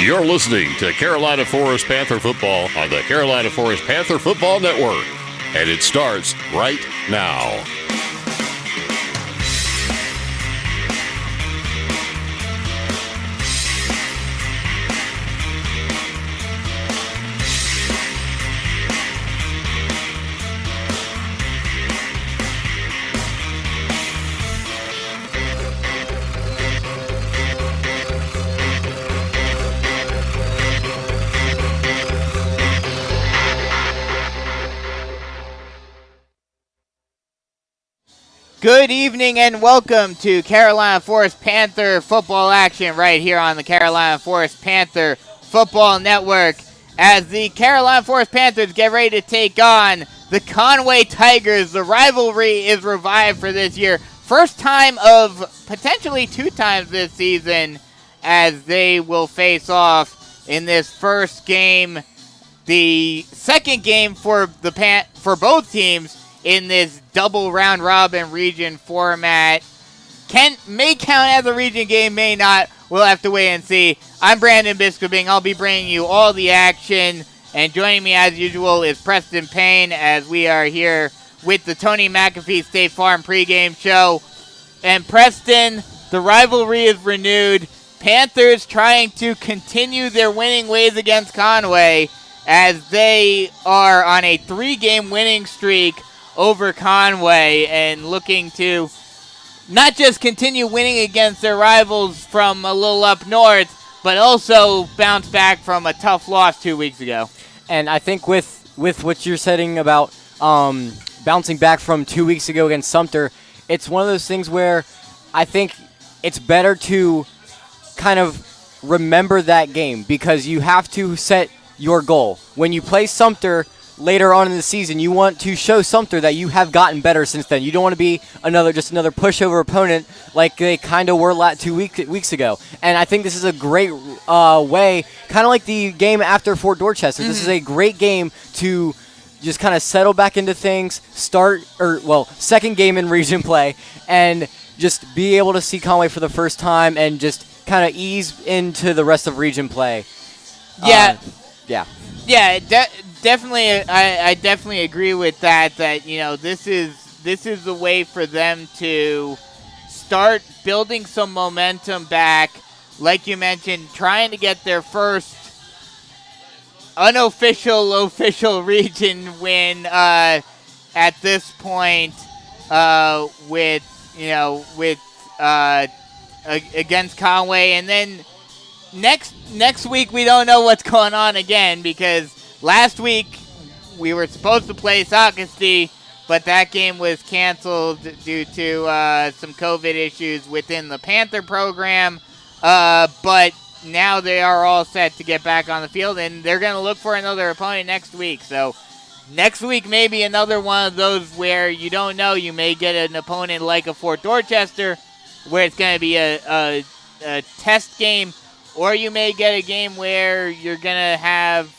You're listening to Carolina Forest Panther football on the Carolina Forest Panther Football Network, and it starts right now. Good evening and welcome to Carolina Forest Panther football action right here on the Carolina Forest Panther Football Network as the Carolina Forest Panthers get ready to take on the Conway Tigers. The rivalry is revived for this year. First time of potentially two times this season as they will face off in this first game. The second game for both teams in this double round robin region format. May count as a region game, may not. We'll have to wait and see. I'm Brandon Biskobing. I'll be bringing you all the action. And joining me as usual is Preston Payne as we are here with the Tony McAfee State Farm pregame show. And Preston, the rivalry is renewed. Panthers trying to continue their winning ways against Conway as they are on a 3-game winning streak over Conway and looking to not just continue winning against their rivals from a little up north, but also bounce back from a tough loss 2 weeks ago. And I think with what you're saying about bouncing back from 2 weeks ago against Sumter, it's one of those things where I think it's better to kind of remember that game because you have to set your goal. When you play Sumter later on in the season, you want to show Sumter that you have gotten better since then. You don't want to be another pushover opponent like they kind of were 2 weeks ago. And I think this is a great way, kind of like the game after Fort Dorchester. This is a great game to just kind of settle back into things, second game in region play, and just be able to see Conway for the first time and just kind of ease into the rest of region play. Definitely, I definitely agree with that. That this is the way for them to start building some momentum back. Like you mentioned, trying to get their first official region win at this point against Conway, and then next week we don't know what's going on again because last week we were supposed to play Socastee, but that game was canceled due to some COVID issues within the Panther program. But now they are all set to get back on the field, and they're going to look for another opponent next week. So next week may be another one of those where you don't know. You may get an opponent like a Fort Dorchester where it's going to be a test game, or you may get a game where you're going to have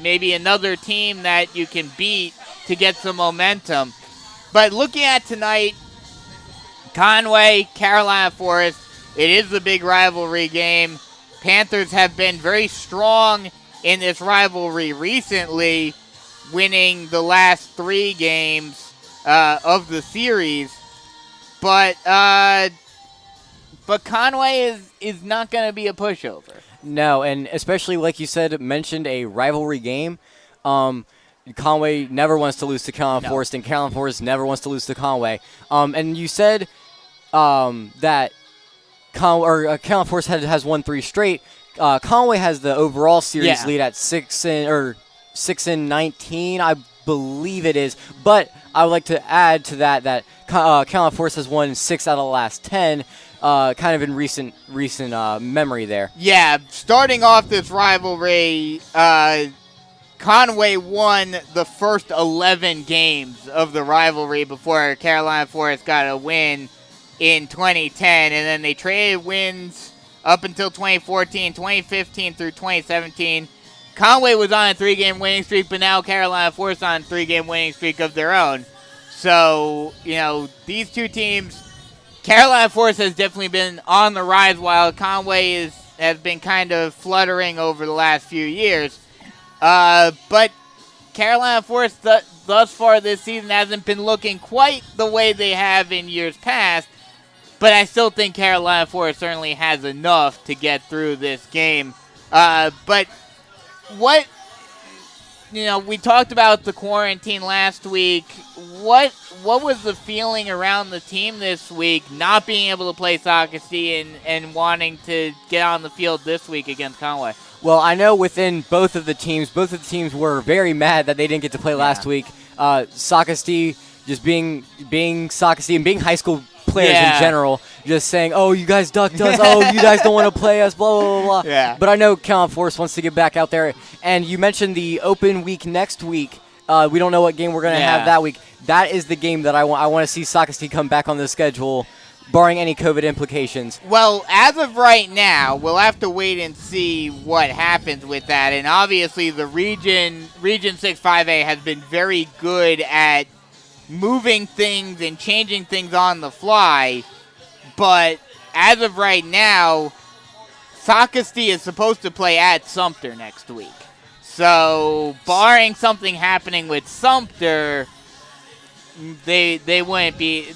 maybe another team that you can beat to get some momentum. But looking at tonight, Conway, Carolina Forest, it is the big rivalry game. Panthers have been very strong in this rivalry recently, winning the last 3 games of the series. But Conway is not going to be a pushover. No, and especially like you said, mentioned a rivalry game. Conway never wants to lose to Carolina Forest, and Carolina Forest never wants to lose to Conway. And you said that Carolina Forest has won 3 straight. Conway has the overall series lead at 6-19, I believe it is. But I would like to add to that Carolina Forest has won 6 out of the last 10. Kind of in recent memory there. Yeah, starting off this rivalry, Conway won the first 11 games of the rivalry before Carolina Forest got a win in 2010, and then they traded wins up until 2014, 2015 through 2017. Conway was on a 3-game winning streak, but now Carolina Forest on a 3-game winning streak of their own. So, these two teams, Carolina Forest has definitely been on the rise while Conway has been kind of fluttering over the last few years. But Carolina Forest thus far this season hasn't been looking quite the way they have in years past. But I still think Carolina Forest certainly has enough to get through this game. But what, we talked about the quarantine last week. What was the feeling around the team this week, not being able to play Sockasty and wanting to get on the field this week against Conway? Well, I know within both of the teams were very mad that they didn't get to play last week. Sockasty just being Sockasty and being high school players in general, just saying, "Oh, you guys ducked us. Oh, you guys don't want to play us." Blah blah blah blah. Yeah. But I know Carolina Forest wants to get back out there. And you mentioned the open week next week. We don't know what game we're going to have that week. That is the game that I want to see Sockasty come back on the schedule, barring any COVID implications. Well, as of right now, we'll have to wait and see what happens with that. And obviously, the Region 6 5A has been very good at moving things and changing things on the fly. But as of right now, Sockasty is supposed to play at Sumter next week. So, barring something happening with Sumter, they wouldn't be.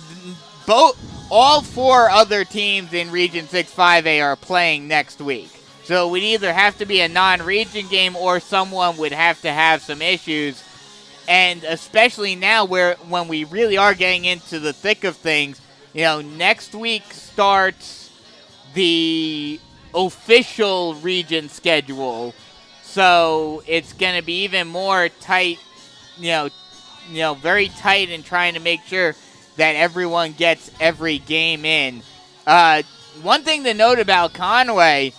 All four other teams in Region 6 5A are playing next week. So it would either have to be a non-region game or someone would have to have some issues. And especially now when we really are getting into the thick of things, next week starts the official region schedule. So it's going to be even more tight, very tight in trying to make sure that everyone gets every game in. One thing to note about Conway,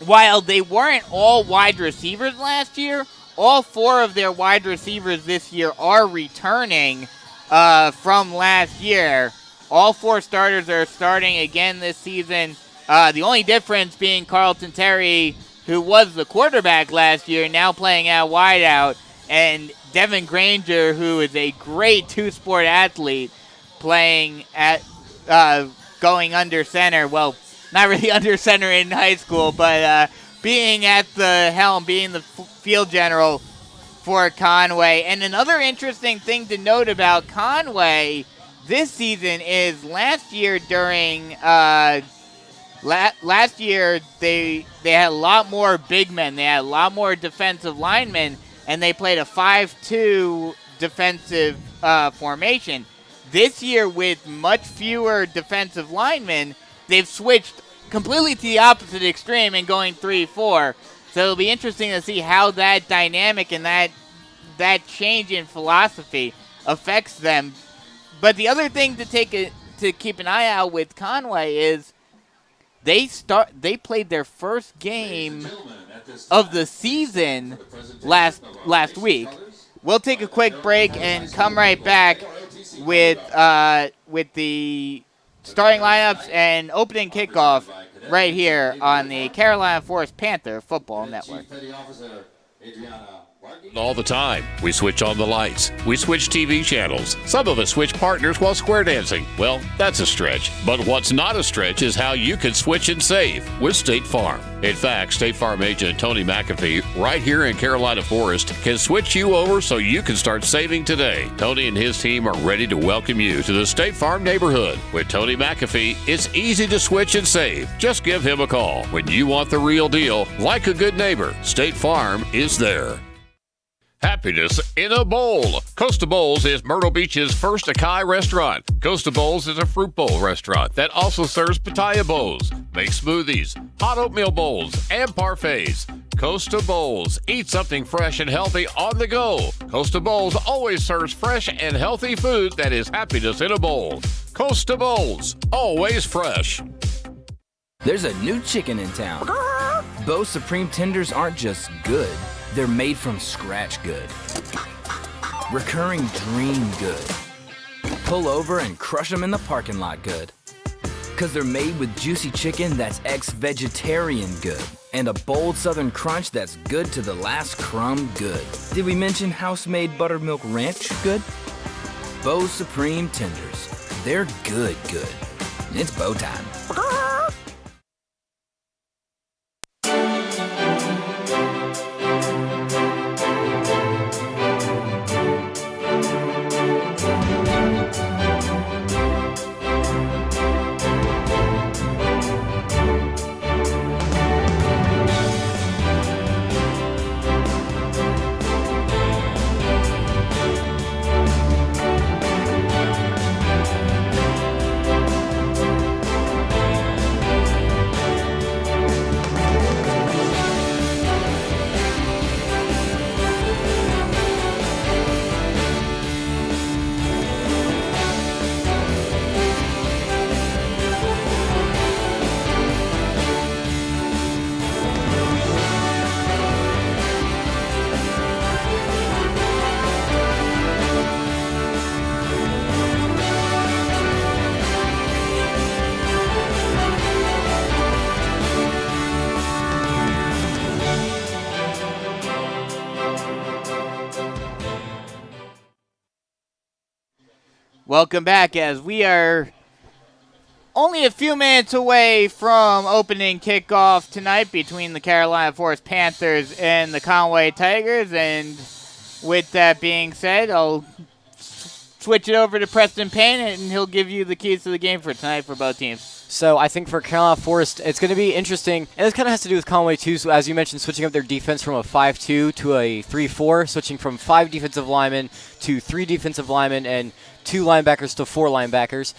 while they weren't all wide receivers last year, all four of their wide receivers this year are returning from last year. All four starters are starting again this season. The only difference being Carlton Terry, who was the quarterback last year, now playing at wideout, and Devin Granger, who is a great two-sport athlete, playing at going under center. Well, not really under center in high school, but being at the helm, being the field general for Conway. And another interesting thing to note about Conway this season is last year during last year they had a lot more big men. They had a lot more defensive linemen, and they played a 5-2 defensive formation. This year, with much fewer defensive linemen, they've switched completely to the opposite extreme and going 3-4. So it'll be interesting to see how that dynamic and that change in philosophy affects them. But the other thing to keep an eye out with Conway is they played their first game of the season last week. We'll take a quick break and come right back with the starting lineups and opening kickoff right here on the Carolina Forest Panther Football Network. All the time. We switch on the lights. We switch TV channels. Some of us switch partners while square dancing. Well, that's a stretch. But what's not a stretch is how you can switch and save with State Farm. In fact, State Farm agent Tony McAfee, right here in Carolina Forest, can switch you over so you can start saving today. Tony and his team are ready to welcome you to the State Farm neighborhood. With Tony McAfee, it's easy to switch and save. Just give him a call. When you want the real deal, like a good neighbor, State Farm is there. Happiness in a bowl. Costa Bowls is Myrtle Beach's first Acai restaurant. Costa Bowls is a fruit bowl restaurant that also serves pitaya bowls, makes smoothies, hot oatmeal bowls, and parfaits. Costa Bowls. Eat something fresh and healthy on the go. Costa Bowls always serves fresh and healthy food that is happiness in a bowl. Costa Bowls. Always fresh. There's a new chicken in town. Bo Supreme Tenders aren't just good. They're made from scratch good. Recurring dream good. Pull over and crush them in the parking lot good. Cause they're made with juicy chicken that's ex-vegetarian good. And a bold southern crunch that's good to the last crumb good. Did we mention house-made buttermilk ranch good? Bo Supreme Tenders. They're good. It's Bo time. Welcome back as we are only a few minutes away from opening kickoff tonight between the Carolina Forest Panthers and the Conway Tigers. And with that being said, I'll switch it over to Preston Payne, and he'll give you the keys to the game for tonight for both teams. So I think for Carolina Forest, it's going to be interesting, and this kind of has to do with Conway too. So as you mentioned, switching up their defense from a 5-2 to a 3-4, switching from 5 defensive linemen to 3 defensive linemen and 2 linebackers to 4 linebackers.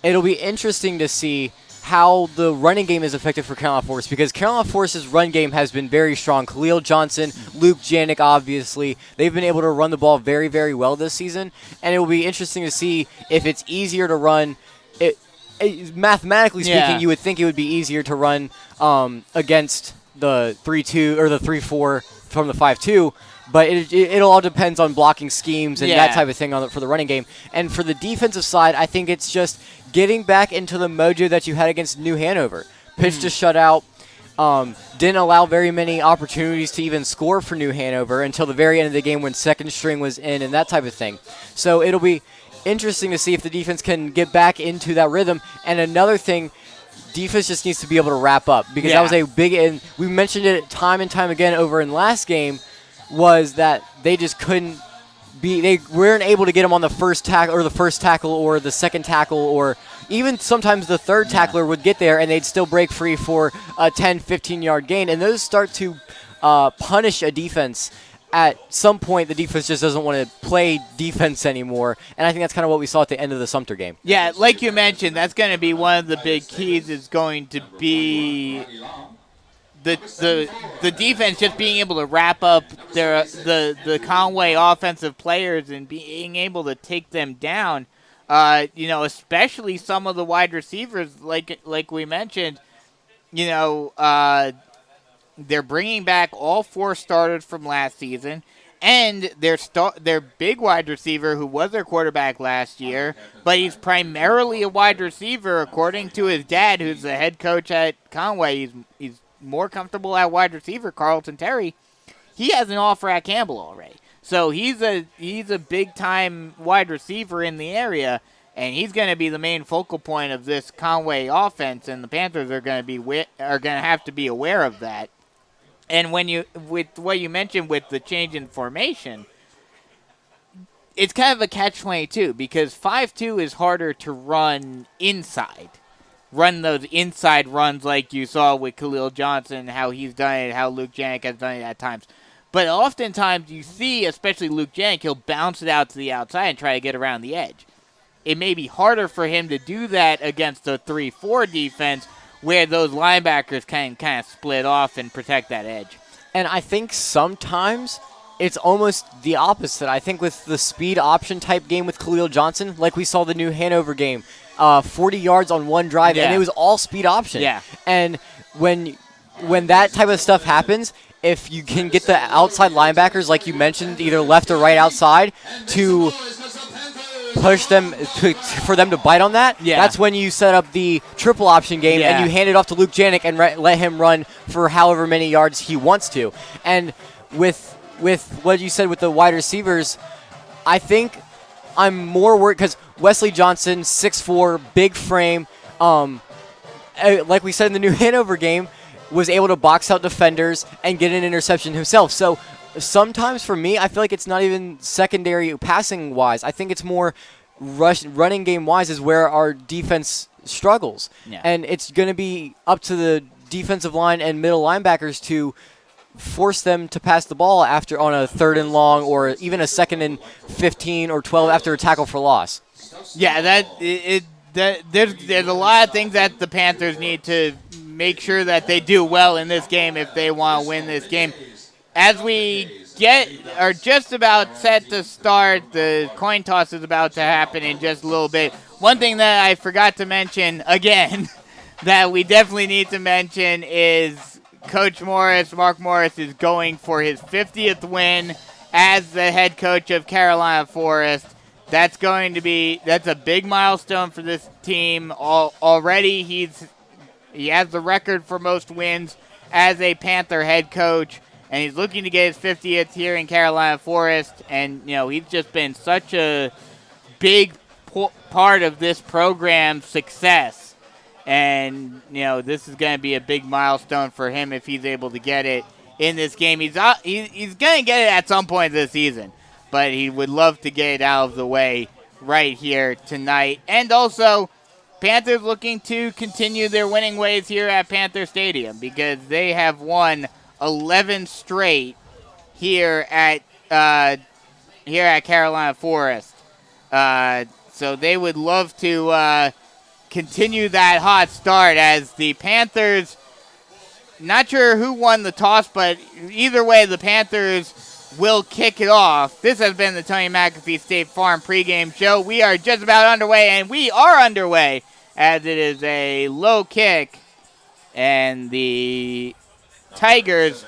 It'll be interesting to see how the running game is effective for Carolina Forest, because Carolina Forest's run game has been very strong. Khalil Johnson, Luke Janik, obviously, they've been able to run the ball very, very well this season, and it will be interesting to see if it's easier to run. Mathematically speaking, you would think it would be easier to run against the 3-2 or the 3-4 from the 5-2, but it all depends on blocking schemes and that type of thing for the running game. And for the defensive side, I think it's just getting back into the mojo that you had against New Hanover. Pitched a shutout, didn't allow very many opportunities to even score for New Hanover until the very end of the game when second string was in and that type of thing. So it'll be interesting to see if the defense can get back into that rhythm. And another thing, defense just needs to be able to wrap up, because that was a big, and we mentioned it time and time again over in last game, was that they just couldn't they weren't able to get them on the first tackle or the second tackle, or even sometimes the third tackler would get there and they'd still break free for a 10, 15-yard gain. And those start to punish a defense. At some point, the defense just doesn't want to play defense anymore, and I think that's kind of what we saw at the end of the Sumter game. Yeah, like you mentioned, that's going to be one of the big keys, is going to be the defense just being able to wrap up the Conway offensive players and being able to take them down. Especially some of the wide receivers, like we mentioned. They're bringing back all 4 starters from last season, and their big wide receiver, who was their quarterback last year, but he's primarily a wide receiver, according to his dad, who's the head coach at Conway. He's more comfortable at wide receiver, Carlton Terry. He has an offer at Campbell already, so he's a big time wide receiver in the area. And he's going to be the main focal point of this Conway offense, and the Panthers are going to have to be aware of that. And with what you mentioned with the change in formation, it's kind of a catch-22, because 5-2 is harder to run inside. Run those inside runs like you saw with Khalil Johnson, how he's done it, how Luke Janik has done it at times. But oftentimes you see, especially Luke Janik, he'll bounce it out to the outside and try to get around the edge. It may be harder for him to do that against a 3-4 defense, where those linebackers can kind of split off and protect that edge. And I think sometimes it's almost the opposite. I think with the speed option type game with Khalil Johnson, like we saw the New Hanover game, 40 yards on one drive, and it was all speed option. Yeah. And when that type of stuff happens, if you can get the outside linebackers, like you mentioned, either left or right outside, to push them for them to bite on that. That's when you set up the triple option game and you hand it off to Luke Janik and let him run for however many yards he wants to. And with what you said with the wide receivers, I think I'm more worried because Wesley Johnson, 6'4", big frame, like we said in the New Hanover game, was able to box out defenders and get an interception himself. So sometimes for me, I feel like it's not even secondary passing wise. I think it's more running game wise is where our defense struggles. And it's going to be up to the defensive line and middle linebackers to force them to pass the ball after on a 3rd and long, or even a 2nd and 15 or 12 after a tackle for loss. Yeah, there's a lot of things that the Panthers need to make sure that they do well in this game if they want to win this game. As we are just about set to start, the coin toss is about to happen in just a little bit. One thing that I forgot to mention, again, that we definitely need to mention is Coach Morris, Mark Morris, is going for his 50th win as the head coach of Carolina Forest. That's a big milestone for this team. Already he has the record for most wins as a Panther head coach, and he's looking to get his 50th here in Carolina Forest. And, he's just been such a big part of this program's success. And, this is going to be a big milestone for him if he's able to get it in this game. He's going to get it at some point this season, but he would love to get it out of the way right here tonight. And also, Panthers looking to continue their winning ways here at Panther Stadium because they have won 11 straight here at Carolina Forest. So they would love to continue that hot start as the Panthers, not sure who won the toss, but either way, the Panthers will kick it off. This has been the Tony McAfee State Farm pregame show. We are just about underway, and we are underway as it is a low kick, and the Tigers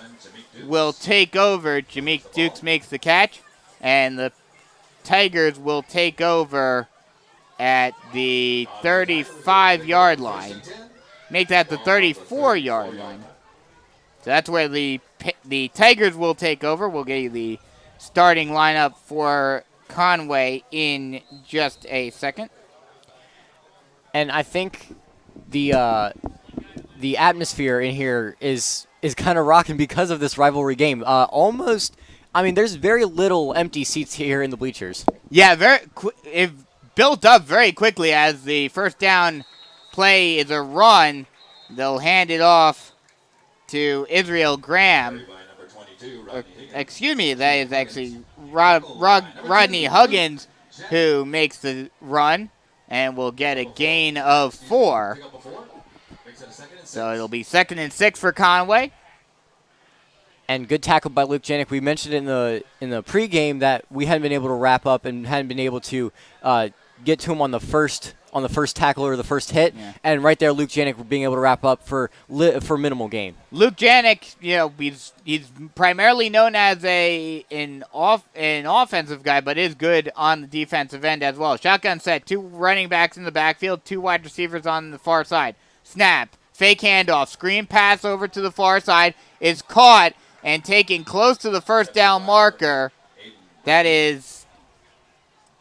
will take over. Jameek Dukes makes the catch, and the Tigers will take over at the 35-yard line. Make that the 34-yard line. So that's where the Tigers will take over. We'll get you the starting lineup for Conway in just a second. And I think the atmosphere in here is kind of rocking because of this rivalry game. There's very little empty seats here in the bleachers. Yeah, it built up very quickly as the first down play is a run. They'll hand it off to Israel Graham. That is actually Rodney Huggins who makes the run and will get a gain of 4. So it'll be 2nd and 6 for Conway. And good tackle by Luke Janik. We mentioned in the pregame that we hadn't been able to wrap up and hadn't been able to get to him on the first tackle or the first hit. Yeah. And right there, Luke Janik being able to wrap up for minimal gain. Luke Janik, he's primarily known as an offensive guy, but is good on the defensive end as well. Shotgun set, 2 running backs in the backfield, 2 wide receivers on the far side. Snap, fake handoff, screen pass over to the far side, is caught and taken close to the first down marker. That is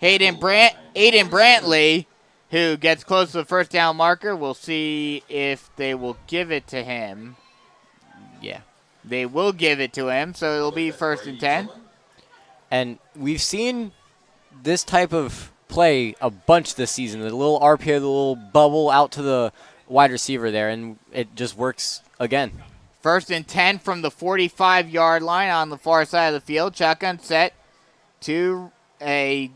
Aiden Brantley, who gets close to the first down marker. We'll see if they will give it to him. Yeah, they will give it to him, so it'll be 1st and 10. And we've seen this type of play a bunch this season. The little RPO, the little bubble out to the wide receiver there, and it just works again. 1st and 10 from the 45-yard line on the far side of the field. Shotgun set to a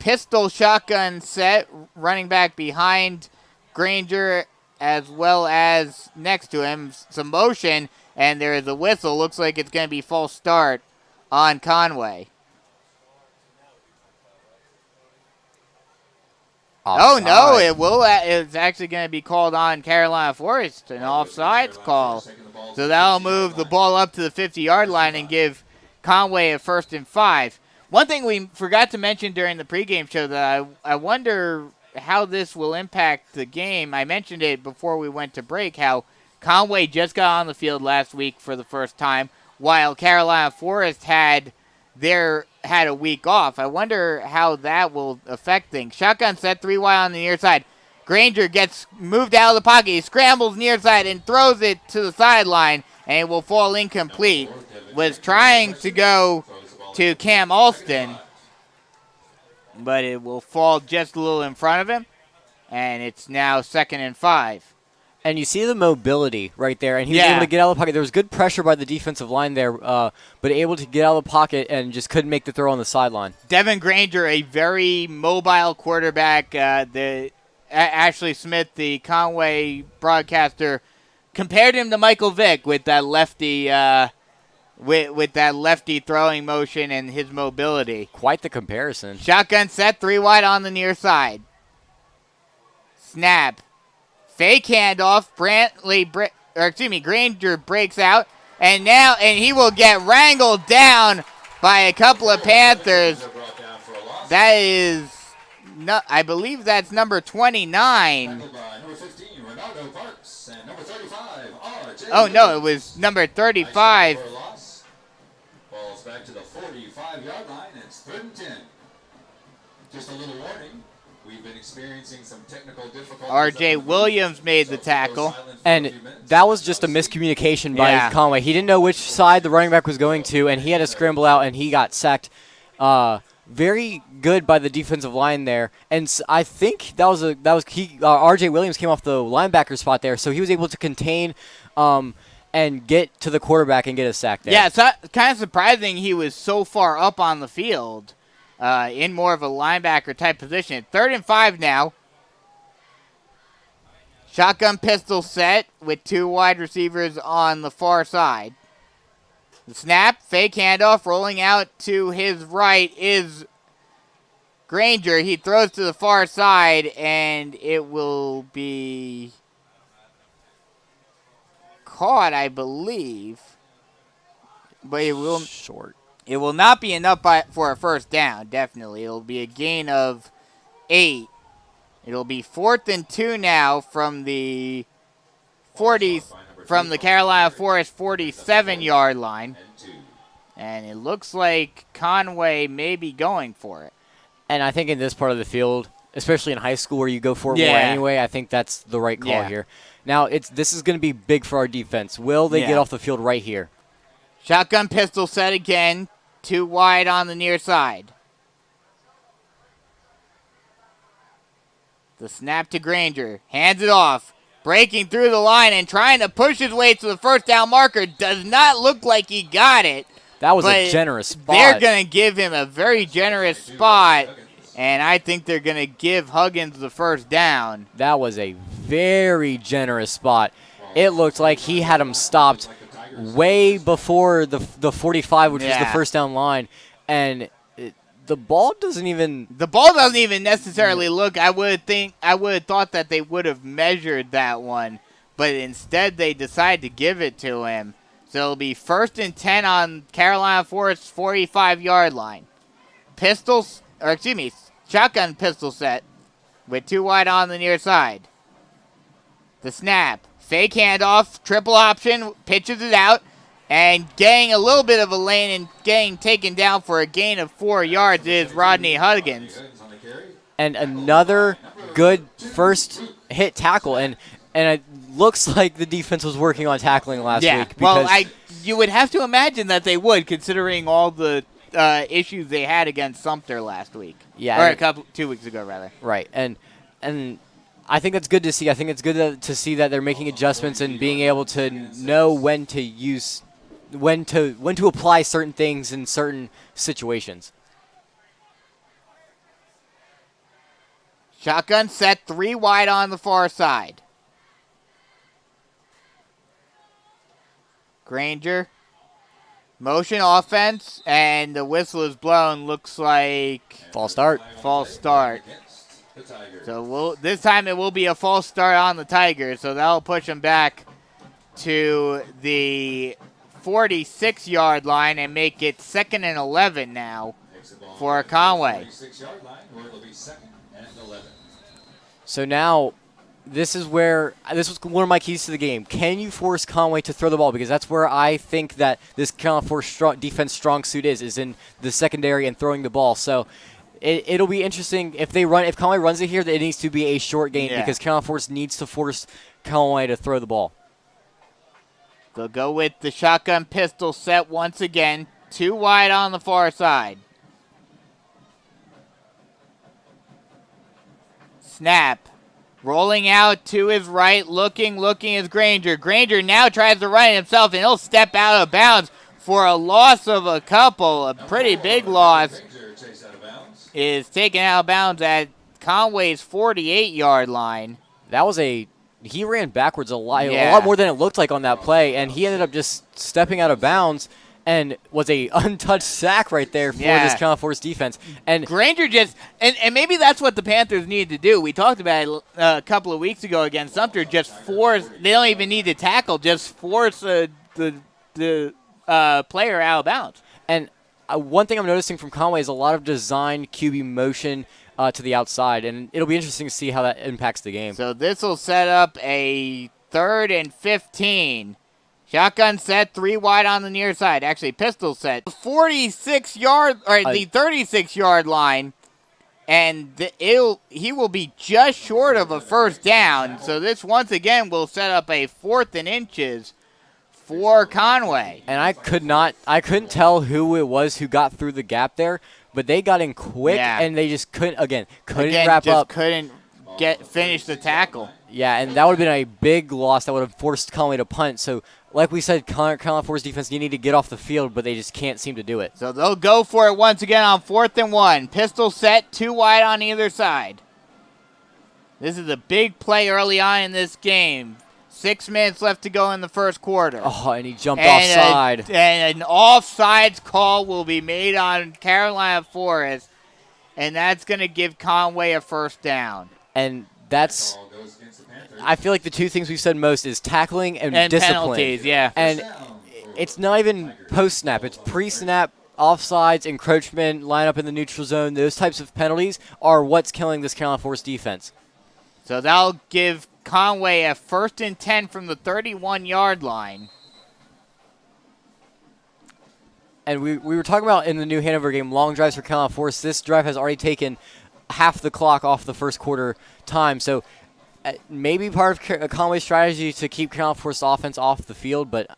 pistol shotgun set, running back behind Granger as well as next to him. Some motion, and there is a whistle. Looks like it's going to be false start on Conway. Offside. Oh, no, it's actually going to be called on Carolina Forest, an offsides call. So that'll move the ball up to the 50-yard line and give Conway a 1st and 5. One thing we forgot to mention during the pregame show that I wonder how this will impact the game. I mentioned it before we went to break, how Conway just got on the field last week for the first time, while Carolina Forest had a week off. I wonder how that will affect things. Shotgun set, 3 wide on the near side. Granger gets moved out of the pocket. He scrambles near side and throws it to the sideline, and it will fall incomplete. Was trying to go to Cam Alston, but it will fall just a little in front of him, and it's now 2nd and 5. And you see the mobility right there, and he was able to get out of the pocket. There was good pressure by the defensive line there, but able to get out of the pocket and just couldn't make the throw on the sideline. Devin Granger, a very mobile quarterback. Ashley Smith, the Conway broadcaster, compared him to Michael Vick with that lefty with that lefty throwing motion and his mobility. Quite the comparison. Shotgun set, 3 wide on the near side. Snap. Fake handoff. Granger breaks out, and he will get wrangled down by a couple of Panthers. That is, I believe that's number 29. Oh no, it was number 35. Balls back to the 45-yard line. It's 3rd and 10. Just a little warning. We've been experiencing some technical difficulties. R.J. Williams made the tackle. And that was just a miscommunication by Conway. He didn't know which side the running back was going to, and he had to scramble out, and he got sacked. Very good by the defensive line there, and I think R.J. Williams came off the linebacker spot there, so he was able to contain and get to the quarterback and get a sack there. Yeah, it's kind of surprising he was so far up on the field in more of a linebacker type position. 3rd and 5 now. Shotgun pistol set with 2 wide receivers on the far side. The snap, fake handoff, rolling out to his right is Granger. He throws to the far side, and it will be caught, I believe. But it will short. It will not be enough for a first down, definitely. It'll be a gain of 8. It'll be 4th and 2 now from the 40s, from the Carolina Forest 47-yard line. And it looks like Conway may be going for it. And I think in this part of the field, especially in high school where you go for it more anyway, I think that's the right call here. Now, this is going to be big for our defense. Will they get off the field right here? Shotgun pistol set again. 2 wide on the near side. The snap to Granger. Hands it off. Breaking through the line and trying to push his way to the first down marker. Does not look like he got it. That was a generous spot. They're going to give him a very generous spot, and I think they're going to give Huggins the first down. That was a very generous spot. It looked like he had him stopped way before the 45, which is the first down line, and the ball doesn't even necessarily look. I would have thought that they would have measured that one, but instead they decide to give it to him. So it'll be 1st and 10 on Carolina Forest's 45-yard line. Shotgun pistol set with 2 wide on the near side. The snap, fake handoff, triple option, pitches it out, and getting a little bit of a lane and getting taken down for a gain of 4 yards is Rodney Huggins. And another good first hit tackle, and it looks like the defense was working on tackling last week. Well, you would have to imagine that they would, considering all the issues they had against Sumter last week. Yeah, or 2 weeks ago, rather. Right, and I think that's good to see. I think it's good to see that they're making adjustments and being able to know when to apply certain things in certain situations. Shotgun set, 3 wide on the far side. Granger, motion offense, and the whistle is blown. Looks like false start. False start. So this time it will be a false start on the Tigers. So that'll push them back to the 46-yard line and make it 2nd and 11 now for Conway. So now, this was one of my keys to the game. Can you force Conway to throw the ball? Because that's where I think that this Carolina Force defense strong suit is in the secondary and throwing the ball. So it'll be interesting if Conway runs it here, that it needs to be a short gain because Carolina Force needs to force Conway to throw the ball. They'll go with the shotgun pistol set once again. 2 wide on the far side. Snap. Rolling out to his right, looking is Granger. Granger now tries to run it himself, and he'll step out of bounds for a loss of a couple. A pretty big loss is taken out of bounds at Conway's 48-yard line. He ran backwards a lot more than it looked like on that play, and he ended up just stepping out of bounds. And was a untouched sack right there for this Carolina Force defense. And Granger and maybe that's what the Panthers need to do. We talked about it a couple of weeks ago against Sumter. Just force. They don't even need to tackle. Just force the player out of bounds. And one thing I'm noticing from Conway is a lot of design QB motion to the outside, and it'll be interesting to see how that impacts the game. So this will set up a 3rd and 15. Shotgun set, 3 wide on the near side. Actually, pistol set. 46-yard, or the 36-yard line. and he will be just short of a first down. So this once again will set up a 4th and inches for Conway. And I couldn't tell who it was who got through the gap there, but they got in quick, and they just couldn't wrap up. Couldn't finish the tackle. Yeah, and that would have been a big loss. That would have forced Conway to punt. So, like we said, Carolina Forest defense, you need to get off the field, but they just can't seem to do it. So they'll go for it once again on 4th and 1. Pistol set, 2 wide on either side. This is a big play early on in this game. 6 minutes left to go in the first quarter. Oh, and he jumped offside. And an offsides call will be made on Carolina Forest, and that's going to give Conway a first down. And that's, I feel like the two things we've said most is tackling and discipline. Penalties, yeah. And it's not even post-snap. It's pre-snap, offsides, encroachment, line up in the neutral zone. Those types of penalties are what's killing this Carolina Forest defense. So that'll give Conway a 1st and 10 from the 31-yard line. And we were talking about in the New Hanover game, long drives for Carolina Forest. This drive has already taken half the clock off the first quarter time. So maybe part of Conway's strategy to keep Carolina Forest offense off the field, but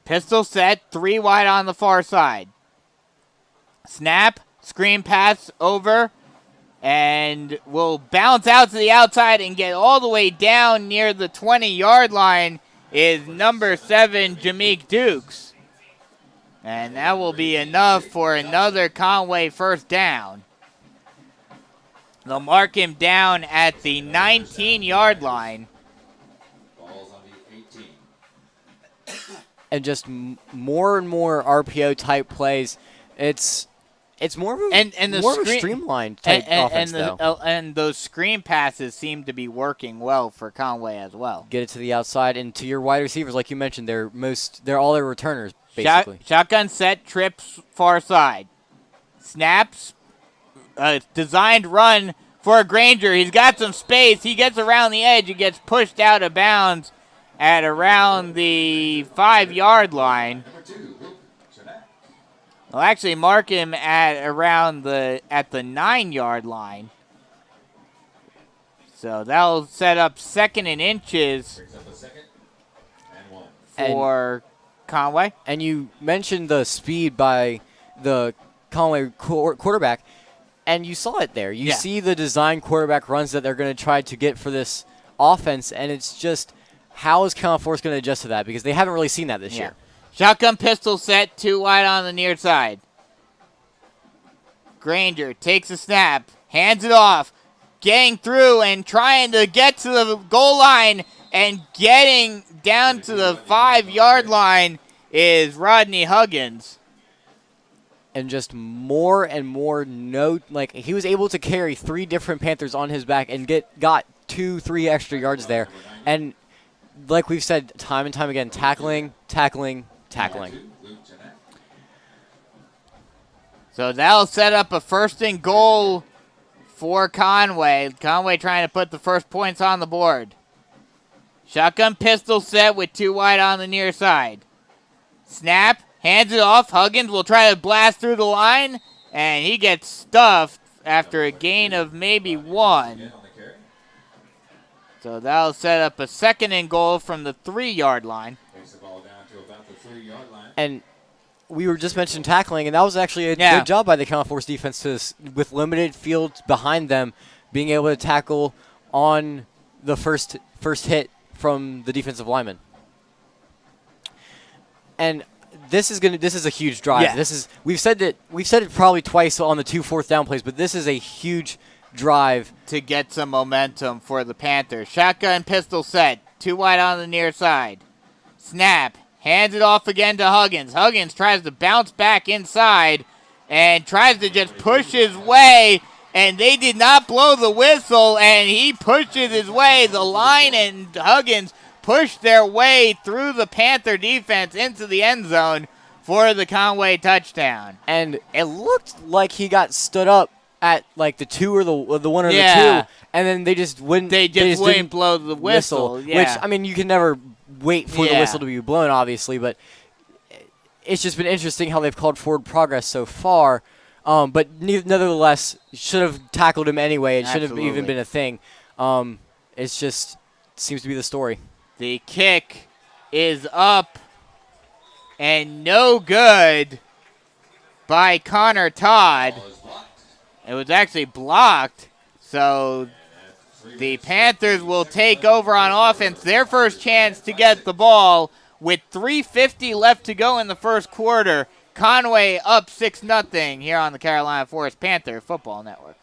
Pistol set, 3 wide on the far side. Snap, screen pass over, and will bounce out to the outside and get all the way down near the 20-yard line is number 7, Jameek Dukes. And that will be enough for another Conway first down. They'll mark him down at the 19-yard line. Ball's on the 18. And just more and more RPO type plays. It's more of a streamlined type offense, though. And those screen passes seem to be working well for Conway as well. Get it to the outside and to your wide receivers, like you mentioned. They're all their returners basically. Shotgun set, trips far side, snaps. Designed run for Granger. He's got some space. He gets around the edge. He gets pushed out of bounds at around the 5-yard line. They'll actually mark him at around the 9-yard line. So that'll set up 2nd and inches for Conway. And you mentioned the speed by the Conway quarterback. And you saw it there. You see the design quarterback runs that they're going to try to get for this offense, and it's just how is Carolina Forest going to adjust to that? Because they haven't really seen that this year. Shotgun pistol set, 2 wide on the near side. Granger takes a snap, hands it off, getting through and trying to get to the goal line, and getting down to the 5-yard line is Rodney Huggins. And just more and more he was able to carry 3 different Panthers on his back and got 2-3 extra yards there. And like we've said time and time again, tackling. So that'll set up a 1st and goal for Conway. Conway trying to put the first points on the board. Shotgun pistol set with 2 wide on the near side. Snap. Hands it off. Huggins will try to blast through the line, and he gets stuffed after a gain of maybe 1. So that'll set up a 2nd and goal from the 3-yard line. Takes the ball down to about the 3-yard line. And we were just mentioning tackling, and that was actually a good job by the Carolina Forest defense with limited fields behind them, being able to tackle on the first from the defensive lineman. And this is a huge drive. Yeah. We've said it probably twice on the 2 4th down plays, but this is a huge drive to get some momentum for the Panthers. Shotgun pistol set, 2 wide on the near side. Snap, hands it off again to Huggins. Huggins tries to bounce back inside and tries to just push his way, and they did not blow the whistle, and he pushes his way. The line and Huggins pushed their way through the Panther defense into the end zone for the Conway touchdown. And it looked like he got stood up at like the 2 or the 1 or the 2, and then they just wouldn't. They just wouldn't blow the whistle. Yeah. Which, I mean, you can never wait for the whistle to be blown, obviously, but it's just been interesting how they've called forward progress so far. But nevertheless, should have tackled him anyway. It shouldn't have even Absolutely. been a thing. It's just seems to be the story. The kick is up and no good by Connor Todd. It was actually blocked, so the Panthers will take over on offense. Their first chance to get the ball with 3:50 left to go in the first quarter. Conway up 6-0 here on the Carolina Forest Panther Football Network.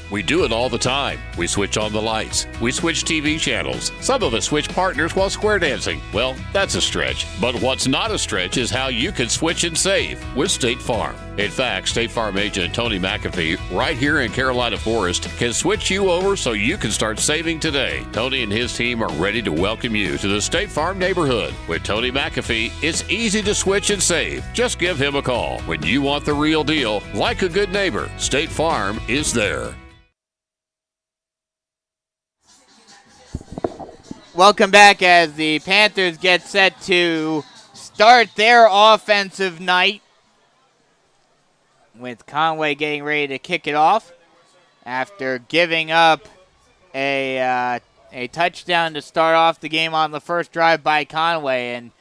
We do it all the time. We switch on the lights. We switch TV channels. Some of us switch partners while square dancing. Well, that's a stretch. But what's not a stretch is how you can switch and save with State Farm. In fact, State Farm agent Tony McAfee, right here in Carolina Forest, can switch you over so you can start saving today. Tony and his team are ready to welcome you to the State Farm neighborhood. With Tony McAfee, it's easy to switch and save. Just give him a call. When you want the real deal, like a good neighbor, State Farm is there. Welcome back as the Panthers get set to start their offensive night, with Conway getting ready to kick it off after giving up a touchdown to start off the game on the first drive by Conway. And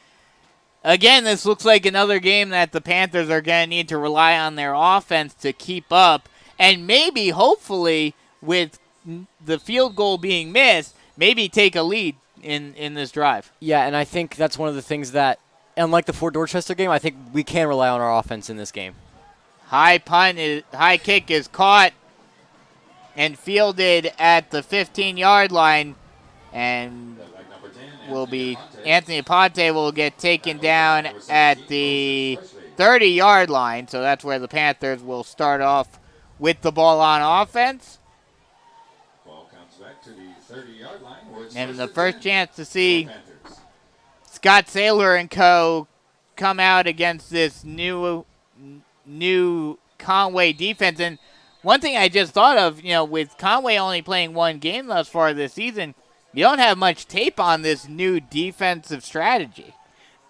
again, this looks like another game that the Panthers are going to need to rely on their offense to keep up, and maybe, hopefully, with the field goal being missed, maybe take a lead in this drive. Yeah, and I think that's one of the things that, unlike the Fort Dorchester game, I think we can rely on our offense in this game. High kick is caught and fielded at the 15-yard line, and Anthony Aponte will get taken down at the 30-yard line. So that's where the Panthers will start off with the ball on offense. Ball comes back to the 30-yard line. And the first chance to see Scott Saylor and co. come out against this new Conway defense. And one thing I just thought of, with Conway only playing one game thus far this season, you don't have much tape on this new defensive strategy.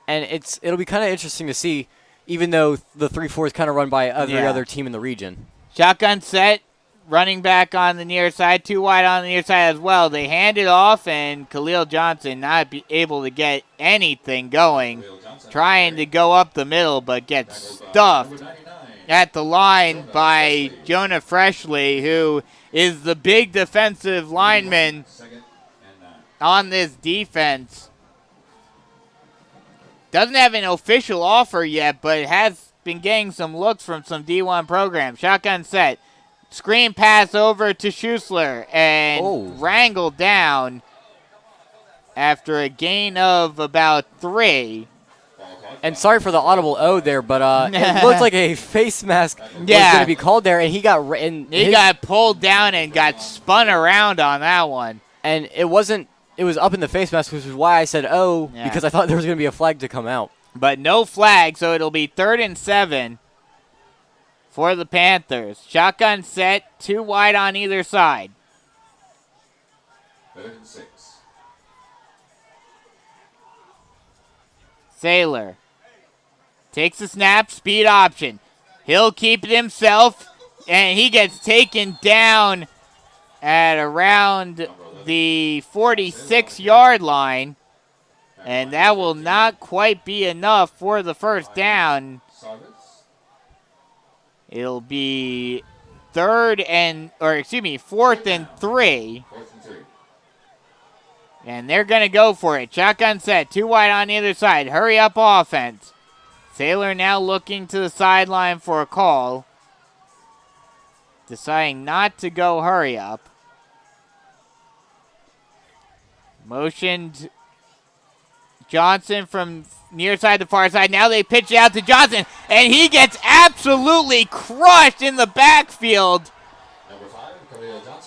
And it'll be kind of interesting to see, even though the 3-4 is kind of run by every other team in the region. Shotgun set, running back on the near side, 2 wide on the near side as well. They hand it off, and Khalil Johnson not be able to get anything going. Trying to go up the middle, but gets stuffed at the line by Jonah Freshley, who is the big defensive lineman on this defense. Doesn't have an official offer yet, but has been getting some looks from some D1 programs. Shotgun set. Screen pass over to Schussler and wrangled down after a gain of about 3. And sorry for the audible O there, but it looked like a face mask was going to be called there, and he got pulled down and got spun around on that one. And it was up in the face mask, which is why I said because I thought there was going to be a flag to come out. But no flag, so it'll be 3rd and 7 for the Panthers. Shotgun set, 2 wide on either side. 3rd and 6. Saylor takes the snap, speed option. He'll keep it himself, and he gets taken down at around the 46-yard line, and that will not quite be enough for the first down. It'll be 4th and 3. And they're going to go for it. Shotgun set, 2 wide on either side. Hurry up offense. Saylor now looking to the sideline for a call. Deciding not to go hurry up. Motioned Johnson from near side to far side. Now they pitch it out to Johnson, and he gets absolutely crushed in the backfield.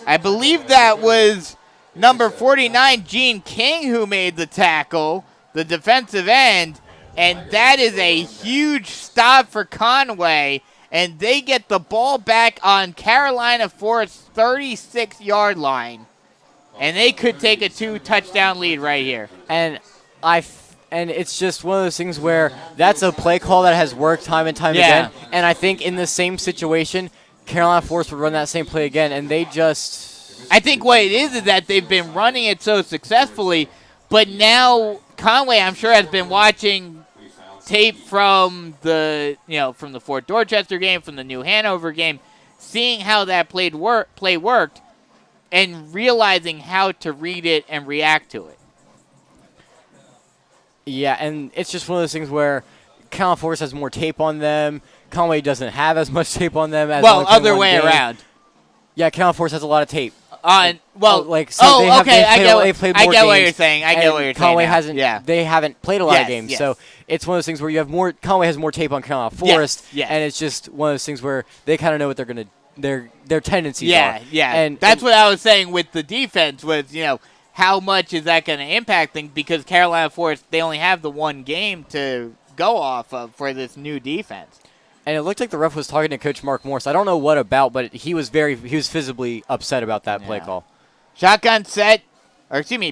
I believe that was number 49, Gene King, who made the tackle, the defensive end, and that is a huge stop for Conway, and they get the ball back on Carolina Forest's 36-yard line, and they could take a 2-touchdown lead right here. And I And it's just one of those things where that's a play call that has worked time and time again. And I think in the same situation, Carolina Force would run that same play again, and they just... I think what it is that they've been running it so successfully, but now Conway, I'm sure, has been watching tape from the Fort Dorchester game, from the New Hanover game, seeing how that play worked, and realizing how to read it and react to it. Yeah, and it's just one of those things where Carolina Force has more tape on them. Conway doesn't have as much tape on them. As other way around. Yeah, Carolina Force has a lot of tape. Okay. They've played more I get what games, you're saying. I get what you're saying. Conway now. hasn't. Yeah. They haven't played a lot of games, yes. so it's one of those things where you have more. Conway has more tape on Carolina Forest, yes. and it's just one of those things where they kind of know what they're gonna. Their tendencies are. Yeah. And that's what I was saying with the defense was, how much is that going to impact things? Because Carolina Forest, they only have the one game to go off of for this new defense. And it looked like the ref was talking to Coach Mark Morris. I don't know what about, but he was visibly upset about that play call. Shotgun set,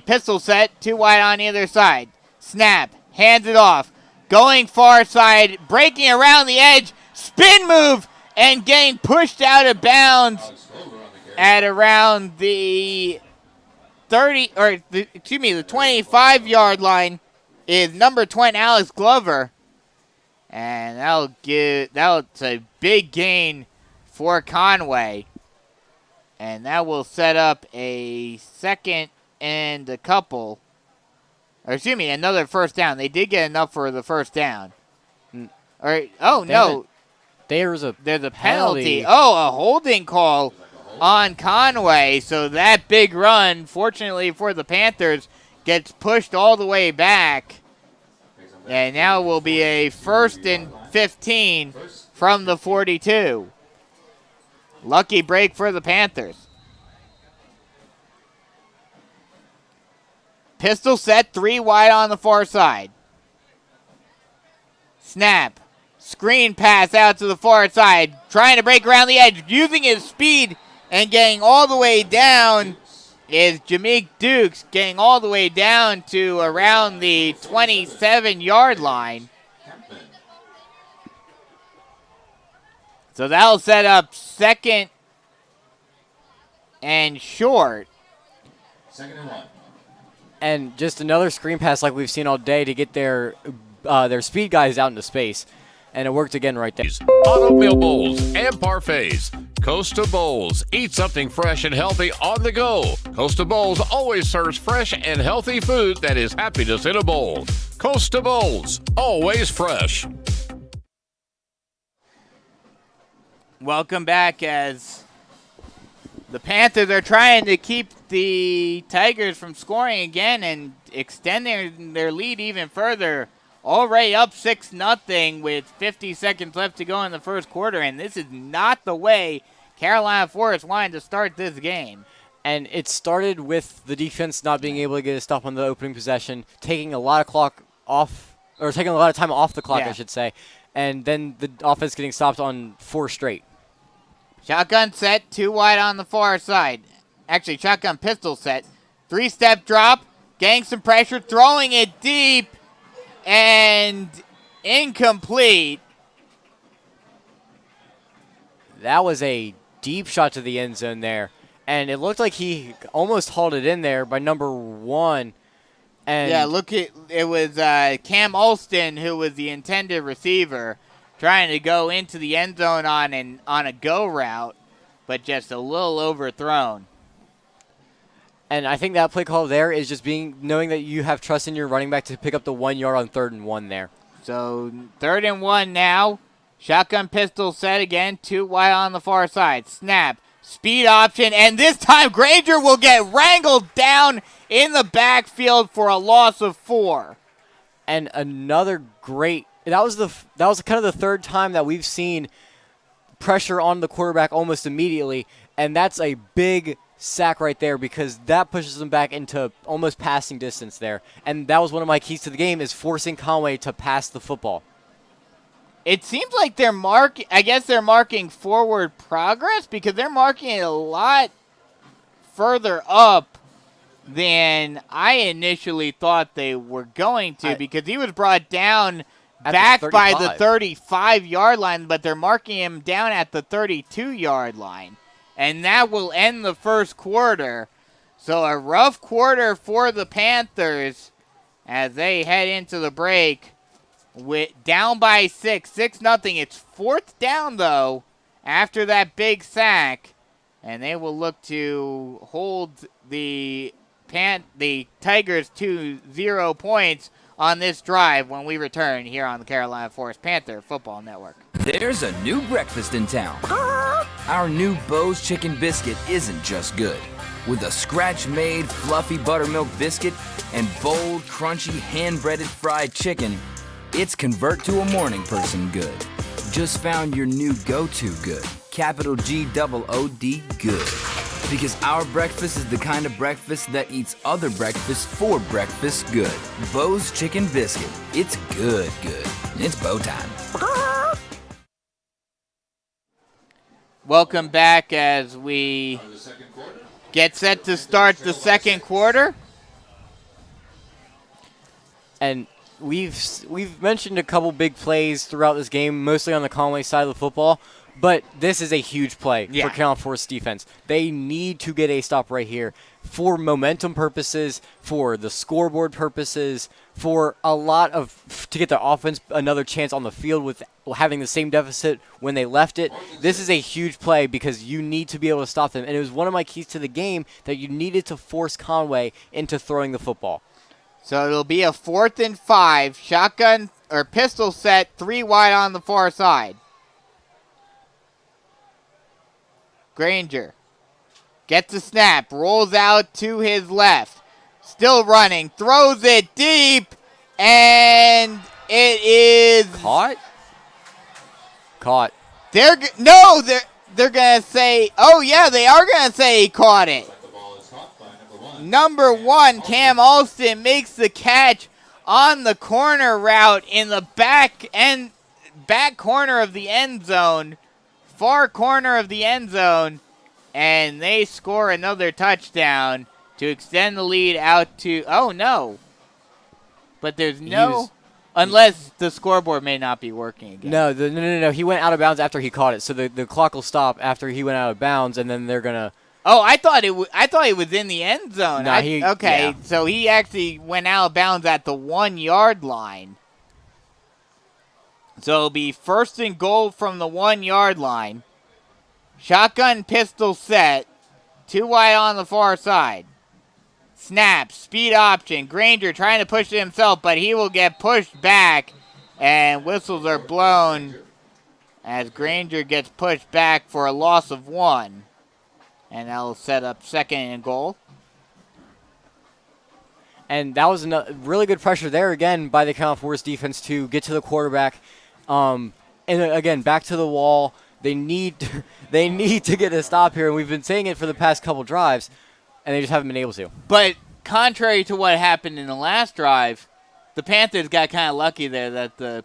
pistol set, 2 wide on either side. Snap, hands it off. Going far side, breaking around the edge, spin move, and getting pushed out of bounds at around the 25-yard line is number 20, Alex Glover. And that's a big gain for Conway. And that will set up a second and a couple. Another first down. They did get enough for the first down. No. There's a penalty. A holding call on Conway. So that big run, fortunately for the Panthers, gets pushed all the way back. And now will be a 1st and 15 from the 42. Lucky break for the Panthers. Pistol set, 3 wide on the far side. Snap. Screen pass out to the far side. Trying to break around the edge. Using his speed and getting all the way down is Jameek Dukes. Getting all the way down to around the 27-yard line. So that'll set up second and short. 2nd and 1. And just another screen pass like we've seen all day to get their speed guys out into space. And it worked again right there. Auto bowls and parfaits. Costa Bowls. Eat something fresh and healthy on the go. Costa Bowls always serves fresh and healthy food that is happiness in a bowl. Costa Bowls. Always fresh. Welcome back as the Panthers are trying to keep the Tigers from scoring again and extending their lead even further. Already up 6-0 with 50 seconds left to go in the first quarter, and this is not the way Carolina Forest wanted to start this game. And it started with the defense not being able to get a stop on the opening possession, taking a lot of time off the clock, I should say, and then the offense getting stopped on 4 straight. Shotgun set, 2 wide on the far side. Actually, shotgun pistol set. 3-step drop, getting some pressure, throwing it deep, and incomplete. That was a deep shot to the end zone there. And it looked like he almost hauled it in there by number 1. And it was Cam Alston who was the intended receiver trying to go into the end zone on a go route, but just a little overthrown. And I think that play call there is just knowing that you have trust in your running back to pick up the 1 yard on 3rd and 1 there. So 3rd and 1 now. Shotgun pistol set again. 2 wide on the far side. Snap. Speed option. And this time Granger will get wrangled down in the backfield for a loss of 4. And another great. That was kind of the 3rd time that we've seen pressure on the quarterback almost immediately. And that's a big sack right there because that pushes them back into almost passing distance there. And that was one of my keys to the game is forcing Conway to pass the football. It seems like they're marking forward progress because they're marking it a lot further up than I initially thought they were going to, because he was brought down At back the by the 35. 35-yard line, but they're marking him down at the 32-yard line. And that will end the first quarter. So a rough quarter for the Panthers as they head into the break with down by 6-0. It's fourth down, though, after that big sack. And they will look to hold the Tigers to 0 points on this drive when we return here on the Carolina Forest Panther Football Network. There's a new breakfast in town. Our new Bo's Chicken Biscuit isn't just good. With a scratch-made, fluffy buttermilk biscuit and bold, crunchy, hand-breaded fried chicken, it's convert to a morning person good. Just found your new go-to good. Capital G-O-O-D good. Because our breakfast is the kind of breakfast that eats other breakfast for breakfast good. Bo's Chicken Biscuit. It's good. It's Bo time. Welcome back as we get set to start the second quarter. And we've mentioned a couple big plays throughout this game, mostly on the Conway side of the football. But this is a huge play for Carolina Forest defense. They need to get a stop right here for momentum purposes, for the scoreboard purposes, for a lot of to get the offense another chance on the field with having the same deficit when they left it. This is a huge play because you need to be able to stop them. And it was one of my keys to the game that you needed to force Conway into throwing the football. So it'll be a 4th and 5, shotgun or pistol set, 3 wide on the far side. Granger gets the snap, rolls out to his left, still running, throws it deep, and it is Caught. They're gonna say, oh yeah, they are gonna say he caught it. Number 1, Cam Alston makes the catch on the corner route in the back corner of the end zone. Far corner of the end zone, and they score another touchdown to extend the lead out to, oh no. But there's no, unless the scoreboard may not be working again. No. He went out of bounds after he caught it, so the clock will stop after he went out of bounds, and then they're gonna. Oh, I thought it was in the end zone. No, so he actually went out of bounds at the 1-yard line. So it'll be 1st and goal from the 1-yard line. Shotgun pistol set. 2 wide on the far side. Snap, speed option. Granger trying to push it himself, but he will get pushed back. And whistles are blown as Granger gets pushed back for a loss of 1. And that'll set up 2nd and goal. And that was really good pressure there again by the Carolina Forest defense to get to the quarterback. And again, back to the wall. They need to get a stop here, and we've been saying it for the past couple drives, and they just haven't been able to. But contrary to what happened in the last drive, the Panthers got kind of lucky there that the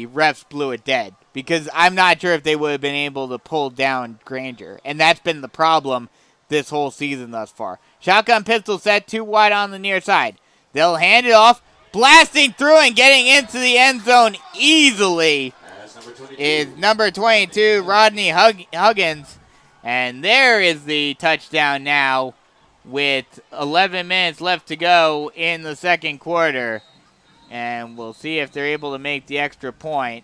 refs blew it dead, because I'm not sure if they would have been able to pull down Granger, and that's been the problem this whole season thus far. Shotgun pistol set, 2 wide on the near side. They'll hand it off. Blasting through and getting into the end zone easily is number 22, Rodney Huggins. And there is the touchdown now with 11 minutes left to go in the second quarter. And we'll see if they're able to make the extra point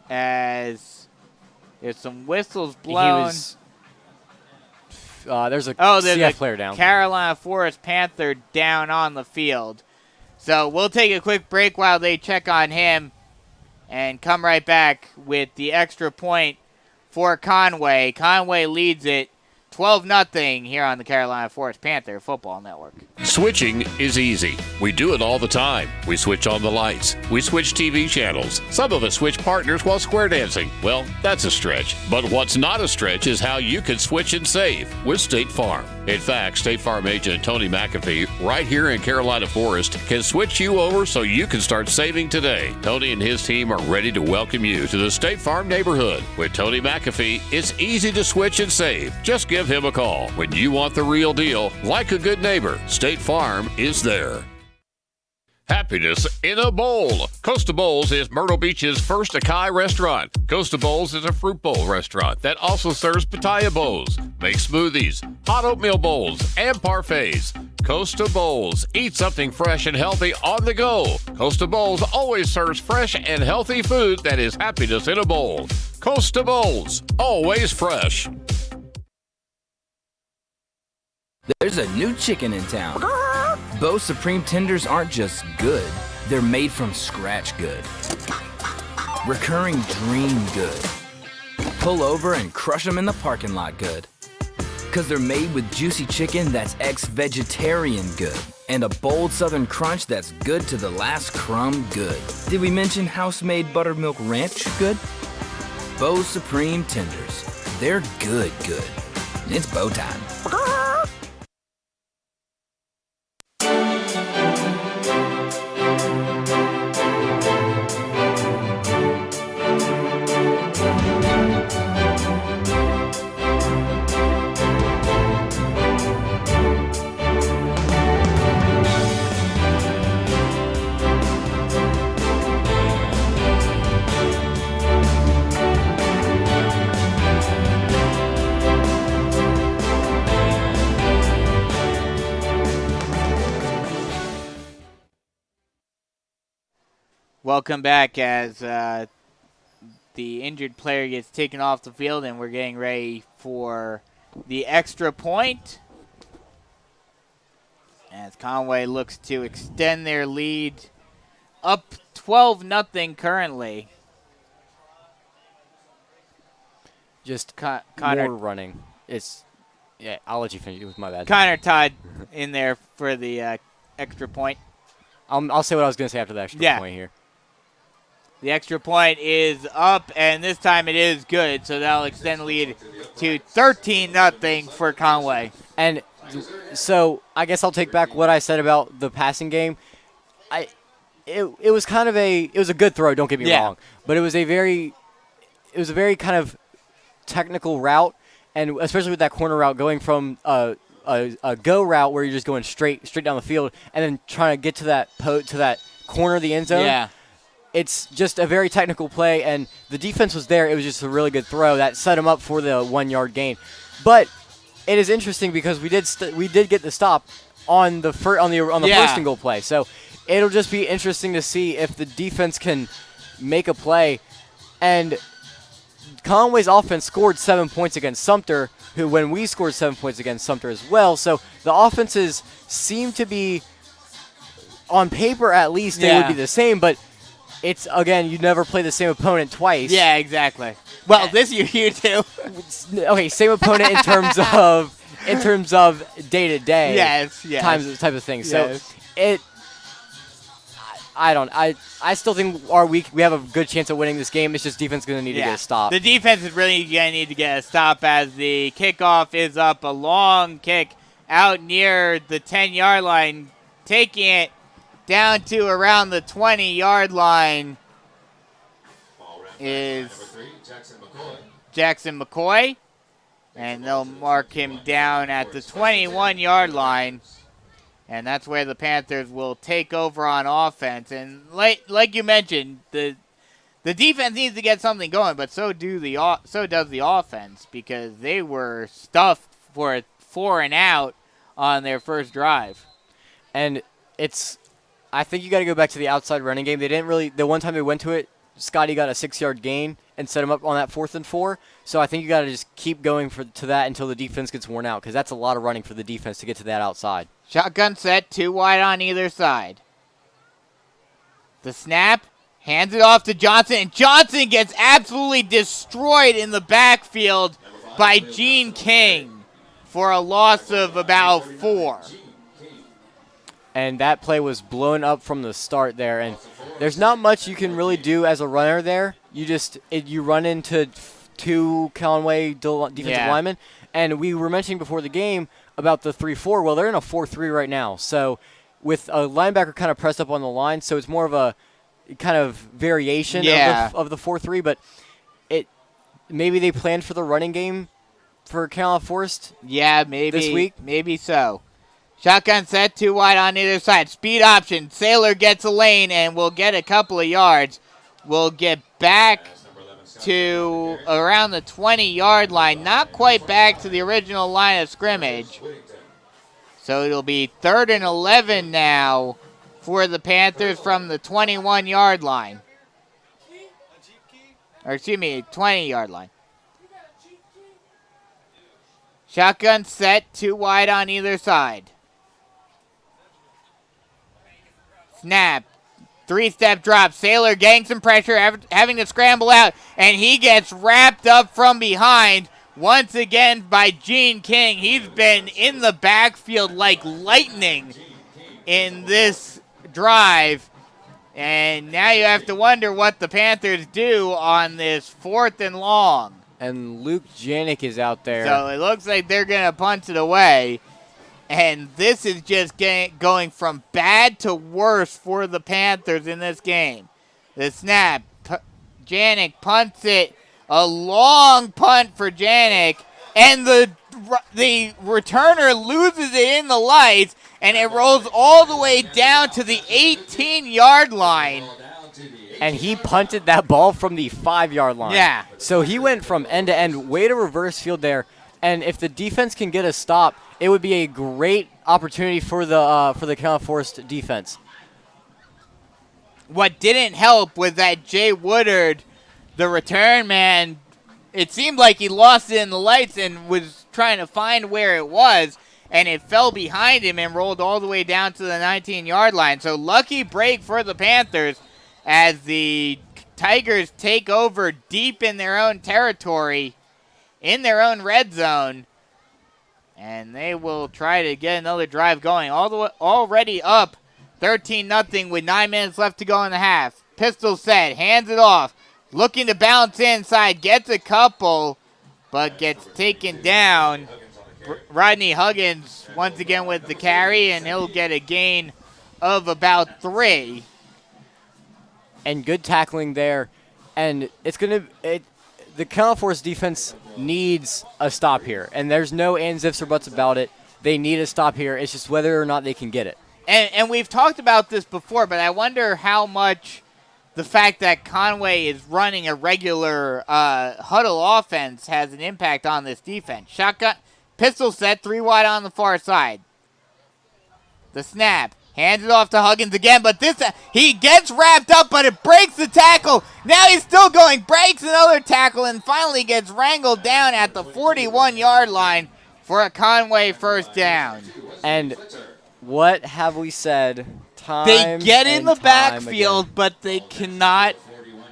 as there's some whistles blown. There's a there's CF a player down. Carolina Forest Panther down on the field. So we'll take a quick break while they check on him and come right back with the extra point for Conway. Conway leads it 12-0 here on the Carolina Forest Panther Football Network. Switching is easy. We do it all the time. We switch on the lights. We switch TV channels. Some of us switch partners while square dancing. Well, that's a stretch. But what's not a stretch is how you can switch and save with State Farm. In fact, State Farm agent Tony McAfee, right here in Carolina Forest, can switch you over so you can start saving today. Tony and his team are ready to welcome you to the State Farm neighborhood. With Tony McAfee, it's easy to switch and save. Just give him a call. When you want the real deal, like a good neighbor, State Farm is there. Happiness in a bowl. Costa Bowls is Myrtle Beach's first Acai restaurant. Costa Bowls is a fruit bowl restaurant that also serves pitaya bowls, makes smoothies, hot oatmeal bowls, and parfaits. Costa Bowls. Eat something fresh and healthy on the go. Costa Bowls always serves fresh and healthy food that is happiness in a bowl. Costa Bowls. Always fresh. There's a new chicken in town. Bo Supreme Tenders aren't just good, they're made from scratch good. Recurring dream good. Pull over and crush them in the parking lot good. Cause they're made with juicy chicken that's ex-vegetarian good. And a bold southern crunch that's good to the last crumb good. Did we mention house-made buttermilk ranch good? Bo Supreme Tenders. They're good. It's Bo time. Welcome back as the injured player gets taken off the field, and we're getting ready for the extra point. As Conway looks to extend their lead up 12-0 currently. Just Connor more running. Yeah, I'll let you finish. It was my bad. Connor Todd in there for the extra point. I'll say what I was going to say after the extra point here. The extra point is up, and this time it is good, so that'll extend the lead to 13-0 for Conway. And so I guess I'll take back what I said about the passing game. It was kind of a good throw. Don't get me wrong, but it was a very kind of technical route, and especially with that corner route going from a go route where you're just going straight down the field, and then trying to get to that corner of the end zone. Yeah. It's just a very technical play, and the defense was there. It was just a really good throw that set him up for the 1-yard gain. But it is interesting because we did get the stop on the first and goal play. So it'll just be interesting to see if the defense can make a play. And Conway's offense scored 7 points against Sumter, when we scored 7 points against Sumter as well. So the offenses seem to be, on paper at least, they would be the same, but it's, again, you never play the same opponent twice. Yeah, exactly. Well, this year you do. Okay, same opponent in terms of day-to-day. Yes. Type of thing. Yes. So I still think we have a good chance of winning this game. It's just defense going to need to get a stop. The defense is really going to need to get a stop as the kickoff is up. A long kick out near the 10-yard line, taking it down to around the 20-yard line is Jackson McCoy. And they'll mark him down at the 21-yard line. And that's where the Panthers will take over on offense. And like you mentioned, the defense needs to get something going, but so does the offense, because they were stuffed for a 4-and-out on their first drive. And I think you got to go back to the outside running game. They didn't really, the one time they went to it, Scotty got a 6-yard gain and set him up on that 4th and 4. So I think you got to just keep going to that until the defense gets worn out, because that's a lot of running for the defense to get to that outside. Shotgun set, 2 wide on either side. The snap, hands it off to Johnson, and Johnson gets absolutely destroyed in the backfield by Gene King for a loss of about 4. And that play was blown up from the start there. And there's not much you can really do as a runner there. You run into 2 Conway defensive linemen, And we were mentioning before the game about the 3-4. Well, they're in a 4-3 right now. So with a linebacker kind of pressed up on the line, so it's more of a kind of variation of the 4-3. But maybe they planned for the running game for Carolina Forest. Yeah, maybe this week. Maybe so. Shotgun set, 2 wide on either side. Speed option. Sailor gets a lane and will get a couple of yards. We'll get back to around the 20-yard line. Not quite back to the original line of scrimmage. So it'll be 3rd and 11 now for the Panthers from the 21-yard line. Or excuse me, 20-yard line. Shotgun set, 2 wide on either side. Snap. 3-step drop. Sailor getting some pressure, having to scramble out, and he gets wrapped up from behind once again by Gene King. He's been in the backfield like lightning in this drive, and now you have to wonder what the Panthers do on this 4th and long. And Luke Janik is out there. So it looks like they're going to punt it away. And this is just going from bad to worse for the Panthers in this game. The snap. Janik punts it. A long punt for Janik. And the returner loses it in the lights. And it rolls all the way down to the 18-yard line. And he punted that ball from the 5-yard line. Yeah. So he went from end to end, way to reverse field there. And if the defense can get a stop, it would be a great opportunity for the Carolina Forest defense. What didn't help was that Jay Woodard, the return man, it seemed like he lost it in the lights and was trying to find where it was, and it fell behind him and rolled all the way down to the 19-yard line. So lucky break for the Panthers as the Tigers take over deep in their own territory, in their own red zone, and they will try to get another drive going. Already up 13-0 with 9 minutes left to go in the half. Pistol set, hands it off, looking to bounce inside, gets a couple, but gets taken down. Rodney Huggins once again with the carry, and he'll get a gain of about 3. And good tackling there. And the Carolina Forest defense needs a stop here. And there's no ands, ifs, or buts about it. They need a stop here. It's just whether or not they can get it. And we've talked about this before, but I wonder how much the fact that Conway is running a regular huddle offense has an impact on this defense. Shotgun, pistol set, 3 wide on the far side. The snap. Hands it off to Huggins again, but he gets wrapped up, but it breaks the tackle. Now he's still going, breaks another tackle, and finally gets wrangled down at the 41-yard line for a Conway first down. And what have we said time They get in the backfield, again? but they cannot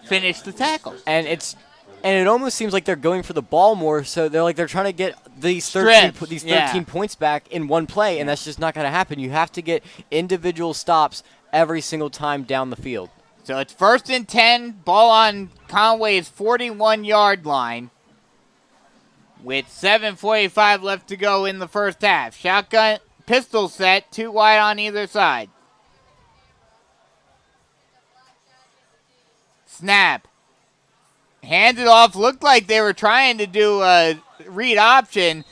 finish the tackle. And it almost seems like they're going for the ball more, so they're trying to get these 13 points back in one play, and that's just not going to happen. You have to get individual stops every single time down the field. So it's 1st and 10, ball on Conway's 41-yard line with 7:45 left to go in the first half. Shotgun, pistol set, 2 wide on either side. Snap. Hands it off. Looked like they were trying to do a read option.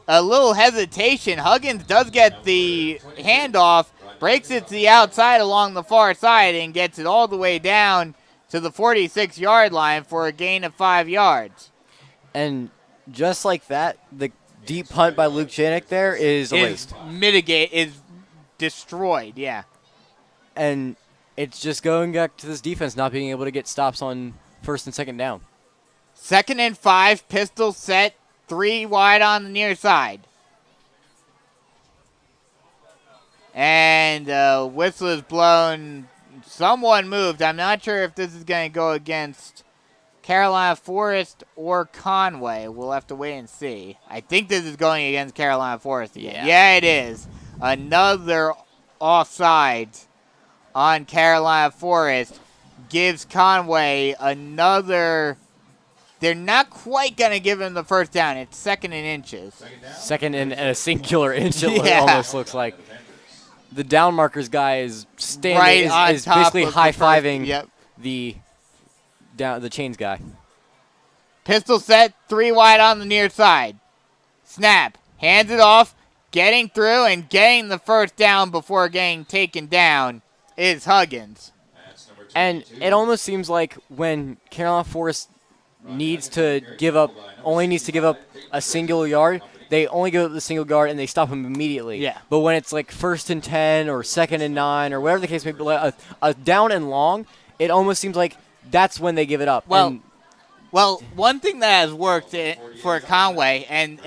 A little hesitation. Huggins does get the handoff, breaks it to the outside along the far side, and gets it all the way down to the 46-yard line for a gain of 5 yards. And just like that, the deep punt by Luke Janik there is erased. Is destroyed, yeah. And it's just going back to this defense not being able to get stops on 1st and 2nd down. 2nd and 5, pistol set, 3 wide on the near side. And whistle is blown. Someone moved. I'm not sure if this is going to go against Carolina Forest or Conway. We'll have to wait and see. I think this is going against Carolina Forest again. Yeah, it is. Another offsides on Carolina Forest gives Conway another they're not quite going to give him the first down. It's 2nd and inches. Second and a singular inch, it Yeah. almost looks like. The down markers guy is standing, Right on is top basically of the high-fiving yep. the chains guy. Pistol set, 3 wide on the near side. Snap, hands it off, getting through and getting the first down before getting taken down is Huggins. And it almost seems like when Carolina Forest only needs to give up a single yard, they only give up the single yard and they stop him immediately. Yeah. But when it's like 1st and 10 or 2nd and 9 or whatever the case may be, like a down and long, it almost seems like that's when they give it up. Well, one thing that has worked for Conway, and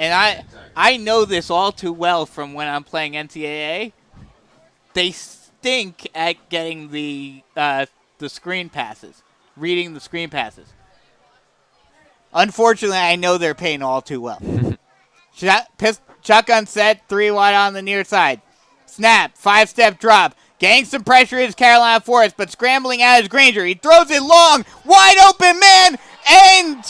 I know this all too well from when I'm playing NCAA, they stink at getting the screen passes, reading the screen passes. Unfortunately, I know they're paying all too well. Shotgun set, 3 wide on the near side. Snap, 5-step drop. Getting some pressure is Carolina Forest, but scrambling out is Granger. He throws it long, wide open man, and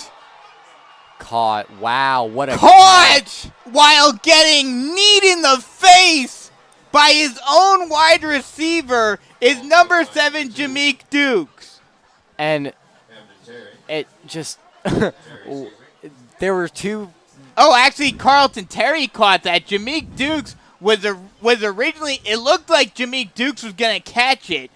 caught. Wow, what a caught while getting kneed in the face by his own wide receiver is number 7, Jameek Dukes. And it just there were two. Oh, actually, Carlton Terry caught that. Jameek Dukes was originally, it looked like Jameek Dukes was going to catch it,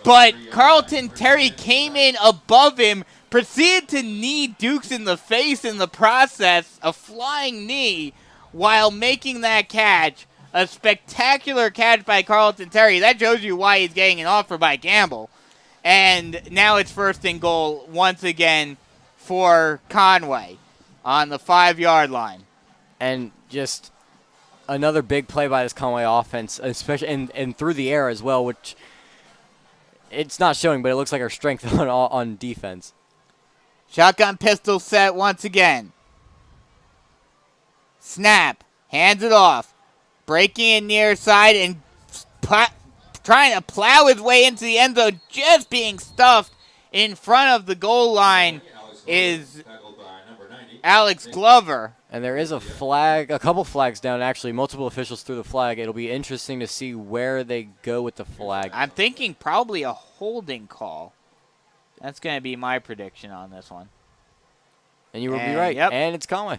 but Carlton Terry came in above him, proceeded to knee Dukes in the face in the process, a flying knee, while making that catch. A spectacular catch by Carlton Terry. That shows you why he's getting an offer by Campbell. And now it's 1st and goal once again for Conway on the 5-yard line. And just another big play by this Conway offense, especially and through the air as well, which it's not showing, but it looks like our strength on defense. Shotgun pistol set once again. Snap. Hands it off. Breaking in near side and trying to plow his way into the end zone, just being stuffed in front of the goal line is Alex Glover. And there is a flag, a couple flags down, actually. Multiple officials threw the flag. It'll be interesting to see where they go with the flag. I'm thinking probably a holding call. That's going to be my prediction on this one. And you will be right. Yep. And it's Conway.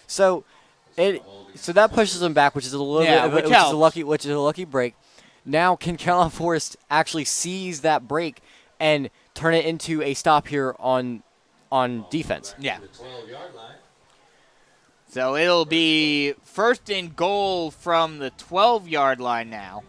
So that pushes them back, which is a little bit, which is a lucky break. Now, can Carolina Forest actually seize that break and turn it into a stop here on defense? Yeah. So it'll be 1st and goal from the 12-yard line now.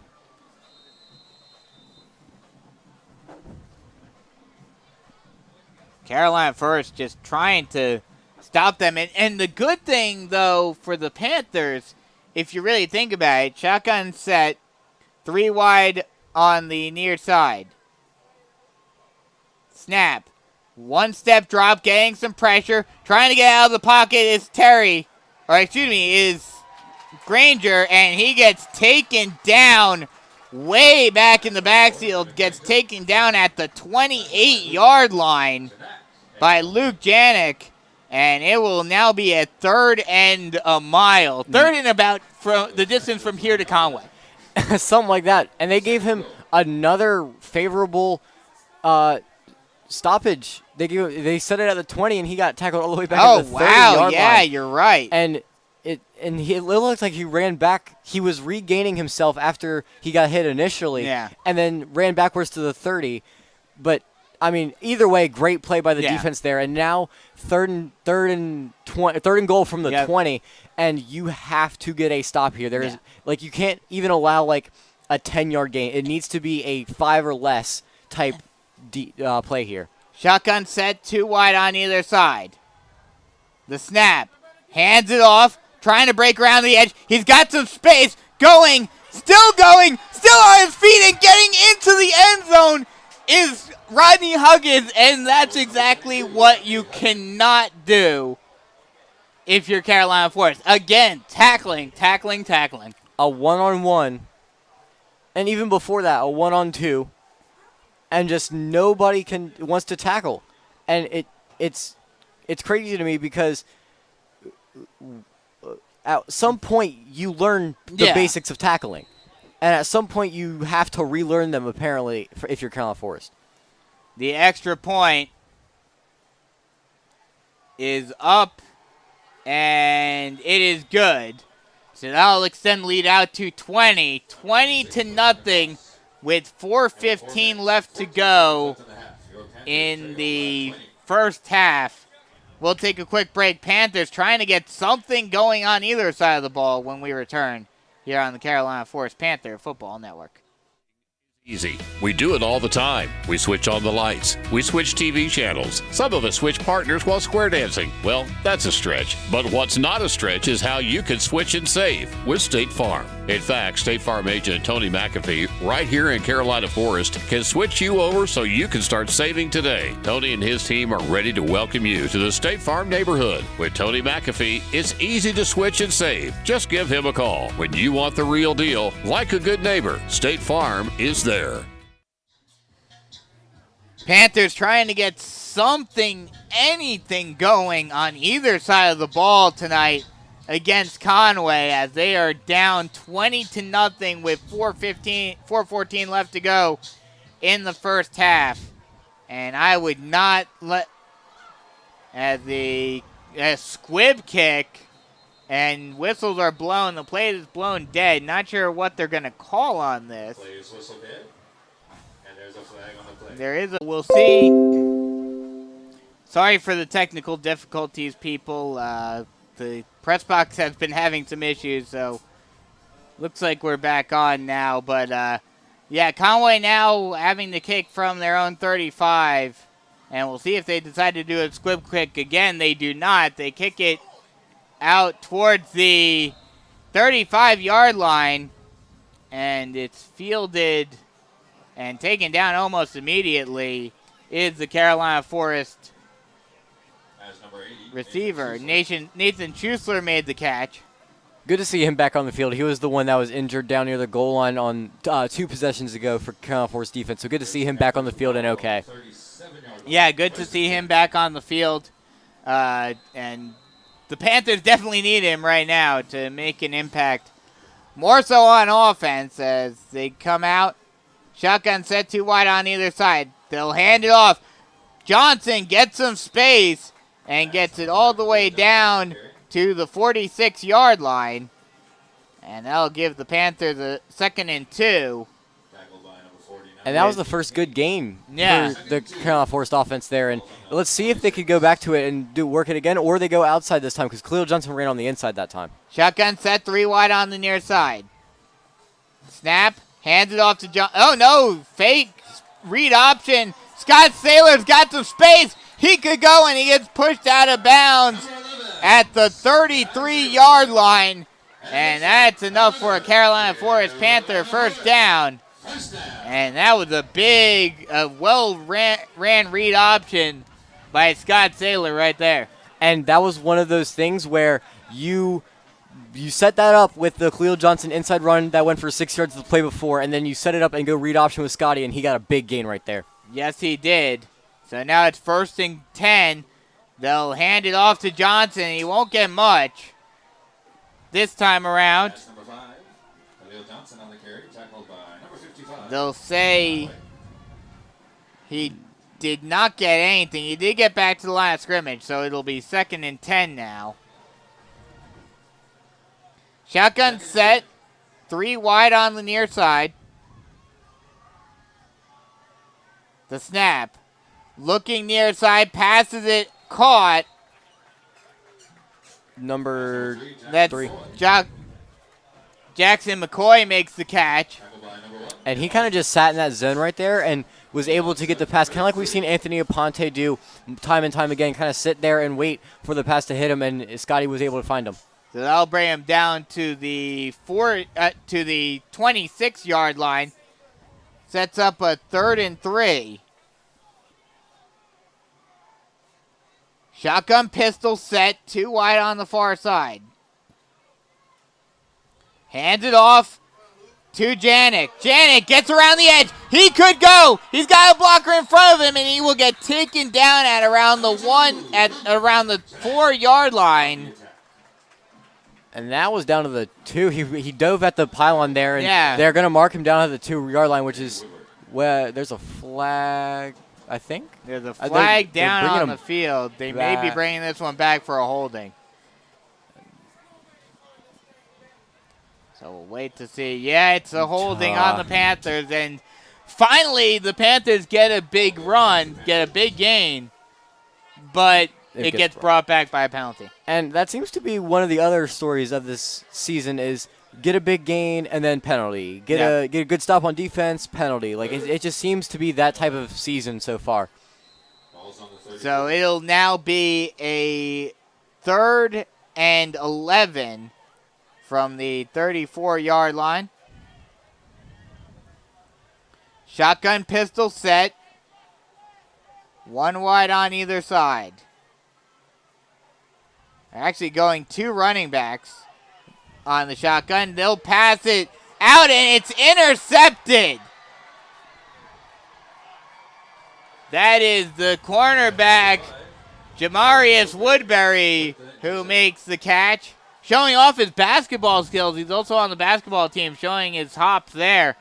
Carolina Forest just trying to stop them. And the good thing, though, for the Panthers, if you really think about it, shotgun set, 3 wide on the near side. Snap. 1-step drop, getting some pressure. Trying to get out of the pocket is is Granger, and he gets taken down way back in the backfield. Gets taken down at the 28-yard line by Luke Janik. And it will now be a 3rd and a mile. 3rd and about from the distance from here to Conway. Something like that. And they gave him another favorable stoppage. They set it at the 20, and he got tackled all the way back at the 30-yard line. You're right. And it looked like he ran back. He was regaining himself after he got hit initially. Yeah. And then ran backwards to the 30. But I mean, either way, great play by the defense there. And now third and goal from the 20, and you have to get a stop here. There is you can't even allow like a 10-yard gain. It needs to be a 5 or less type play here. Shotgun set, 2 wide on either side. The snap, hands it off, trying to break around the edge. He's got some space, still on his feet, and getting into the end zone is Rodney Huggins, and that's exactly what you cannot do if you're Carolina Forest. Again, tackling. A one-on-one, and even before that, a one-on-two, and just nobody wants to tackle. And it's crazy to me because at some point you learn the basics of tackling. And at some point you have to relearn them, apparently, if you're Carolina Forest. The extra point is up, and it is good. So that'll extend lead out to 20. 20-0 with 4:15 left to go in the first half. We'll take a quick break. Panthers trying to get something going on either side of the ball when we return here on the Carolina Forest Panther Football Network. Easy. We do it all the time. We switch on the lights. We switch TV channels. Some of us switch partners while square dancing. Well, that's a stretch. But what's not a stretch is how you can switch and save with State Farm. In fact, State Farm agent Tony McAfee, right here in Carolina Forest, can switch you over so you can start saving today. Tony and his team are ready to welcome you to the State Farm neighborhood. With Tony McAfee, it's easy to switch and save. Just give him a call. When you want the real deal, like a good neighbor, State Farm is there. Panthers trying to get something, anything going on either side of the ball tonight against Conway as they are down 20-0 with 4:14 left to go in the first half. And I would not let as the squib kick and whistles are blown. The play is blown dead. Not sure what they're going to call on this. Play is whistled dead. And there's a flag on the play. There is a, we'll see. Sorry for the technical difficulties, people. The press box has been having some issues, so looks like we're back on now. But, yeah, Conway now having the kick from their own 35. And we'll see if they decide to do a squib kick again. They do not. They kick it out towards the 35-yard line. And it's fielded and taken down almost immediately is the Carolina Forest receiver. Nathan Schuessler made the catch. Good to see him back on the field. He was the one that was injured down near the goal line on 2 possessions ago for Carolina Forest defense. So good to see him back on the field and okay. Yeah, good to see him back on the field. And the Panthers definitely need him right now to make an impact. More so on offense as they come out. Shotgun set 2 wide on either side. They'll hand it off. Johnson gets some space and gets it all the way down to the 46-yard line. And that'll give the Panthers a 2nd and 2. And that was the first good game for the Carolina Forest offense there. And let's see if they could go back to it and work it again, or they go outside this time because Khalil Johnson ran on the inside that time. Shotgun set 3 wide on the near side. Snap, hands it off to John. Oh, no, fake read option. Scott Saylor's got some space. He could go, and he gets pushed out of bounds at the 33-yard line. And that's enough for a Carolina Forest Panther first down. And that was a big, well-ran read option by Scott Saylor right there. And that was one of those things where you set that up with the Khalil Johnson inside run that went for 6 yards the play before, and then you set it up and go read option with Scotty, and he got a big gain right there. Yes, he did. So now it's 1st and 10. They'll hand it off to Johnson. He won't get much this time around. They'll say he did not get anything. He did get back to the line of scrimmage, so it'll be 2nd and 10 now. Shotgun set, 3 wide on the near side. The snap. Looking near side, passes it, caught. Number That's 3. Jackson McCoy makes the catch. And he kind of just sat in that zone right there and was able to get the pass, kind of like we've seen Anthony Aponte do time and time again, kind of sit there and wait for the pass to hit him, and Scotty was able to find him. So that'll bring him down to the 26-yard line. Sets up a 3rd and 3. Shotgun pistol set, 2 wide on the far side. Hands it off. to Janik. Janik gets around the edge. He could go. He's got a blocker in front of him, and he will get taken down at around the 4-yard line. And that was down to the 2. He dove at the pylon there, and Yeah. they're going to mark him down at the 2-yard line, which is where there's a flag, I think. There's a flag down bringing on him the field. They may be back. bringing this one back for a holding. So we'll wait to see. Yeah, it's a holding on the Panthers. And finally, the Panthers get a big run, get a big gain, but it gets brought back by a penalty. And that seems to be one of the other stories of this season is get a big gain and then penalty. Get a good stop on defense, penalty. Like it just seems to be that type of season so far. So it'll now be a 3rd and 11 from the 34-yard line. Shotgun pistol set. 1 wide on either side. They're actually going 2 running backs on the shotgun. They'll pass it out, and it's intercepted. That is the cornerback, Jamarius Woodbury, who makes the catch. Showing off his basketball skills. He's also on the basketball team, showing his hops there.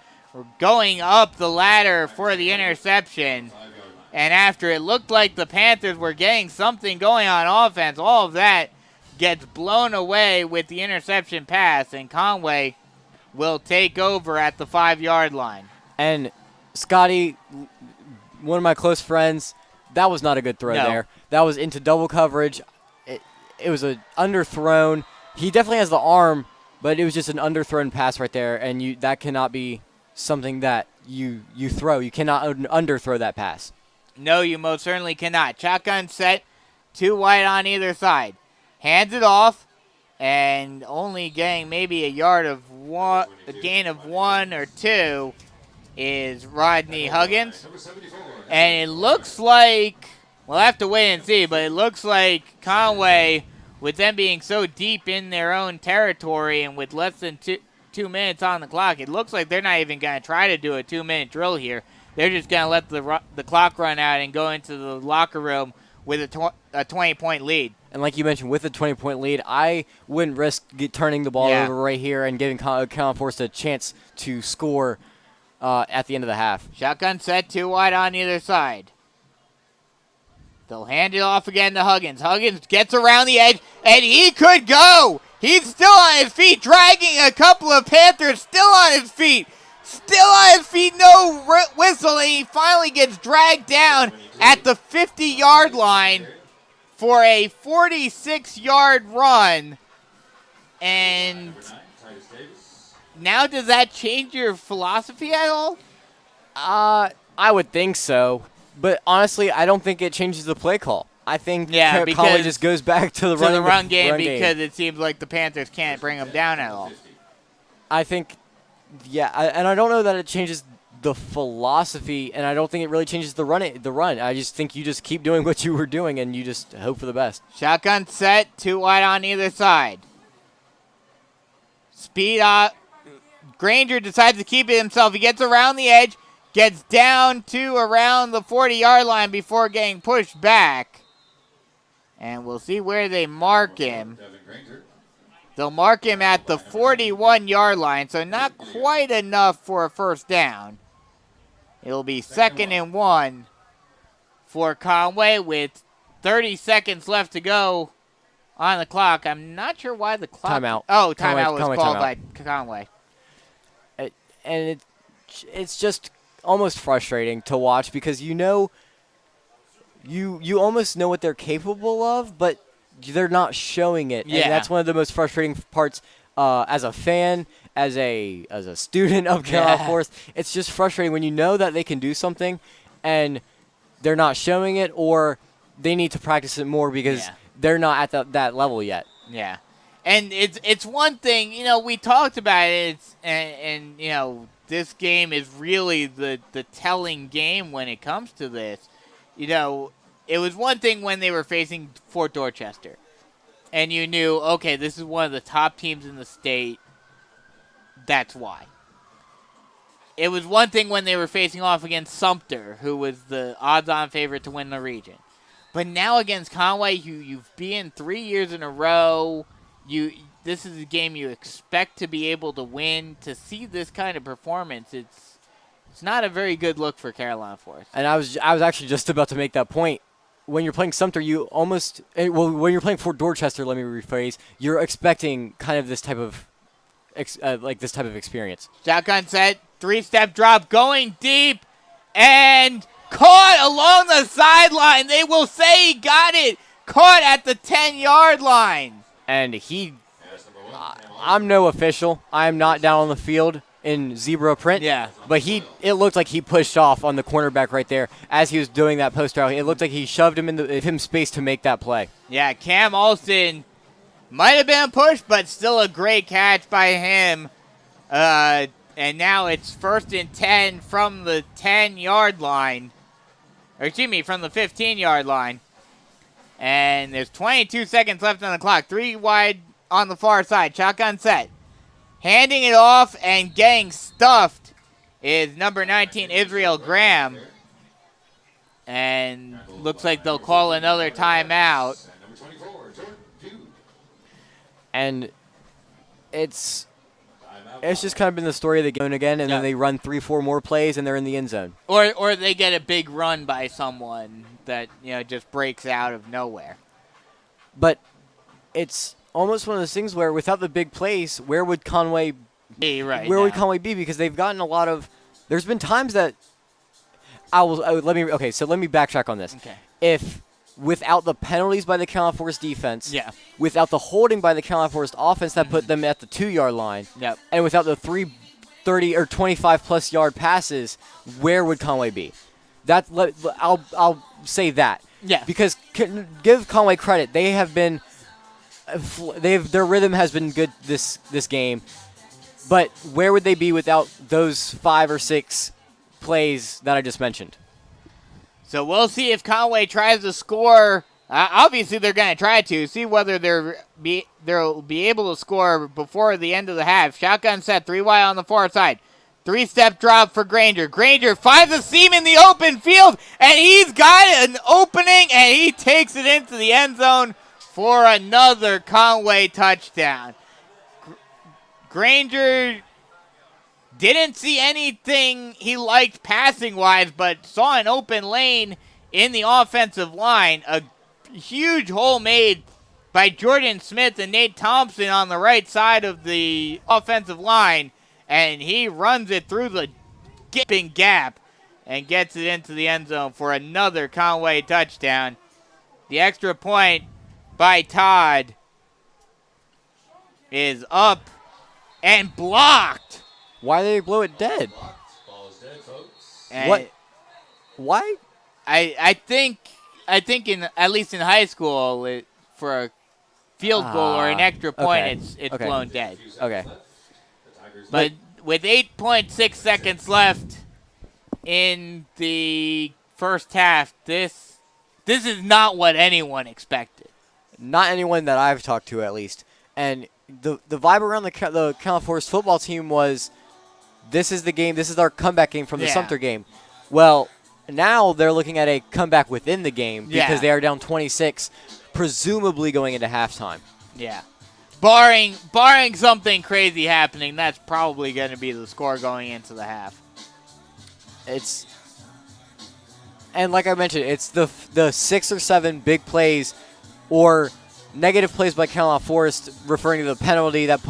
Going up the ladder for the interception. And after it looked like the Panthers were getting something going on offense, all of that gets blown away with the interception pass, and Conway will take over at the 5-yard line. And Scotty, one of my close friends, that was not a good throw there. That was into double coverage. It was an underthrown. He definitely has the arm, but it was just an underthrown pass right there, and that cannot be something that you throw. You cannot underthrow that pass. No, you most certainly cannot. Shotgun set, 2 wide on either side. Hands it off, and only getting maybe a gain of 1 or 2 is Rodney Huggins. And it looks like, we'll have to wait and see, but it looks like Conway, with them being so deep in their own territory and with less than 2 minutes on the clock, it looks like they're not even going to try to do a 2-minute drill here. They're just going to let the clock run out and go into the locker room with a 20-point lead. And like you mentioned, with a 20-point lead, I wouldn't risk turning the ball over right here and giving Conway Forest a chance to score at the end of the half. Shotgun set, 2 wide on either side. They'll hand it off again to Huggins. Huggins gets around the edge, and he could go. He's still on his feet, dragging a couple of Panthers, still on his feet. Still on his feet, no whistle, and he finally gets dragged down at the 50-yard line for a 46-yard run. And now does that change your philosophy at all? I would think so. But honestly, I don't think it changes the play call. I think Conway just goes back to the run game because it seems like the Panthers can't bring him down at all. I think, and I don't know that it changes the philosophy, and I don't think it really changes the run. I just think you just keep doing what you were doing, and you just hope for the best. Shotgun set, 2 wide on either side. Speed up. Granger decides to keep it himself. He gets around the edge, gets down to around the 40-yard line before getting pushed back. And we'll see where they mark him. They'll mark him at the 41-yard line, so not quite enough for a first down. It'll be 2nd and 1 for Conway with 30 seconds left to go on the clock. I'm not sure why the clock... Timeout. Oh, timeout was Conway called timeout. by Conway. And it's just almost frustrating to watch because you almost know what they're capable of, but they're not showing it. Yeah. And that's one of the most frustrating parts as a fan, as a student of Carolina Forest. It's just frustrating when you know that they can do something and they're not showing it, or they need to practice it more because they're not at that level yet. Yeah. And it's one thing, we talked about it, and this game is really the telling game when it comes to this. It was one thing when they were facing Fort Dorchester, and you knew, okay, this is one of the top teams in the state. That's why. it was one thing when they were facing off against Sumter, who was the odds-on favorite to win the region. But now against Conway, you've been 3 years in a row. This is a game you expect to be able to win. To see this kind of performance, it's not a very good look for Carolina Forest. And I was actually just about to make that point. When you're playing Sumter, when you're playing Fort Dorchester, let me rephrase, you're expecting kind of this type of experience. Shotgun set, 3-step drop, going deep, and caught along the sideline. They will say he got it. Caught at the 10-yard line. And I'm no official. I am not down on the field in zebra print. Yeah. But it looked like he pushed off on the cornerback right there as he was doing that post route. It looked like he shoved him into him space to make that play. Yeah, Cam Alston might have been pushed, but still a great catch by him. And now it's 1st and 10 from the 10-yard line. Or excuse me, from the 15-yard line. And there's 22 seconds left on the clock. 3 wide on the far side. Shotgun set. Handing it off and getting stuffed is number 19, Israel Graham. And looks like they'll call another timeout. And it's just kind of been the story of the game again, and then they run 3-4 more plays, and they're in the end zone. Or they get a big run by someone that just breaks out of nowhere. But it's almost one of those things where without the big plays, where would Conway be right Where now? would Conway be? Because they've gotten a lot of. There's been times that let me backtrack on this. Okay. If without the penalties by the Carolina Forest defense, Yeah. without the holding by the Carolina Forest offense that put them at the 2-yard line, Yep. and without the 30 or 25+ yard passes, where would Conway be? I'll say that. Yeah. Because give Conway credit, they have been. Their rhythm has been good this game, but where would they be without those 5 or 6 plays that I just mentioned? So we'll see if Conway tries to score. Obviously, they're going to try to see whether they'll be able to score before the end of the half. Shotgun set, 3 wide on the far side. 3-step drop for Granger. Granger finds a seam in the open field, and he's got an opening, and he takes it into the end zone for another Conway touchdown. Granger didn't see anything he liked passing-wise, but saw an open lane in the offensive line. A huge hole made by Jordan Smith and Nate Thompson on the right side of the offensive line, and he runs it through the gaping gap and gets it into the end zone for another Conway touchdown. The extra point by Todd is up and blocked. Why did they blow it dead? Ball is dead, folks. And What? Why? I think in at least in high school for a field goal or an extra point okay. it's Okay. blown dead. Okay. The Tigers But with 8.6 seconds left in the first half, this is not what anyone expected. Not anyone that I've talked to, at least. And the vibe around the Carolina Forest football team was, this is the game, this is our comeback game from the Yeah. Sumter game. Well, now they're looking at a comeback within the game because Yeah. they are down 26, presumably going into halftime. Yeah. Barring something crazy happening, that's probably going to be the score going into the half. And like I mentioned, it's the 6 or 7 big plays or negative plays by Carolina Forest, referring to the penalty without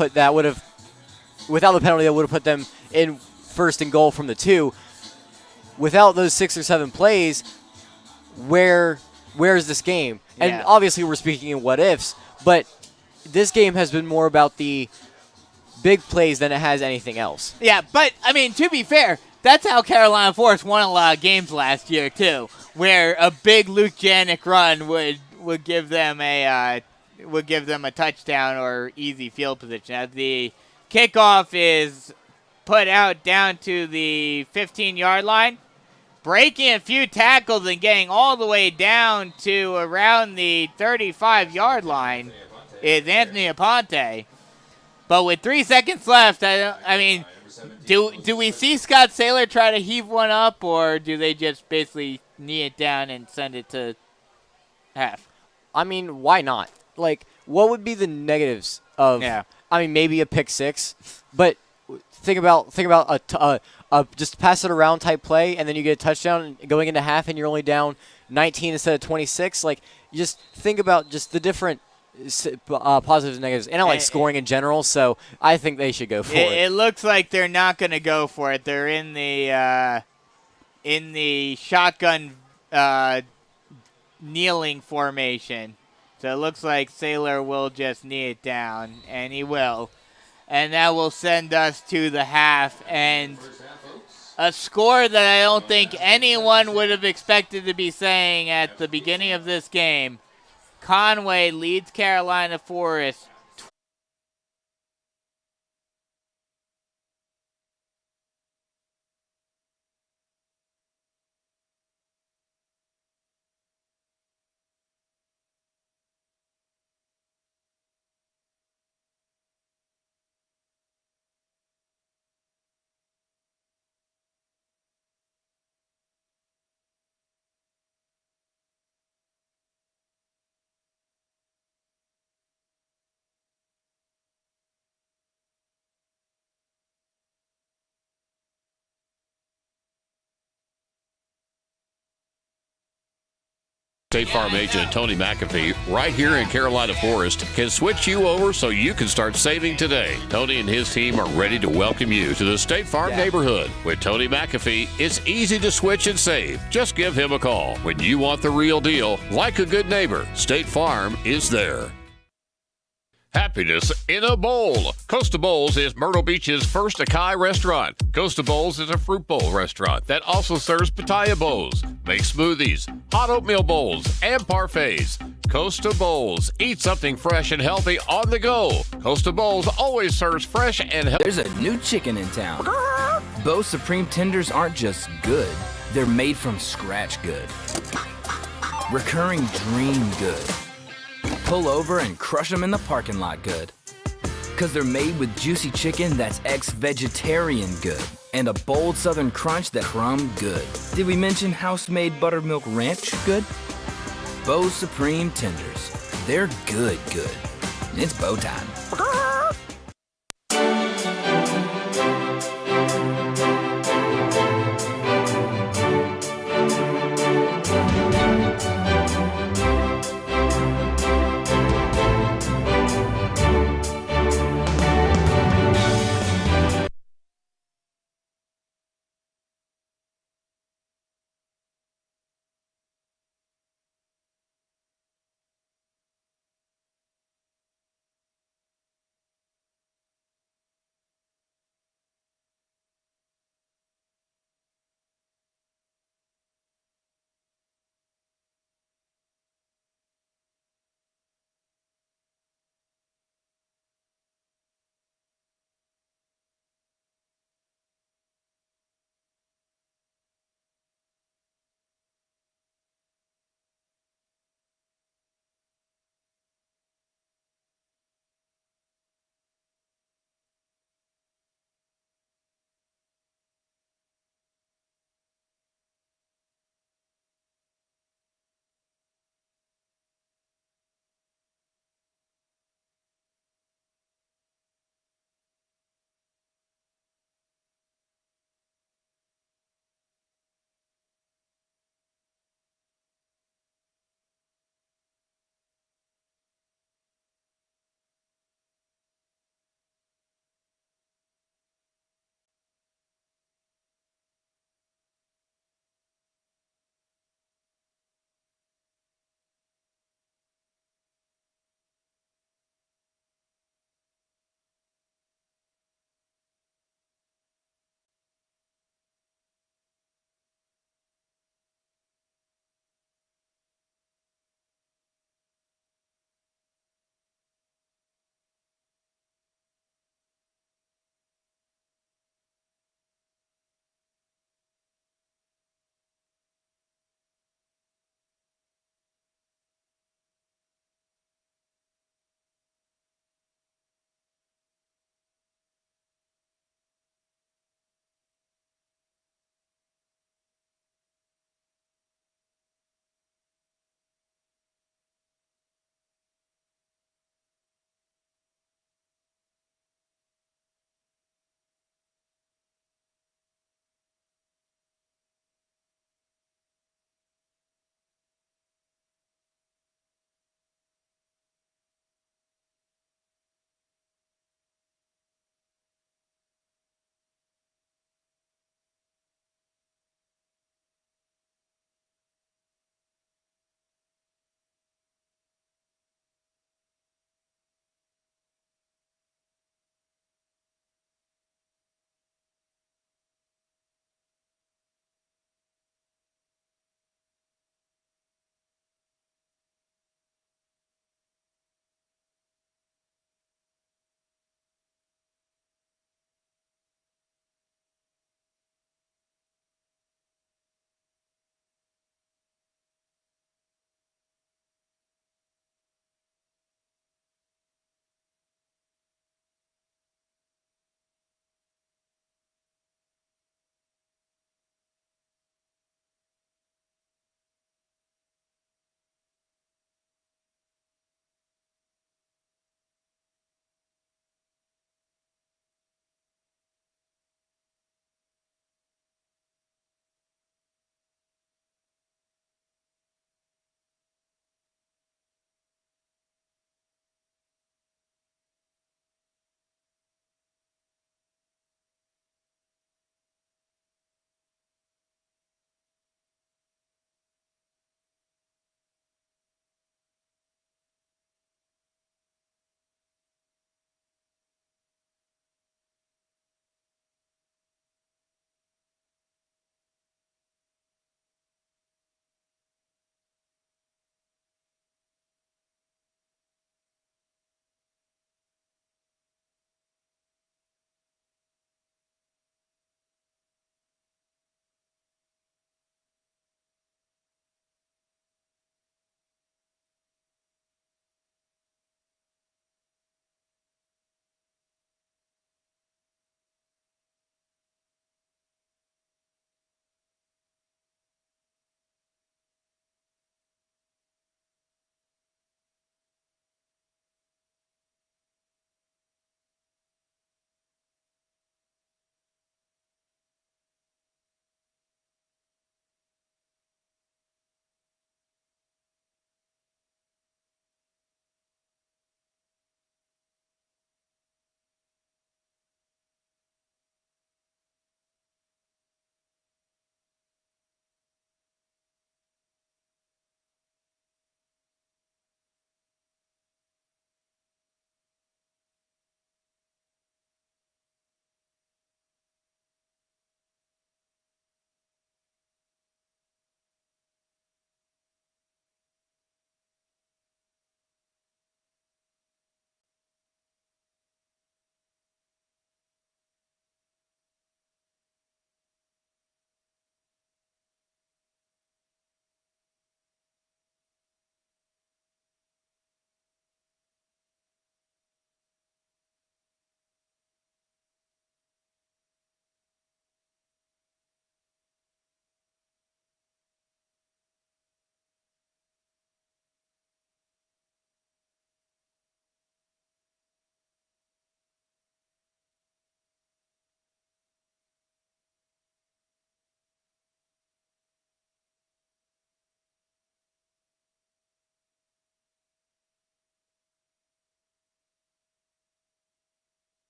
the penalty that would have put them in 1st and goal from the 2. Without those 6 or 7 plays, where is this game? And Yeah. obviously we're speaking in what ifs, but this game has been more about the big plays than it has anything else. Yeah, but, I mean, to be fair, that's how Carolina Forest won a lot of games last year, too, where a big Luke Janik run would give them a touchdown or easy field position. As the kickoff is put out down to the 15-yard line, breaking a few tackles and getting all the way down to around the 35-yard line is Anthony Aponte. But with 3 seconds left, I mean, Do we see Scott Saylor try to heave one up, or do they just basically knee it down and send it to half? I mean, why not? Like, what would be the negatives of? Yeah. I mean, maybe a pick six, but think about a just pass it around type play, and then you get a touchdown going into half, and you're only down 19 instead of 26. Like, you just think about just the different positives and negatives, and I like scoring in general, so I think they should go for it. It looks like they're not going to go for it. They're in the shotgun kneeling formation. So it looks like Saylor will just knee it down, and he will. And that will send us to the half, and a score that I don't think anyone would have expected to be saying at the beginning of this game. Conway leads Carolina Forest State Farm agent Tony McAfee, right here in Carolina Forest, can switch you over so you can start saving today. Tony and his team are ready to welcome you to the State Farm neighborhood. With Tony McAfee, it's easy to switch and save. Just give him a call. When you want the real deal, like a good neighbor, State Farm is there. Happiness in a bowl. Costa Bowls is Myrtle Beach's first Acai restaurant. Costa Bowls is a fruit bowl restaurant that also serves pitaya bowls, makes smoothies, hot oatmeal bowls, and parfaits. Costa Bowls. Eat something fresh and healthy on the go. Costa Bowls always serves fresh and healthy. There's a new chicken in town. Bo Supreme Tenders aren't just good, they're made from scratch good. Recurring dream good. Pull over and crush them in the parking lot good. Cause they're made with juicy chicken that's ex-vegetarian good. And a bold southern crunch that's crumb good. Did we mention house-made buttermilk ranch good? Bo Supreme Tenders. They're good. It's Bo time.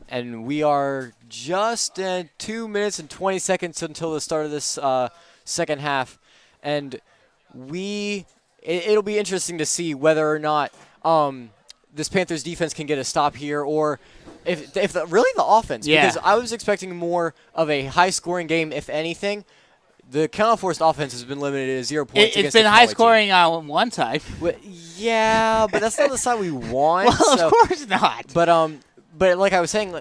And we are just 2 minutes and 20 seconds until the start of this second half. And it'll be interesting to see whether or not this Panthers defense can get a stop here, or if really the offense. Yeah. Because I was expecting more of a high-scoring game, if anything. The Carolina Forest offense has been limited to 0 points. It's been high-scoring on one side. Yeah, but that's not the side we want. Well, of course not. But like I was saying,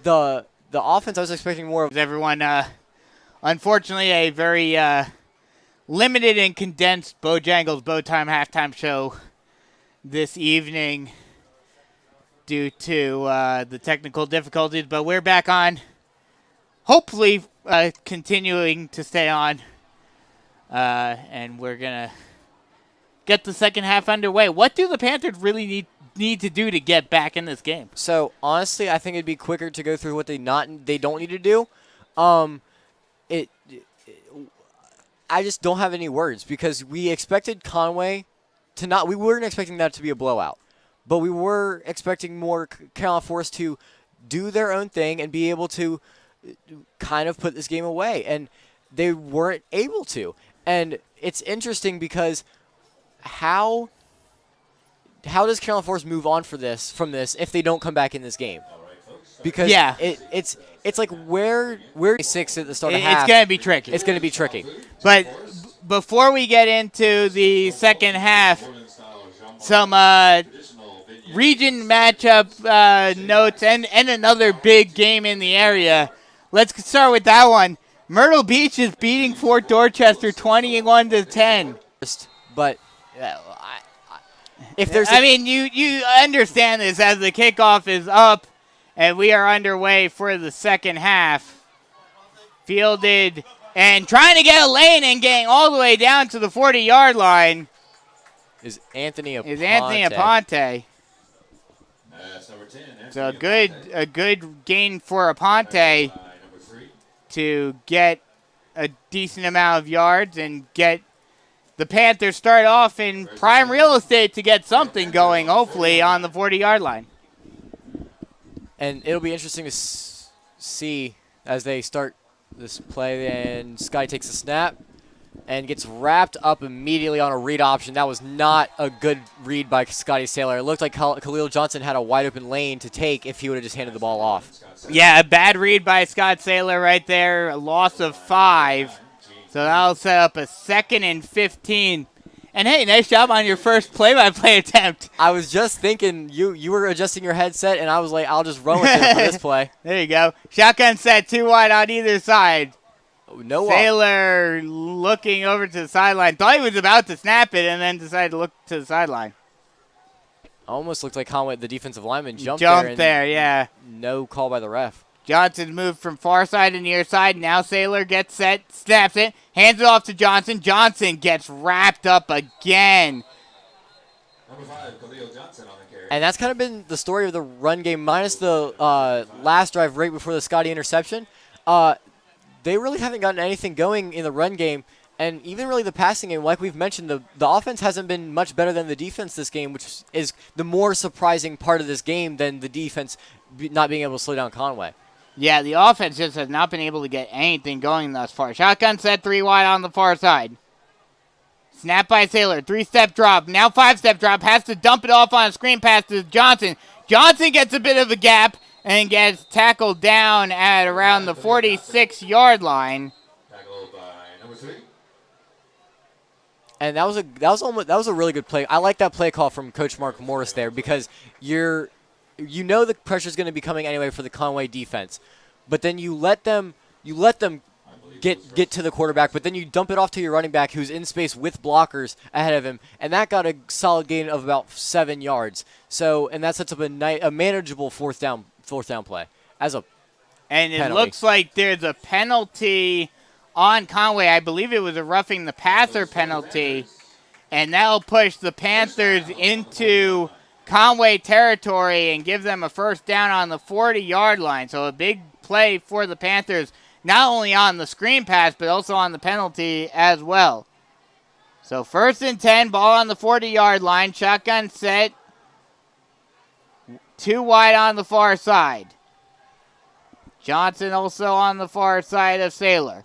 the offense I was expecting more of. Everyone, unfortunately, a very limited and condensed Bojangles Bowtime halftime show this evening due to the technical difficulties. But we're back on, hopefully continuing to stay on, and we're going to get the second half underway. What do the Panthers really need to do to get back in this game? So honestly, I think it'd be quicker to go through what they don't need to do. I just don't have any words because we expected Conway to not. We weren't expecting that to be a blowout, but we were expecting more Carolina Forest to do their own thing and be able to kind of put this game away, and they weren't able to. And it's interesting because how does Carolina Forest move on from this if they don't come back in this game? Because it's like where 6 at the start of half. It's going to be tricky. It's going to be tricky. But before we get into the second half, some region matchup notes and another big game in the area. Let's start with that one. Myrtle Beach is beating Fort Dorchester 21-10. But if there's, you understand this as the kickoff is up, and we are underway for the second half. Fielded and trying to get a lane and getting all the way down to the 40-yard line is Anthony Aponte. So a good gain for Aponte to get a decent amount of yards and get the Panthers start off in prime real estate to get something going, hopefully, on the 40-yard line. And it'll be interesting to see as they start this play. And Sky takes a snap and gets wrapped up immediately on a read option. That was not a good read by Scotty Saylor. It looked like Khalil Johnson had a wide open lane to take if he would have just handed the ball off. Yeah, a bad read by Scott Saylor right there. A loss of 5. So that'll set up a 2nd and 15. And hey, nice job on your first play-by-play attempt. I was just thinking you were adjusting your headset, and I was like, I'll just run with it for this play. There you go. Shotgun set, 2 wide on either side. No Saylor looking over to the sideline. Thought he was about to snap it and then decided to look to the sideline. Almost looked like Conway, the defensive lineman, jumped there, yeah. No call by the ref. Johnson moved from far side to near side. Now Saylor gets set, snaps it, hands it off to Johnson. Johnson gets wrapped up again. Number 5, Khalil Johnson on the carry. And that's kind of been the story of the run game, minus the last drive right before the Scotty interception. They really haven't gotten anything going in the run game, and even really the passing game. Like we've mentioned, the offense hasn't been much better than the defense this game, which is the more surprising part of this game than the defense not being able to slow down Conway. Yeah, the offense just has not been able to get anything going thus far. Shotgun set, 3 wide on the far side. Snap by Saylor, 3-step drop, now 5-step drop, has to dump it off on a screen pass to Johnson. Johnson gets a bit of a gap and gets tackled down at around the 46-yard line. Tackled by number 3. And that was a really good play. I like that play call from Coach Mark Morris there because you know the pressure's going to be coming anyway for the Conway defense, but then you let them get to the quarterback, but then you dump it off to your running back who's in space with blockers ahead of him, and that got a solid gain of about 7 yards. So, and that sets up a manageable fourth down play as a And it penalty. looks like there's a penalty on Conway. I believe it was a roughing the passer penalty, and that'll push the Panthers into Conway territory and give them a first down on the 40-yard line. So a big play for the Panthers, not only on the screen pass, but also on the penalty as well. So 1st and 10, ball on the 40-yard line, shotgun set, 2 wide on the far side. Johnson also on the far side of Saylor.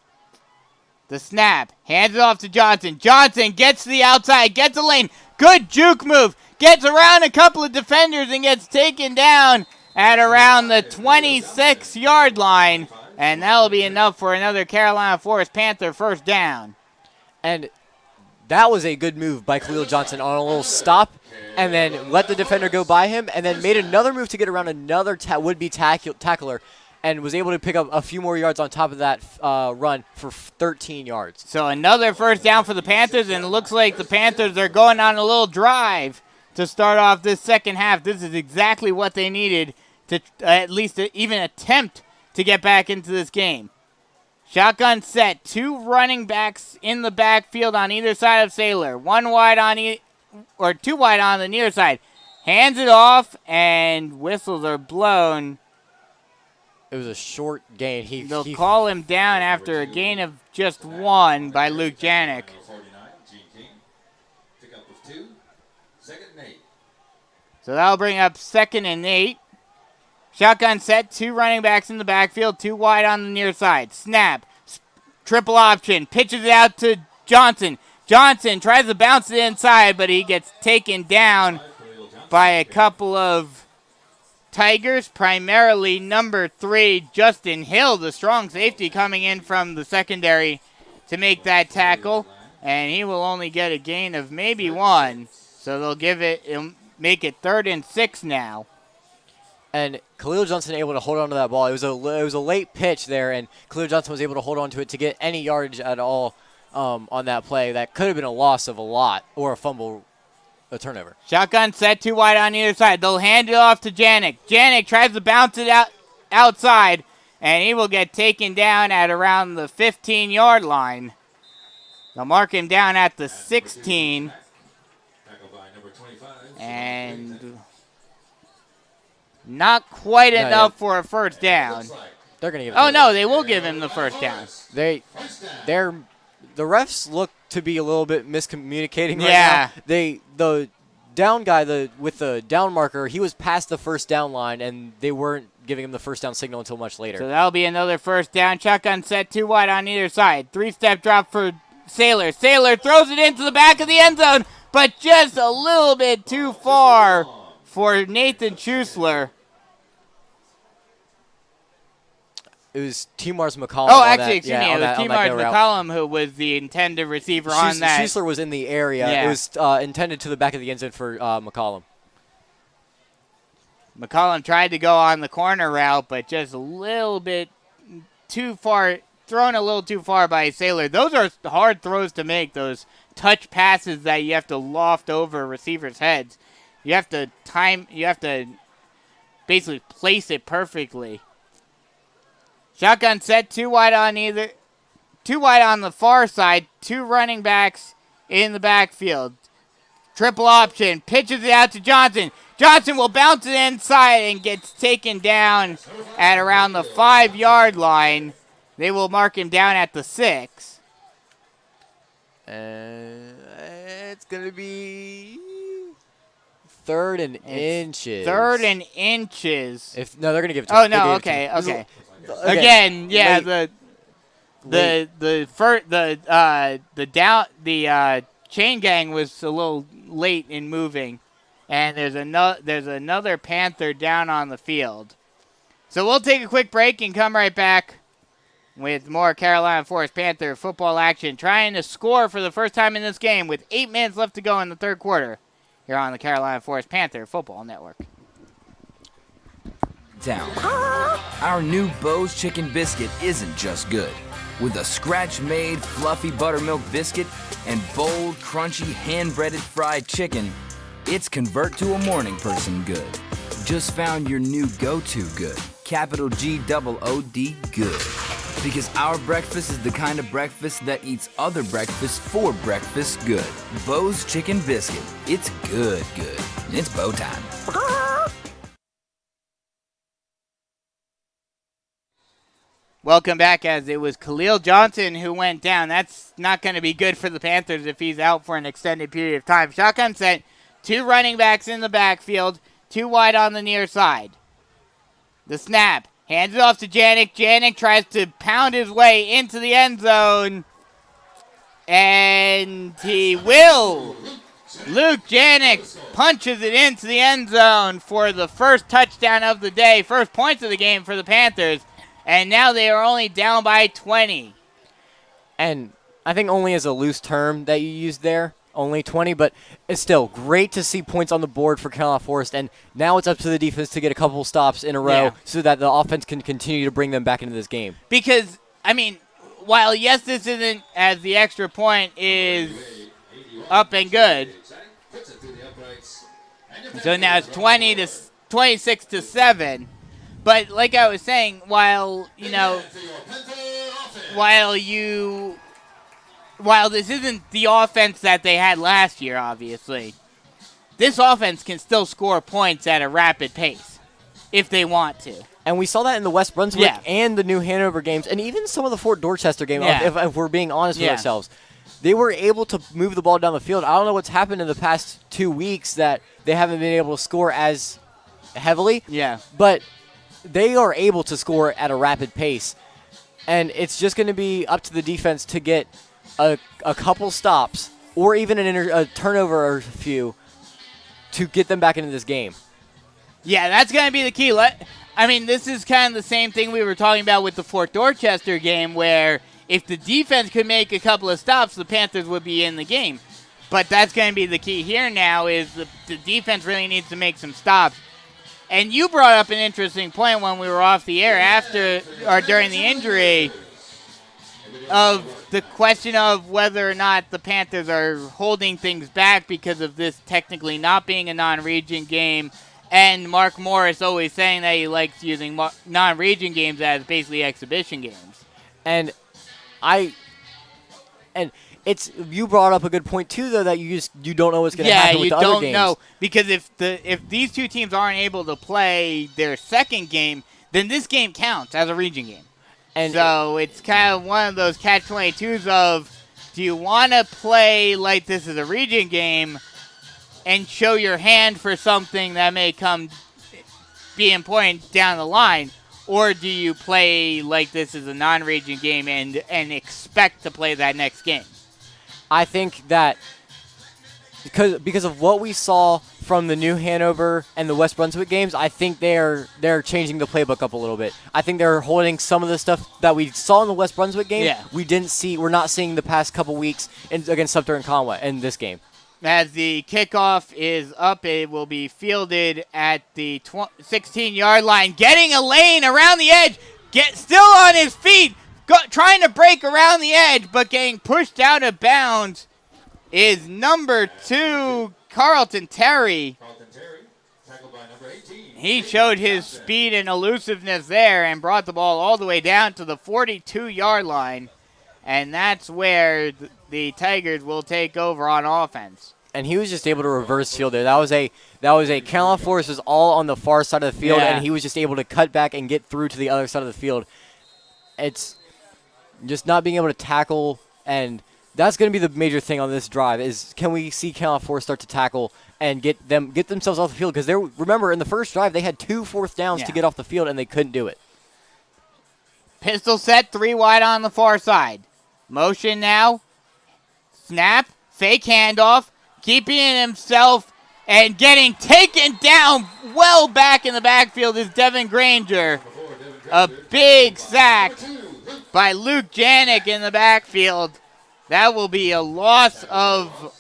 The snap, hands it off to Johnson. Johnson gets to the outside, gets a lane. Good juke move. Gets around a couple of defenders and gets taken down at around the 26-yard line. And that'll be enough for another Carolina Forest Panther first down. And that was a good move by Khalil Johnson on a little stop and then let the defender go by him and then made another move to get around another would-be tackler and was able to pick up a few more yards on top of that run for 13 yards. So another first down for the Panthers, and it looks like the Panthers are going on a little drive to start off this second half. This is exactly what they needed to at least even attempt to get back into this game. Shotgun set, two running backs in the backfield on either side of Saylor. One wide on two wide on the near side. Hands it off, and whistles are blown. It was a short gain. They'll call him down after a gain of just one by Luke Janik. So that'll bring up 2nd and 8. Shotgun set, two running backs in the backfield, two wide on the near side. Snap, triple option, pitches it out to Johnson. Johnson tries to bounce it inside, but he gets taken down by a couple of Tigers, primarily number 3, Justin Hill, the strong safety coming in from the secondary to make that tackle. And he will only get a gain of maybe 1. So it'll make it 3rd and 6 now. And Khalil Johnson able to hold on to that ball. It was a late pitch there, and Khalil Johnson was able to hold on to it to get any yardage at all on that play. That could have been a loss of a lot or a fumble, a turnover. Shotgun set, two wide on either side. They'll hand it off to Janik. Janik tries to bounce it outside, and he will get taken down at around the 15-yard line. They'll mark him down at the 16. And not quite enough for a first down. They're gonna give. Oh no, they will give him the first down. The refs look to be a little bit miscommunicating right now. The down guy with the down marker, he was past the first down line, and they weren't giving him the first down signal until much later. So that'll be another first down. Shotgun set, two wide on either side. 3-step drop for Saylor. Saylor throws it into the back of the end zone, but just a little bit too far for Nathan Schusler. It was T-Mars McCollum. Oh, actually, excuse me. It was T-Mars McCollum who was the intended receiver on that. Schusler was in the area. Yeah. It was intended to the back of the end zone for McCollum. McCollum tried to go on the corner route, but just a little bit too far, thrown a little too far by Saylor. Those are hard throws to make, those touch passes that you have to loft over receivers' heads. You have to basically place it perfectly. Shotgun set, two wide on the far side, two running backs in the backfield. Triple option, pitches it out to Johnson. Johnson will bounce it inside and gets taken down at around the 5-yard line. They will mark him down at the 6. It's going to be 3rd and inches. 3rd and inches. They're going to give it to him. Oh, no, okay. Again, yeah, the chain gang was a little late in moving, and there's another Panther down on the field. So we'll take a quick break and come right back with more Carolina Forest Panther football action, trying to score for the first time in this game with 8 minutes left to go in the third quarter here on the Carolina Forest Panther Football Network. Our new Bo's Chicken Biscuit isn't just good. With a scratch-made, fluffy buttermilk biscuit and bold, crunchy, hand-breaded fried chicken, it's convert to a morning person good. Just found your new go-to good. Capital G-O-O-D good. Because our breakfast is the kind of breakfast that eats other breakfast for breakfast good. Bo's Chicken Biscuit. It's good. It's Bo time. Welcome back, as it was Khalil Johnson who went down. That's not going to be good for the Panthers if he's out for an extended period of time. Shotgun set, two running backs in the backfield, two wide on the near side. The snap, Hands it off to Janik. Janik tries to pound his way into the end zone. And he will. Luke Janik punches it into the end zone for the first touchdown of the day, first points of the game for the Panthers. And now they are only down by 20. And I think only as a loose term that you used there, only 20, but it's still great to see points on the board for Carolina Forest. And now it's up to the defense to get a couple stops in a row so that the offense can continue to bring them back into this game. Because, I mean, while, yes, this isn't as the extra point is up and good. So now it's 26 to 7. But like I was saying, while this isn't the offense that they had last year, obviously, this offense can still score points at a rapid pace if they want to. And we saw that in the West Brunswick and the New Hanover games, and even some of the Fort Dorchester games, if we're being honest with ourselves. They were able to move the ball down the field. I don't know what's happened in the past 2 weeks that they haven't been able to score as heavily. Yeah. But they are able to score at a rapid pace. And it's just going to be up to the defense to get a couple stops or even a turnover or a few to get them back into this game. Yeah, that's going to be the key. I mean, this is kind of the same thing we were talking about with the Fort Dorchester game where if the defense could make a couple of stops, the Panthers would be in the game. But that's going to be the key here now is the defense really needs to make some stops. And you brought up an interesting point when we were off the air during the injury of the question of whether or not the Panthers are holding things back because of this technically not being a non-region game. And Mark Morris always saying that he likes using non-region games as basically exhibition games. And you brought up a good point too, though, that you don't know what's going to happen with the other games. Yeah, you don't know because if these two teams aren't able to play their second game, then this game counts as a region game. And so it's kind of one of those catch-22s of, do you want to play like this is a region game and show your hand for something that may be important down the line, or do you play like this is a non-region game and expect to play that next game? I think that because of what we saw from the New Hanover and the West Brunswick games, I think they're changing the playbook up a little bit. I think they're holding some of the stuff that we saw in the West Brunswick game. Yeah. We're not seeing the past couple weeks against Sumter and Conway in this game. As the kickoff is up, it will be fielded at the 16-yard line. Getting a lane around the edge. Still on his feet. Trying to break around the edge, but getting pushed out of bounds is number 2, Carlton Terry. Tackled by number 18. He showed his speed and elusiveness there and brought the ball all the way down to the 42-yard line. And that's where the Tigers will take over on offense. And he was just able to reverse field there. That was a Carolina Forest was all on the far side of the field, and he was just able to cut back and get through to the other side of the field. It's just not being able to tackle, and that's going to be the major thing on this drive is can we see Carolina Forest start to tackle and get themselves off the field? Because remember, in the first drive, they had 2 fourth downs to get off the field, and they couldn't do it. Pistol set, 3 wide on the far side. Motion now. Snap. Fake handoff. Keeping himself and getting taken down well back in the backfield is Devin Granger. A big sack by Luke Janik in the backfield. That will be a loss of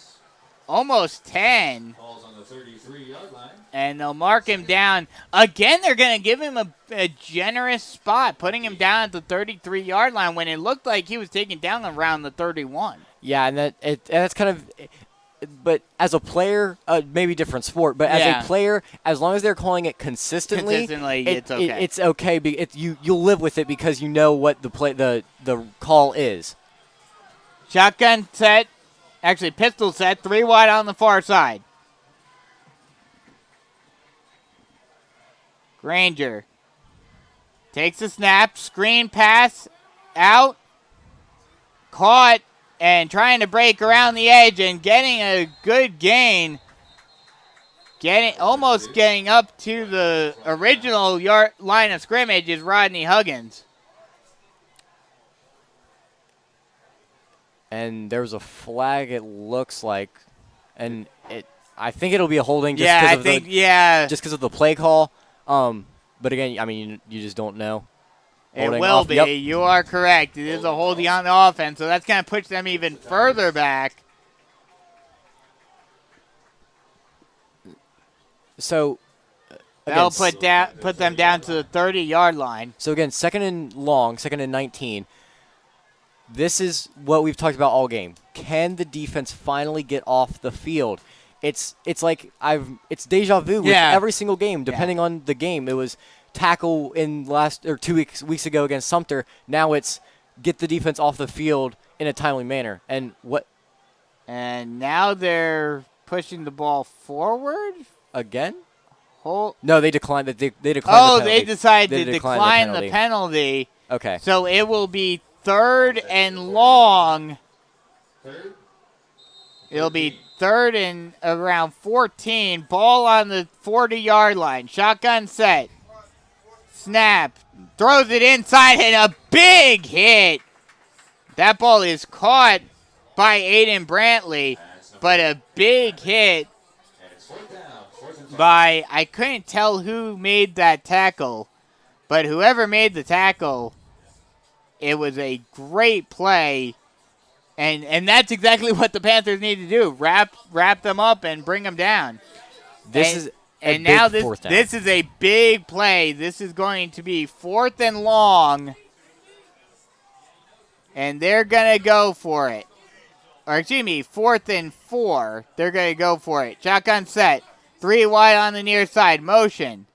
almost 10. Falls on the 33-yard line. And they'll mark him down. Again, they're going to give him a generous spot, putting him down at the 33-yard line when it looked like he was taken down around the 31. Yeah, and that's kind of – but as a player, maybe different sport, but as a player, as long as they're calling it consistently it's okay. It's okay. You'll live with it because you know what the call is. Shotgun set, actually pistol set, 3 wide on the far side. Granger takes a snap, screen pass, out, caught, and trying to break around the edge and getting a good gain. almost getting up to the original line of scrimmage is Rodney Huggins. And there's a flag, it looks like, and I think it'll be a holding just because of the play call. But again, I mean, you just don't know. It will be. Yep. You are correct. It is a holding on the offense, so that's going to push them even further back. So that'll put them down to the 30-yard line. So again, second and 19. This is what we've talked about all game. Can the defense finally get off the field? It's like it's deja vu with every single game, depending on the game. It was tackle in 2 weeks ago against Sumter. Now it's get the defense off the field in a timely manner. And now they're pushing the ball forward again. No, they declined. They declined. Oh, the penalty. They decided to decline the penalty. Okay. So it will be 3rd and long. It'll be 3rd and around 14. Ball on the 40-yard line. Shotgun set. Snap. Throws it inside and a big hit. That ball is caught by Aiden Brantley, but a big hit by, I couldn't tell who made that tackle, but whoever made the tackle, it was a great play. And that's exactly what the Panthers need to do. Wrap them up and bring them down. This is a big play. This is going to be 4th and long. And they're going to go for it. Or excuse me, 4th and 4. They're going to go for it. Shotgun set. 3 wide on the near side. Motion.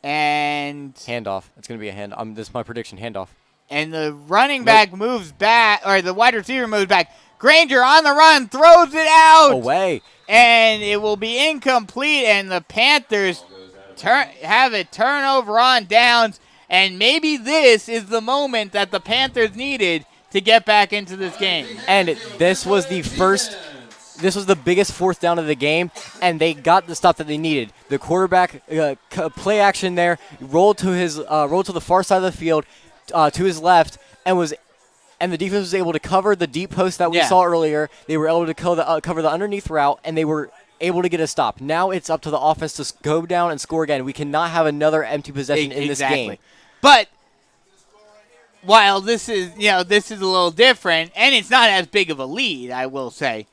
And handoff. It's going to be a handoff. This is my prediction, handoff. And the running back moves back, or the wide receiver moves back. Granger on the run, throws it out. Away. And it will be incomplete, and the Panthers have a turnover on downs. And maybe this is the moment that the Panthers needed to get back into this game. And this was the biggest 4th down of the game, and they got the stop that they needed. The quarterback play action there, rolled to the far side of the field, to his left, and the defense was able to cover the deep post that we saw earlier. They were able to cover the underneath route, and they were able to get a stop. Now it's up to the offense to go down and score again. We cannot have another empty possession in this game. But while this is a little different, and it's not as big of a lead, I will say.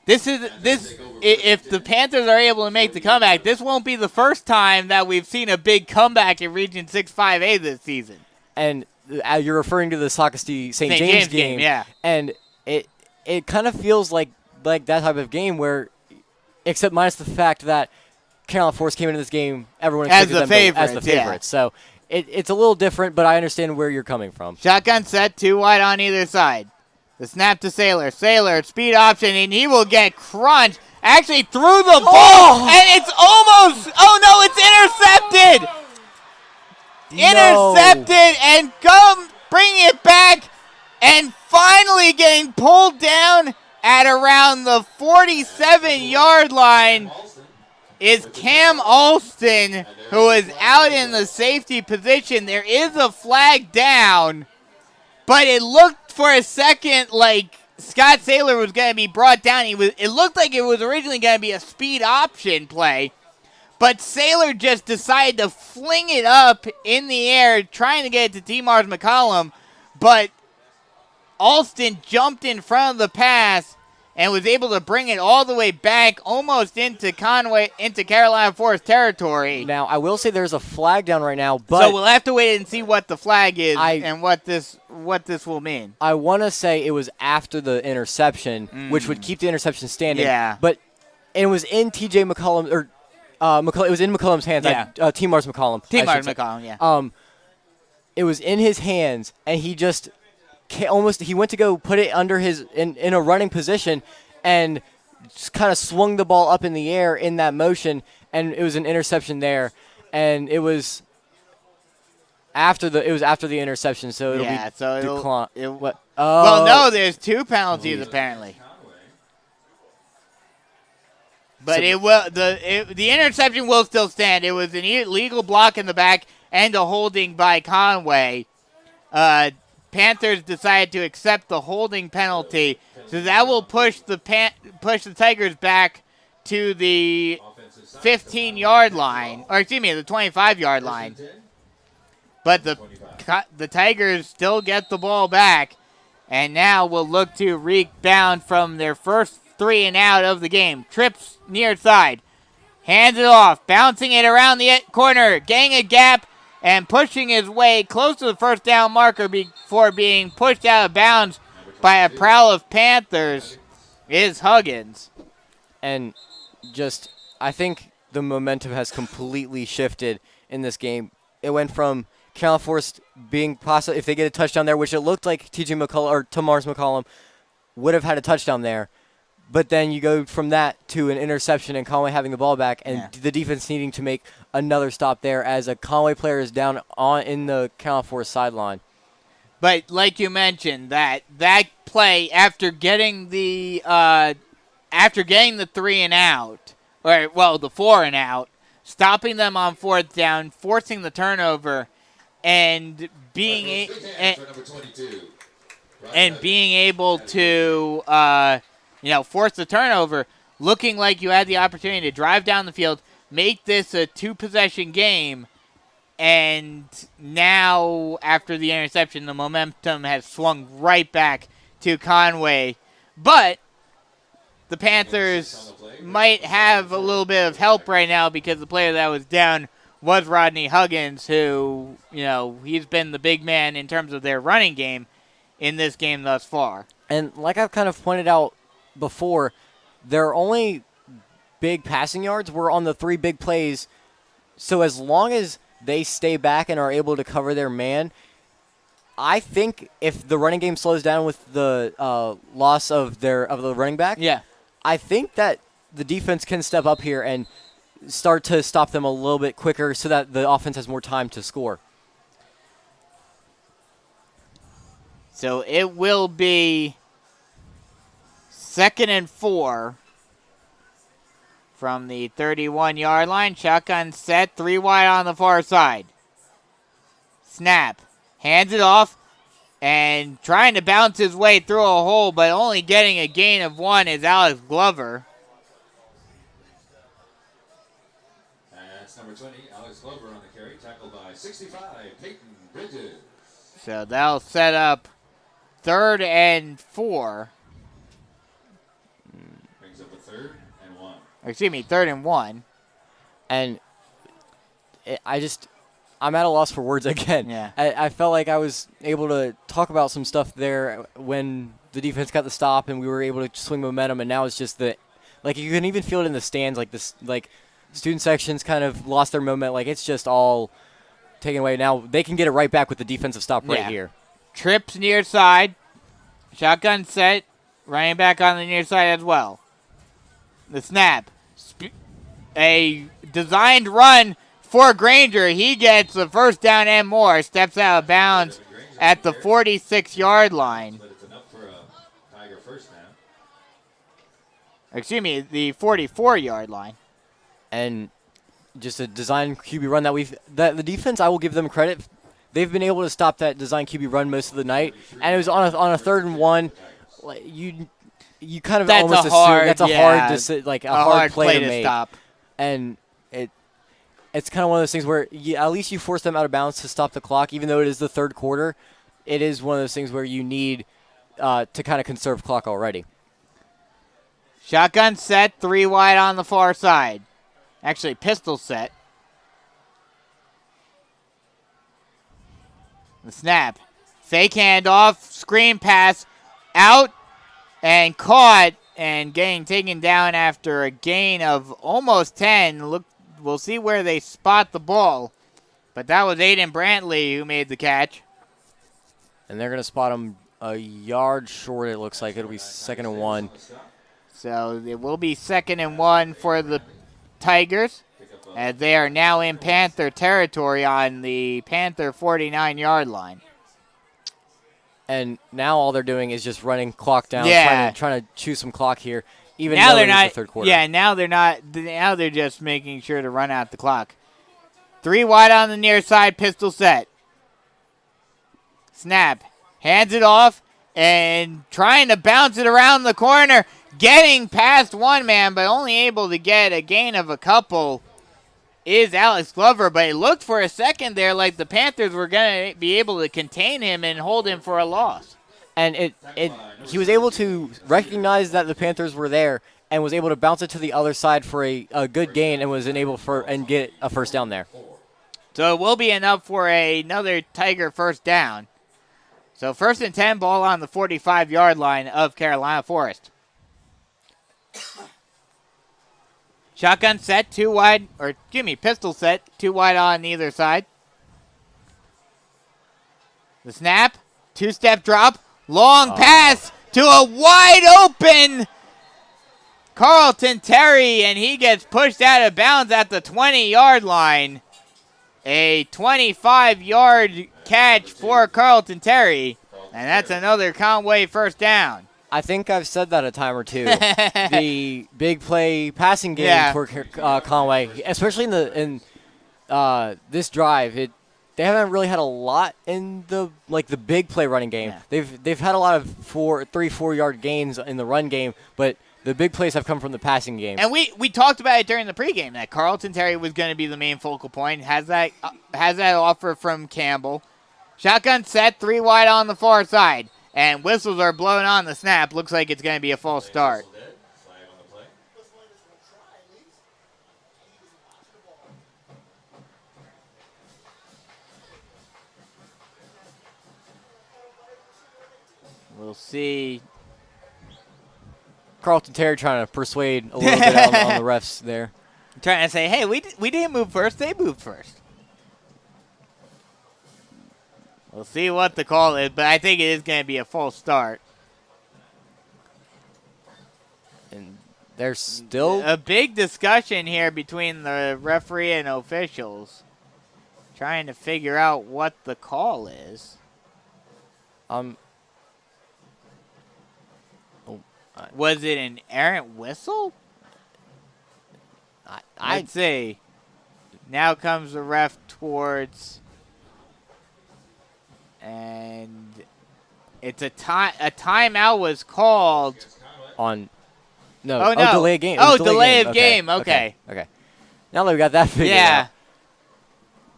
If the Panthers are able to make the comeback, this won't be the first time that we've seen a big comeback in Region 6-5A this season. And you're referring to the Socastee St. James game, yeah. And it kind of feels like that type of game where, except minus the fact that Carolina Forest came into this game, everyone expected them as the favorites. Yeah. So it's a little different, but I understand where you're coming from. Shotgun set, 2 wide on either side. The snap to Saylor. Saylor, speed option, and he will get crunched. Actually threw the ball, and it's almost, it's intercepted. Intercepted and bringing it back and finally getting pulled down at around the 47-yard line is Cam Alston, who is out in the safety position. There is a flag down, but it looked for a second like Scott Saylor was going to be brought down. It looked like it was originally going to be a speed option play. But Saylor just decided to fling it up in the air, trying to get it to T-Mars McCollum. But Alston jumped in front of the pass and was able to bring it all the way back, almost into Conway, into Carolina Forest territory. Now, I will say there's a flag down right now, but so we'll have to wait and see what the flag is and what this will mean. I want to say it was after the interception, which would keep the interception standing. Yeah. But it was in T.J. McCollum, or it was in McCollum's hands. Yeah. T-Mars McCollum. T-Mars McCollum, yeah. It was in his hands, and he just he went to go put it under in a running position, and just kind of swung the ball up in the air in that motion, and it was an interception there, and it was after the interception, so it'll be well, no, there's 2 penalties apparently. But the interception will still stand. It was an illegal block in the back and a holding by Conway. Panthers decided to accept the holding penalty, so that will push the Tigers back to the 15-yard line, or excuse me, the 25-yard line. But the Tigers still get the ball back, and now will look to rebound from their first 3 and out of the game. Trips near side, hands it off, bouncing it around the corner, getting a gap, and pushing his way close to the first down marker before being pushed out of bounds by a prowl of Panthers is Huggins. And just, I think the momentum has completely shifted in this game. It went from Carolina Forest being possible, if they get a touchdown there, which it looked like TJ McCullum or Tamars McCollum would have had a touchdown there. But then you go from that to an interception and Conway having the ball back, and the defense needing to make another stop there as a Conway player is down in the Carolina Forest sideline. But like you mentioned, that play after getting the 3 and out, the 4 and out, stopping them on 4th down, forcing the turnover, and being able to force the turnover, looking like you had the opportunity to drive down the field, make this a 2-possession game, and now after the interception, the momentum has swung right back to Conway. But the Panthers might have a little bit of help right now because the player that was down was Rodney Huggins, who, he's been the big man in terms of their running game in this game thus far. And like I've kind of pointed out before, their only big passing yards were on the 3 big plays. So as long as they stay back and are able to cover their man, I think if the running game slows down with the loss of the running back, I think that the defense can step up here and start to stop them a little bit quicker so that the offense has more time to score. So it will be 2nd and 4 from the 31-yard line. Shotgun set, 3 wide on the far side. Snap. Hands it off and trying to bounce his way through a hole, but only getting a gain of 1 is Alex Glover. That's number 20, Alex Glover on the carry, tackled by 65, Peyton Bridges. So that'll set up 3rd and 4. Brings up a 3rd and 1. Excuse me, 3rd and 1. And I'm at a loss for words again. Yeah. I felt like I was able to talk about some stuff there when the defense got the stop and we were able to swing momentum, and now it's just you can even feel it in the stands, student sections kind of lost their momentum. It's just all taken away. Now they can get it right back with the defensive stop right here. Trips near side. Shotgun set. Running back on the near side as well. The snap. A designed run for Granger. He gets the first down and more. Steps out of bounds at the 46-yard line. But it's enough for a Tiger first down. Excuse me, the 44-yard line. And just a design QB run the defense, I will give them credit. They've been able to stop that design QB run most of the night, and it was on a 3rd and 1. You kind of almost assume that's a hard play to make. Stop. And it's kind of one of those things where at least you force them out of bounds to stop the clock, even though it is the 3rd quarter. It is one of those things where you need to kind of conserve clock already. Shotgun set, 3 wide on the far side. Actually, pistol set. The snap. Fake handoff, screen pass, out and caught and getting taken down after a gain of almost 10. We'll see where they spot the ball. But that was Aiden Brantley who made the catch. And they're going to spot him a yard short, it looks like. It'll be 2nd and 1. So it will be 2nd and 1 for the Tigers, as they are now in Panther territory on the Panther 49-yard line. And now all they're doing is just running clock down, trying to choose some clock here. even now though they're it is not. the third quarter. Yeah, now they're not. Now they're just making sure to run out the clock. 3 wide on the near side, pistol set. Snap, hands it off, and trying to bounce it around the corner, getting past one man, but only able to get a gain of a couple is Alex Glover. But it looked for a second there like the Panthers were going to be able to contain him and hold him for a loss. And he was able to recognize that the Panthers were there and was able to bounce it to the other side for a good gain and was enabled and get a first down there. So it will be enough for another Tiger first down. So 1st and 10, ball on the 45-yard line of Carolina Forest. Shotgun set, 2 wide, pistol set, 2 wide on either side. The snap, 2-step drop, long pass to a wide open Carlton Terry, and he gets pushed out of bounds at the 20-yard line. A 25-yard catch for Carlton Terry, and that's another Conway first down. I think I've said that a time or two. The big play passing game for Conway, especially in this drive, they haven't really had a lot in the big play running game. Yeah. They've had a lot of 3-4 yard gains in the run game, but the big plays have come from the passing game. And we talked about it during the pregame that Carlton Terry was going to be the main focal point. Has that offer from Campbell. Shotgun set, 3 wide on the far side. And whistles are blown on the snap. Looks like it's going to be a false start. We'll see. Carlton Terry trying to persuade a little bit on the refs there. Trying to say, hey, we didn't move first. They moved first. We'll see what the call is, but I think it is going to be a false start. And there's still a big discussion here between the referee and officials, trying to figure out what the call is. Was it an errant whistle? I'd say. Now comes the ref towards, and it's a timeout was called on. No, oh, no. Delay of game. Delay of game. Okay. Now that we got that figured out.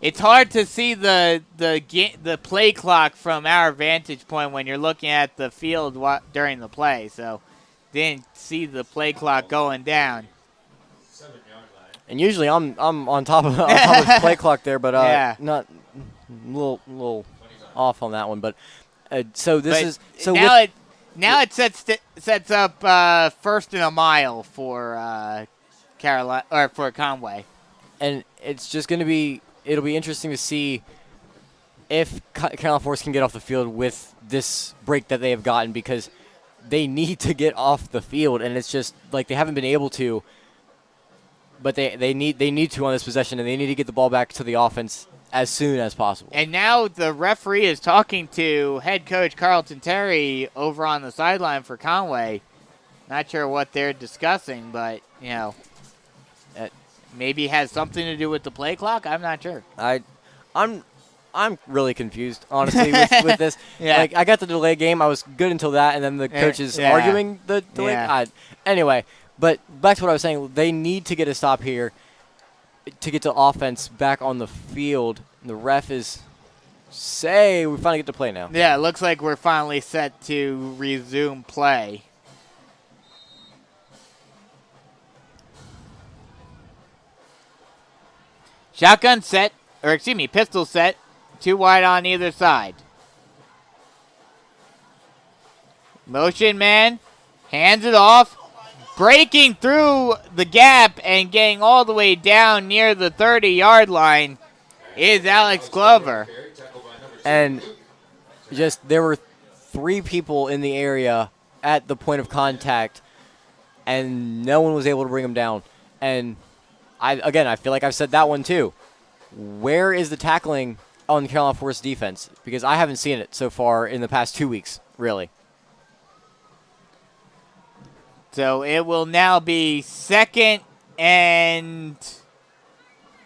It's hard to see the play clock from our vantage point when you're looking at the field during the play. So didn't see the play clock going down. And usually I'm on top of the play clock there, but not a little off on that one. But so this is so now it sets up 1st and a mile for Carolina or for Conway, and it's just going to be. It'll be interesting to see if Carolina Forest can get off the field with this break that they have gotten, because they need to get off the field, and it's just like they haven't been able to. But they need to on this possession, and they need to get the ball back to the offense as soon as possible. And now the referee is talking to head coach Carlton Terry over on the sideline for Conway. Not sure what they're discussing, but maybe has something to do with the play clock. I'm not sure. I'm really confused, honestly, with this. Like, I got the delay game. I was good until that, and then the coach is arguing the delay. Anyway, but back to what I was saying. They need to get a stop here to get the offense back on the field. The ref is we finally get to play now. Yeah, it looks like we're finally set to resume play. Shotgun set, pistol set, 2 wide on either side. Motion man, hands it off, breaking through the gap and getting all the way down near the 30-yard line is Alex Glover. And just there were 3 people in the area at the point of contact, and no one was able to bring him down. And I feel like I've said that one too. Where is the tackling on the Carolina Forest defense? Because I haven't seen it so far in the past 2 weeks, really. So it will now be 2nd and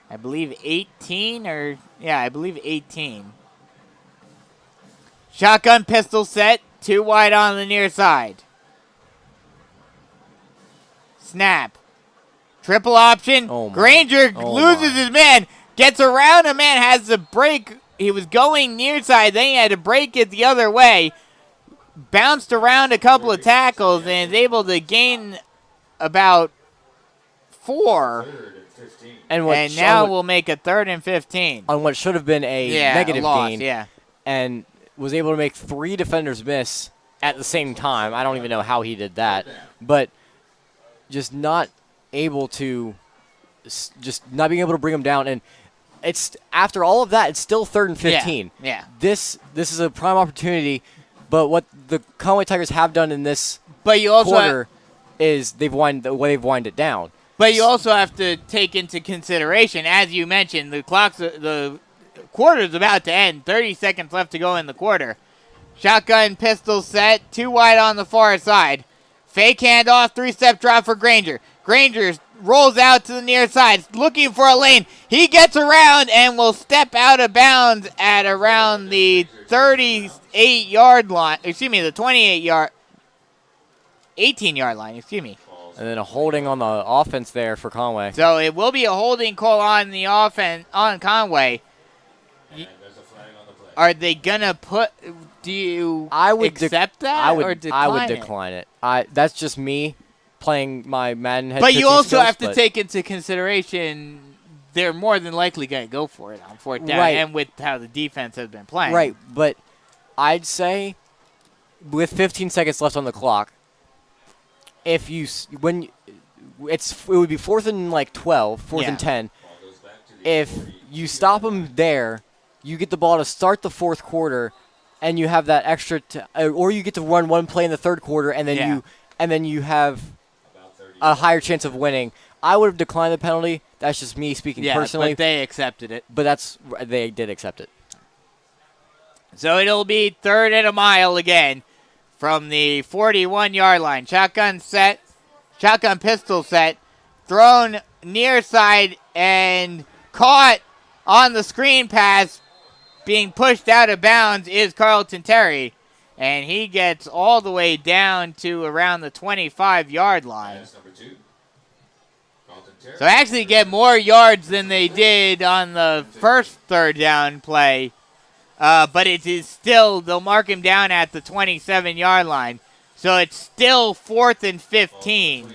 I believe 18 I believe 18. Shotgun pistol set, 2 wide on the near side. Snap. Triple option. Granger loses his man, gets around a man, has to break. He was going near side, then he had to break it the other way. Bounced around a couple of tackles and is able to gain about 4. And now we'll make a 3rd and 15. On what should have been a negative loss, gain. And was able to make 3 defenders miss at the same time. I don't even know how he did that. But just not able to, just not being able to bring them down. And it's after all of that, it's still 3rd and 15. Yeah. This is a prime opportunity. But what the Conway Tigers have done in this quarter is they've wind it down. But you also have to take into consideration, as you mentioned, the quarter's about to end. 30 seconds left to go in the quarter. Shotgun pistol set, 2 wide on the far side. Fake handoff, 3-step drop for Granger. Granger rolls out to the near side, looking for a lane. He gets around and will step out of bounds at around the 38-yard line. Excuse me, the 18-yard line. Excuse me. And then a holding on the offense there for Conway. So it will be a holding call on the offense on Conway. Are they gonna put? Do you accept that or decline I would decline it. That's just me playing my Madden head. But you also skills, have to take into consideration they're more than likely going to go for it on 4th down, and with how the defense has been playing. Right, but I'd say with 15 seconds left on the clock, it would be 4th and 12, 4th and 10. If you stop them there, you get the ball to start the 4th quarter, and you have that extra, or you get to run one play in the 3rd quarter, and then you have a higher chance of winning. I would have declined the penalty. That's just me speaking personally. But they accepted it. But they did accept it. So it'll be 3rd and a mile again from the 41-yard line. Shotgun pistol set, thrown near side and caught on the screen pass, being pushed out of bounds is Carlton Terry. And he gets all the way down to around the 25-yard line. So actually get more yards than they did on the first 3rd down play. But it is still, they'll mark him down at the 27-yard line. So it's still 4th and 15.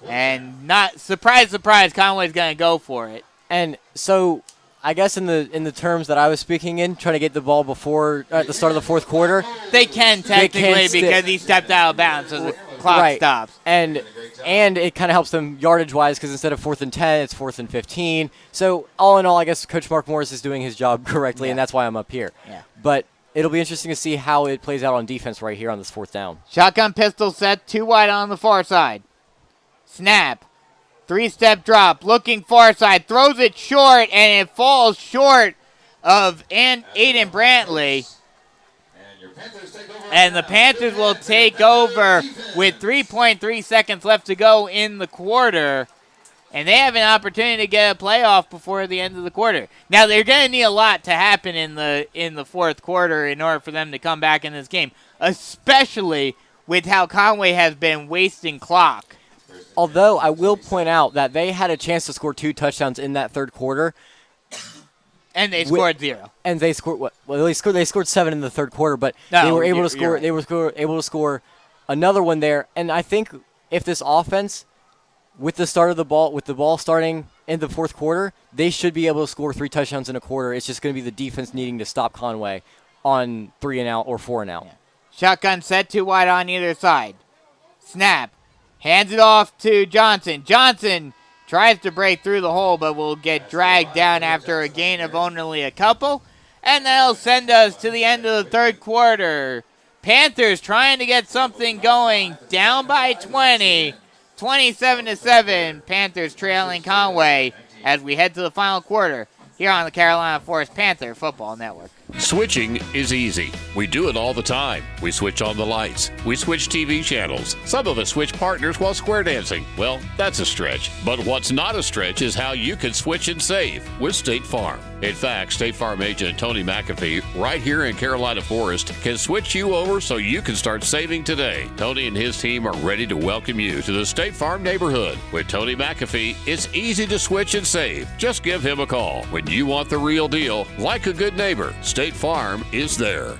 And not, surprise, Conway's going to go for it. And so I guess in the terms that I was speaking in, trying to get the ball before at the start of the 4th quarter. They can technically because he stepped out of bounds, so the clock stops. And it kind of helps them yardage-wise because instead of 4th and 10, it's 4th and 15. So all in all, I guess Coach Mark Morris is doing his job correctly, and that's why I'm up here. Yeah. But it'll be interesting to see how it plays out on defense right here on this 4th down. Shotgun pistol set, 2 wide on the far side. Snap. 3-step drop, looking far side, throws it short, and it falls short of Aiden Brantley. And the Panthers will take over with 3.3 seconds left to go in the quarter. And they have an opportunity to get a playoff before the end of the quarter. Now, they're going to need a lot to happen in the 4th quarter in order for them to come back in this game, especially with how Conway has been wasting clock. Although I will point out that they had a chance to score 2 touchdowns in that 3rd quarter. And they scored 0. And they scored what? Well, they scored 7 in the 3rd quarter, but they were able to score. Right. They were able to score another one there. And I think if this offense, with the start of the ball, with the ball starting in the 4th quarter, they should be able to score 3 touchdowns in a quarter. It's just going to be the defense needing to stop Conway on 3 and out or 4 and out. Yeah. Shotgun set, 2 wide on either side. Snap. Hands it off to Johnson. Johnson tries to break through the hole, but will get dragged down after a gain of only a couple. And that'll send us to the end of the 3rd quarter. Panthers trying to get something going. Down by 20. 27-7. Panthers trailing Conway as we head to the final quarter here on the Carolina Forest Panther Football Network. Switching is easy. We do it all the time. We switch on the lights. We switch TV channels. Some of us switch partners while square dancing. Well, that's a stretch. But what's not a stretch is how you can switch and save with State Farm. In fact, State Farm agent Tony McAfee, right here in Carolina Forest, can switch you over so you can start saving today. Tony and his team are ready to welcome you to the State Farm neighborhood. With Tony McAfee, it's easy to switch and save. Just give him a call. When you want the real deal, like a good neighbor, State Farm is there.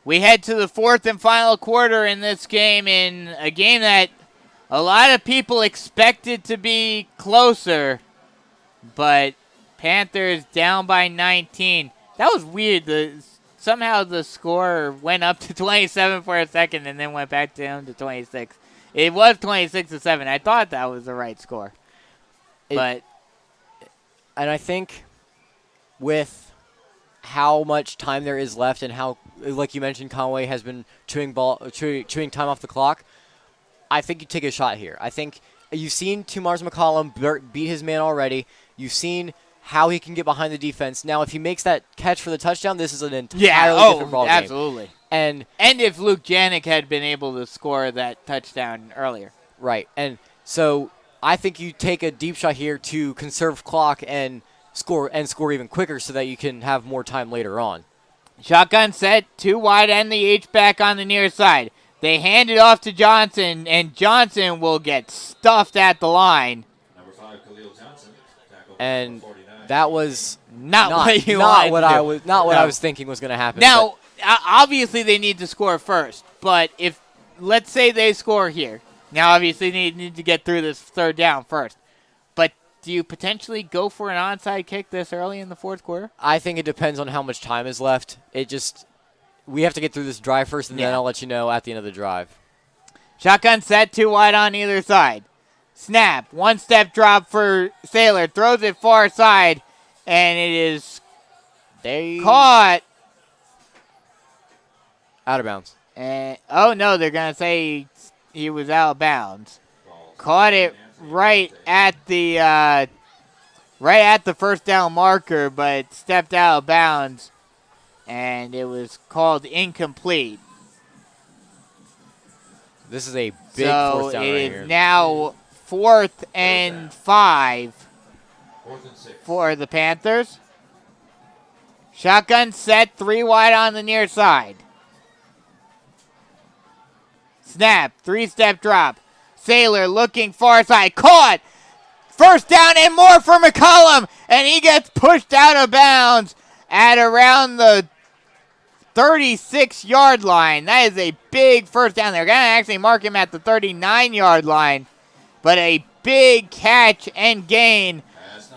We head to the fourth and final quarter in this game, in a game that a lot of people expected to be closer, but Panthers down by 19. That was weird. Somehow the score went up to 27 for a second and then went back down to 26. It was 26-7. I thought that was the right score. And I think with how much time there is left and how, like you mentioned, Conway has been chewing time off the clock, I think you take a shot here. I think you've seen Tumars McCollum beat his man already. You've seen how he can get behind the defense. Now, if he makes that catch for the touchdown, this is an entirely different ball game. Absolutely. And if Luke Janik had been able to score that touchdown earlier. Right. And so I think you take a deep shot here to conserve clock and score even quicker so that you can have more time later on. Shotgun set, 2 wide and the H-back on the near side. They hand it off to Johnson, and Johnson will get stuffed at the line. Number 5, Khalil Johnson. And that was not what I was thinking was going to happen. Now, obviously they need to score first, but if, let's say they score here. Now, obviously they need to get through this third down first. But do you potentially go for an onside kick this early in the fourth quarter? I think it depends on how much time is left. We have to get through this drive first, and then I'll let you know at the end of the drive. Shotgun set, 2 wide on either side. Snap, 1-step drop for Saylor, throws it far side, and it is caught. Out of bounds. Oh, no, they're going to say he was out of bounds. Caught it right at the first down marker, but stepped out of bounds, and it was called incomplete. This is a big fourth down right here. So it is now 4th and 5 for the Panthers. Shotgun set, 3 wide on the near side. Snap, 3-step drop. Saylor looking far side, caught. First down and more for McCollum, and he gets pushed out of bounds at around the 36-yard line. That is a big first down. They're going to actually mark him at the 39-yard line, but a big catch and gain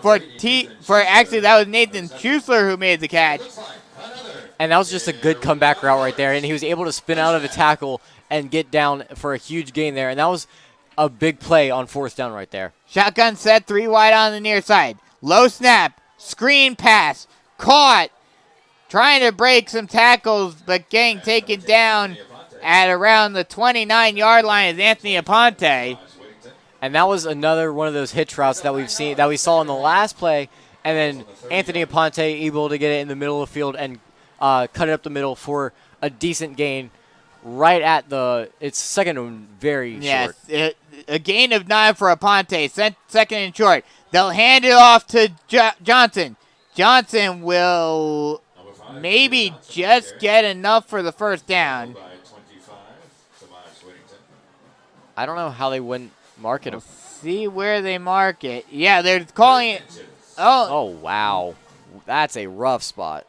actually that was Nathan Schusler who made the catch. And that was just a good comeback route right there, and he was able to spin out of a tackle and get down for a huge gain there, and that was a big play on 4th down right there. Shotgun set, 3 wide on the near side. Low snap, screen pass, caught. Trying to break some tackles, but getting taken down at around the 29-yard line is Anthony Aponte. And that was another one of those hitch routes that we saw in the last play, and then Anthony Aponte able to get it in the middle of the field and cut it up the middle for a decent gain. Right at it's second and very short. Yes, a gain of 9 for Aponte, second and short. They'll hand it off to Johnson. Johnson will maybe just get enough for the first down. I don't know how they wouldn't mark it. We'll see where they mark it. Yeah, they're calling it. Oh, wow. That's a rough spot.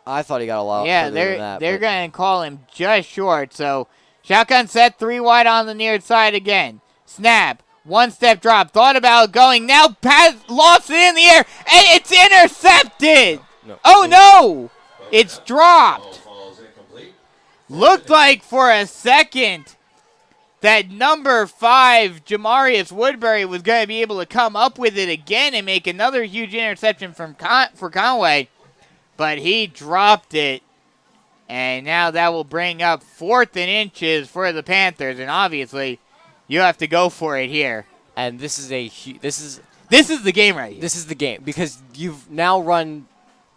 I thought he got a lot further than that. They're going to call him just short. So, shotgun set, 3 wide on the near side again. Snap, 1-step drop. Thought about going. Now lost it in the air, and it's intercepted. No. It's dropped. Looked like for a second that number 5, Jamarius Woodbury, was going to be able to come up with it again and make another huge interception for Conway. But he dropped it, and now that will bring up 4th and inches for the Panthers, and obviously you have to go for it here. And this is the game right here. This is the game because you've now run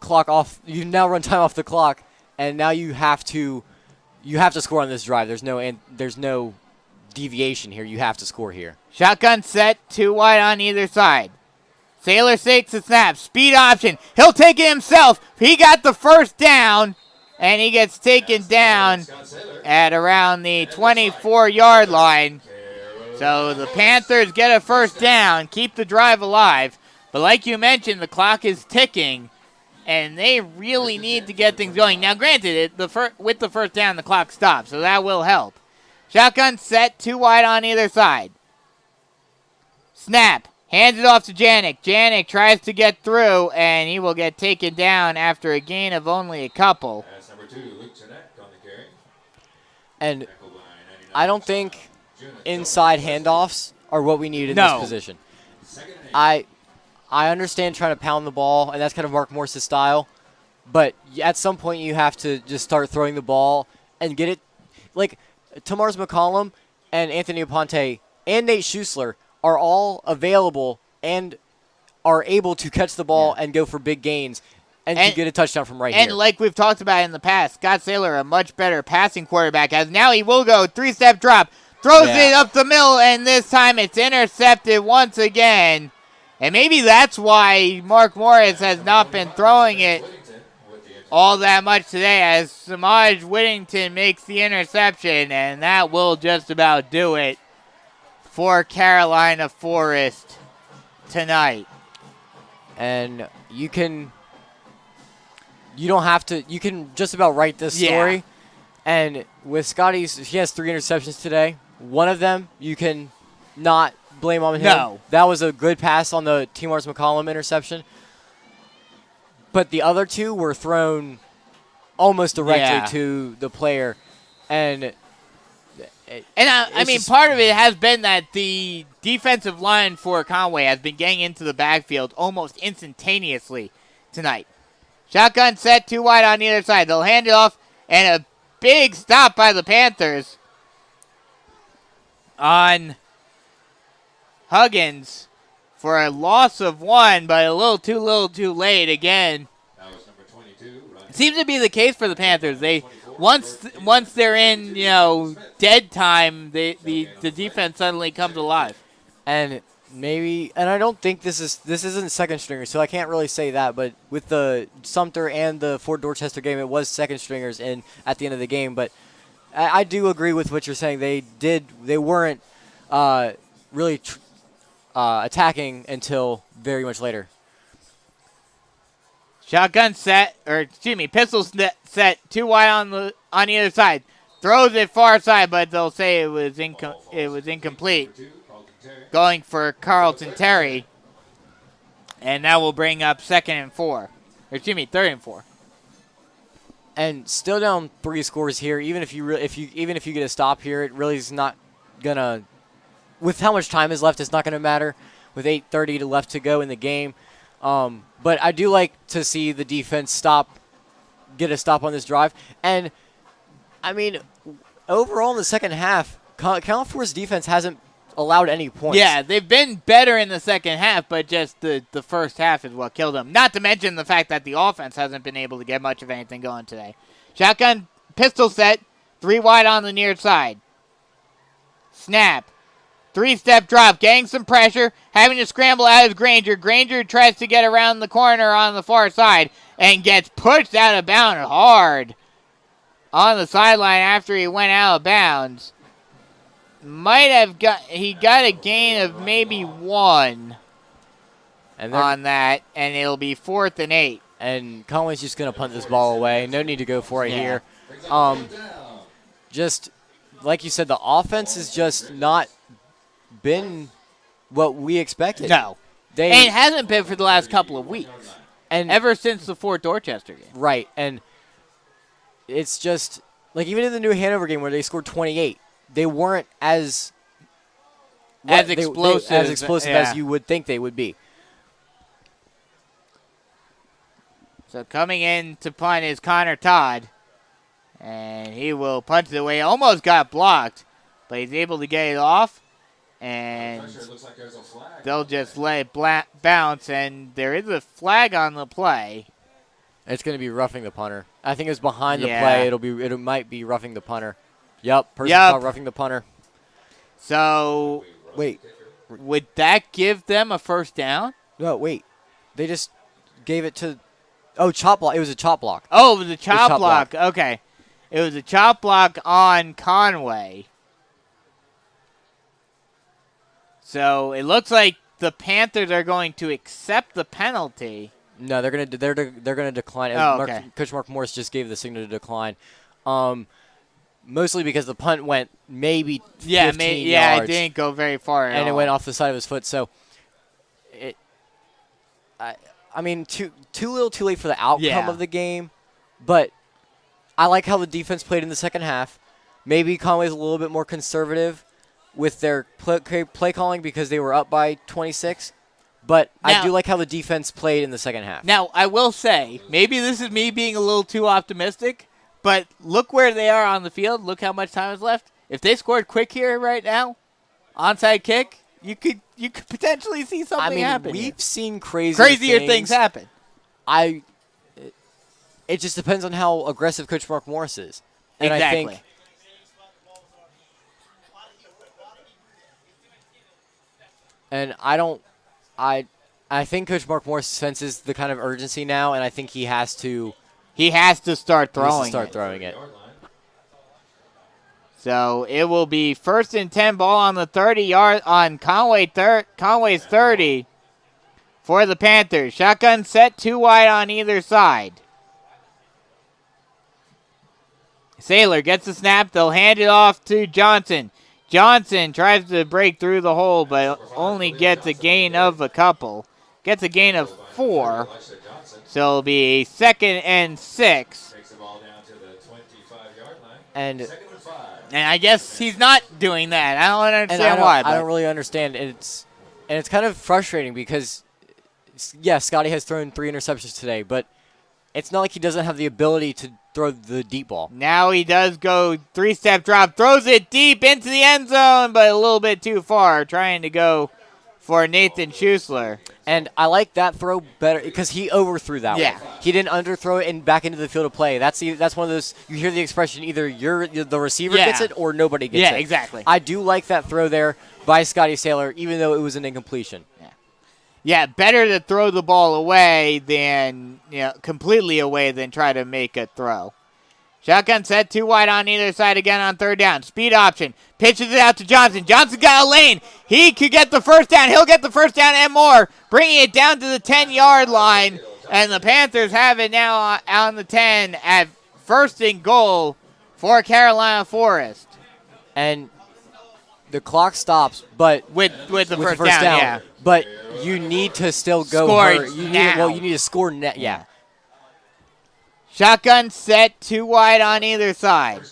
clock off. You now run time off the clock, and now you have to score on this drive. There's no deviation here. You have to score here. Shotgun set, 2 wide on either side. Sailor takes the snap. Speed option. He'll take it himself. He got the first down, and he gets taken down at around the 24-yard line. So the Panthers get a first down, keep the drive alive. But like you mentioned, the clock is ticking, and they really need to get things going. Now, granted, with the first down, the clock stops, so that will help. Shotgun set, 2 wide on either side. Snap. Hands it off to Janik. Janik tries to get through, and he will get taken down after a gain of only a couple. That's number 2, Luke Janek on the carry. And I don't think inside handoffs are what we need in this position. I understand trying to pound the ball, and that's kind of Mark Morse's style. But at some point, you have to just start throwing the ball and get it. Like, Tamars McCollum and Anthony Aponte and Nate Schuessler are all available and are able to catch the ball and go for big gains and to get a touchdown from right here. And like we've talked about in the past, Scott Saylor, a much better passing quarterback, as now he will go 3-step drop, throws it up the middle, and this time it's intercepted once again. And maybe that's why Mark Morris has not been throwing it all that much today, as Samaj Whittington makes the interception, and that will just about do it for Carolina Forest tonight. And you can just about write this story. And with Scotty's, he has 3 interceptions today. One of them you can not blame on him. No. That was a good pass on the Tamars McCollum interception. But the other 2 were thrown almost directly to the player. And I mean, part of it has been that the defensive line for Conway has been getting into the backfield almost instantaneously tonight. Shotgun set, 2 wide on either side. They'll hand it off, and a big stop by the Panthers on Huggins for a loss of 1, but a little too late again. That was number 22. Seems to be the case for the Panthers. They once they're in, dead time, the defense suddenly comes alive. And I don't think this isn't second stringers, so I can't really say that. But with the Sumter and the Fort Dorchester game, it was second stringers at the end of the game. But I do agree with what you're saying. They weren't really attacking until very much later. Shotgun set, pistol set, 2 wide on either side. Throws it far side, but they'll say it was incomplete. Going for Carlton Terry, and that will bring up 3rd and 4. And still down 3 scores here. Even if you get a stop here, it really is not gonna. With how much time is left, it's not gonna matter. With 8:30 left to go in the game. But I do like to see the defense get a stop on this drive. And, I mean, overall in the second half, Carolina Forest defense hasn't allowed any points. Yeah, they've been better in the second half, but just the first half is what killed them. Not to mention the fact that the offense hasn't been able to get much of anything going today. Shotgun pistol set, 3 wide on the near side. Snap. 3-step drop, getting some pressure, having to scramble out of Granger. Granger tries to get around the corner on the far side and gets pushed out of bounds hard on the sideline after he went out of bounds. He got a gain of maybe 1 on that, and it'll be 4th and 8. And Conway's just going to punt this ball away. No need to go for it here. Just like you said, the offense has just not been what we expected. No. And it hasn't been for the last couple of weeks. And ever since the Fort Dorchester game. Right. And it's just, like even in the New Hanover game where they scored 28, they weren't as explosive as you would think they would be. So coming in to punt is Connor Todd. And he will punch it away. Almost got blocked, but he's able to get it off. And they'll just let it bounce, and there is a flag on the play. It's going to be roughing the punter. I think it's behind the Yeah. play. It might be roughing the punter. Yep, person Yep. called roughing the punter. So Wait. would that give them a first down? No, wait. They just gave it to chop block. It was a chop block. Oh, it was a chop chop block. block. Okay. It was a chop block on Conway. So it looks like the Panthers are going to accept the penalty. No, they're going to decline. Oh, okay. Coach Mark Morris just gave the signal to decline. Mostly because the punt went maybe 15 yards. It didn't go very far at and all. it went off the side of his foot. So, I mean, too little, too late for the outcome of the game. But I like how the defense played in the second half. Maybe Conway's a little bit more conservative with their play calling because they were up by 26. But I do like how the defense played in the second half. Now, I will say, maybe this is me being a little too optimistic, but look where they are on the field. Look how much time is left. If they scored quick here right now, onside kick, you could potentially see something happen. We've seen crazier things happen. It just depends on how aggressive Coach Mark Morris is. And Exactly. I think Coach Mark Morris senses the kind of urgency now, and I think he has to start throwing it. So it will be 1st and 10 ball on the 30-yard on Conway's 30 for the Panthers. Shotgun set 2 wide on either side. Saylor gets the snap. They'll hand it off to Johnson. Johnson tries to break through the hole, but only gets a gain of a couple. Gets a gain of 4. So it'll be a 2nd and 6. Takes the ball down to the 25-yard line. And 2nd and 5. And I guess he's not doing that. I don't understand why. I don't really understand. And it's kind of frustrating because, Scotty has thrown 3 interceptions today, but it's not like he doesn't have the ability to throw the deep ball. Now he does go 3-step drop, throws it deep into the end zone, but a little bit too far, trying to go for Nathan Schusler. And I like that throw better because he overthrew that one. He didn't underthrow it and back into the field of play. That's one of those, you hear the expression, either the receiver gets it or nobody gets it. Yeah, exactly. I do like that throw there by Scotty Saylor, even though it was an incompletion. Yeah, better to throw the ball away than, completely away than try to make a throw. Shotgun set 2 wide on either side again on 3rd down. Speed option. Pitches it out to Johnson. Johnson got a lane. He could get the first down. He'll get the first down and more. Bringing it down to the 10-yard line. And the Panthers have it now on the 10 at 1st and goal for Carolina Forest. And the clock stops, but with the first down, yeah. But you need to still go. Score you now. need to score net. Yeah. Shotgun set 2 wide on either side.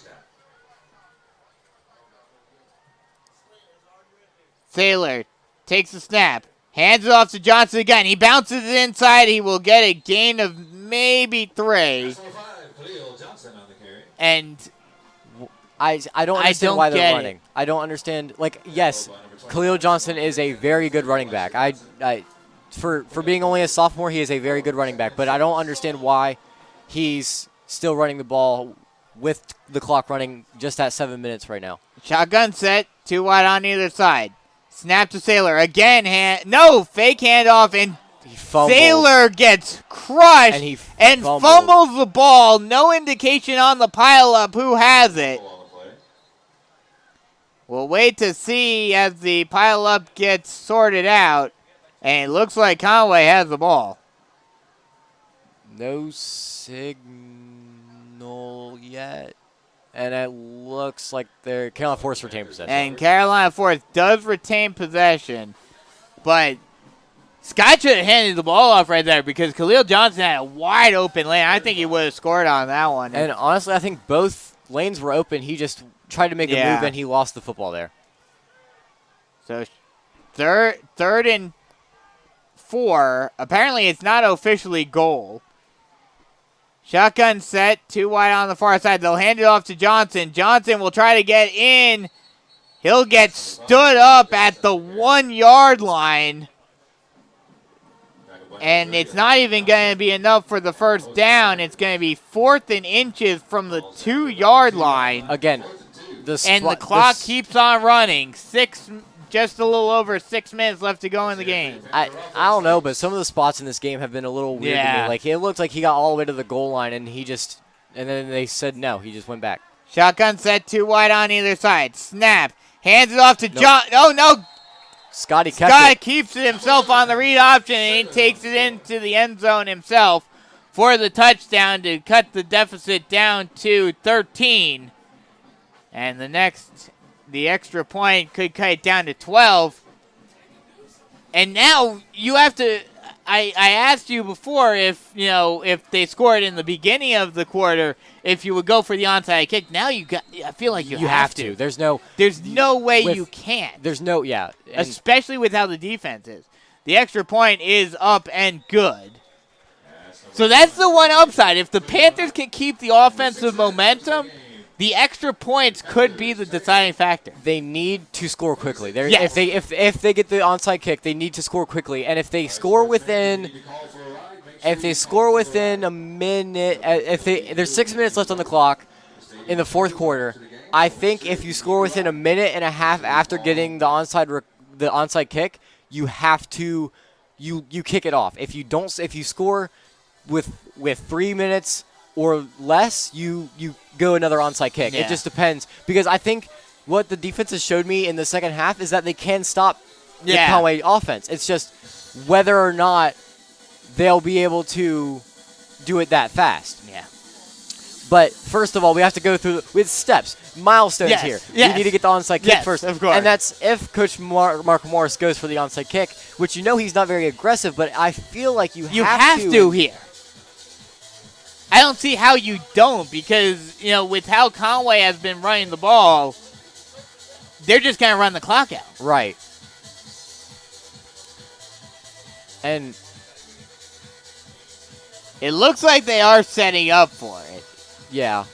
Saylor takes the snap. Hands it off to Johnson again. He bounces it inside. He will get a gain of maybe 3. And I don't understand why they're running. it. I don't understand. Yes, Khalil Johnson is a very good running back. For being only a sophomore, he is a very good running back. But I don't understand why he's still running the ball with the clock running just at 7 minutes right now. Shotgun set, 2 wide on either side. Snap to Saylor. Again, fake handoff, and Saylor gets crushed and fumbles the ball. No indication on the pileup who has it. We'll wait to see as the pileup gets sorted out, and it looks like Conway has the ball. No signal yet. And it looks like Carolina Forest retained possession. And Carolina Forest does retain possession, but Scott should have handed the ball off right there because Khalil Johnson had a wide open lane. I think he would have scored on that one. And honestly, I think both lanes were open. He just tried to make a move, and he lost the football there. So third and 4. Apparently, it's not officially goal. Shotgun set, 2 wide on the far side. They'll hand it off to Johnson. Johnson will try to get in. He'll get stood up at the 1-yard line. And it's not even going to be enough for the first down. It's going to be 4th and inches from the 2-yard line. Again, and the clock keeps on running. Just a little over 6 minutes left to go in the game. I don't know, but some of the spots in this game have been a little weird to me. Like, it looked like he got all the way to the goal line, and then they said no. He just went back. Shotgun set, 2 wide on either side. Snap. Hands it off to John. Oh, no. Scott keeps it himself on the read option, and he takes it into the end zone himself for the touchdown to cut the deficit down to 13. And the extra point could cut it down to 12. And now you have to I asked you before if they scored in the beginning of the quarter, if you would go for the onside kick. Now I feel like you have to. There's no way you can't. Especially with how the defense is. The extra point is up and good. So that's the one upside. If the Panthers can keep the offensive momentum, the extra points could be the deciding factor. They need to score quickly. Yes. If they get the onside kick, they need to score quickly. And if they score within a minute, there's 6 minutes left on the clock in the fourth quarter. I think if you score within a minute and a half after getting the onside kick, you have to you kick it off. If you score with 3 minutes or less, you go another onside kick. Yeah. It just depends, because I think what the defense has showed me in the second half is that they can stop the Conway offense. It's just whether or not they'll be able to do it that fast. Yeah. But first of all, we have to go through with steps, milestones here. Yes. We need to get the onside kick first. Of course. And that's if Coach Mark Morris goes for the onside kick, which he's not very aggressive, but I feel like you have to here. I don't see how you don't, because, with how Conway has been running the ball, they're just going to run the clock out. Right. And it looks like they are setting up for it. Yeah.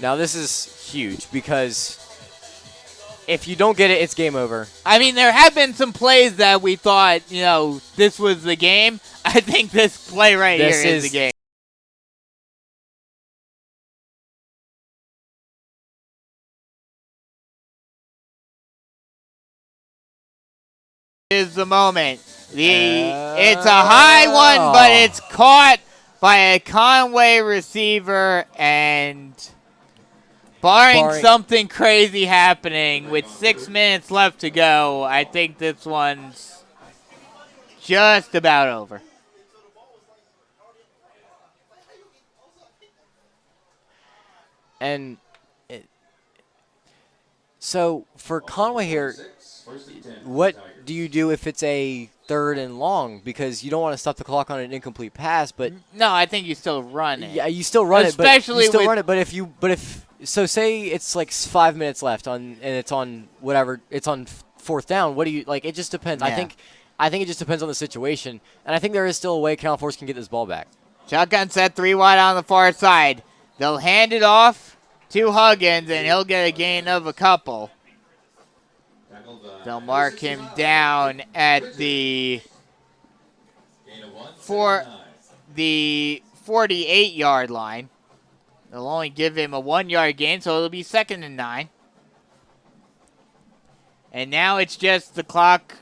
Now, this is huge, because if you don't get it, it's game over. I mean, there have been some plays that we thought, this was the game. I think this play here is the game. Is the moment. It's a high one, but it's caught by a Conway receiver, and barring something crazy happening with 6 minutes left to go, I think this one's just about over. And so for Conway here, what do you do if it's a 3rd and long? Because you don't want to stop the clock on an incomplete pass, but no, I think you still run it. Yeah, you still run Especially it, but say it's like 5 minutes left and it's on 4th down. What do you like? It just depends. Yeah. I think it just depends on the situation, and I think there is still a way Cal Force can get this ball back. Shotgun set, 3 wide on the far side. They'll hand it off to Huggins, and he'll get a gain of a couple. They'll mark him down at the 48-yard line. They'll only give him a 1-yard gain, so it'll be 2nd and 9. And now it's just the clock.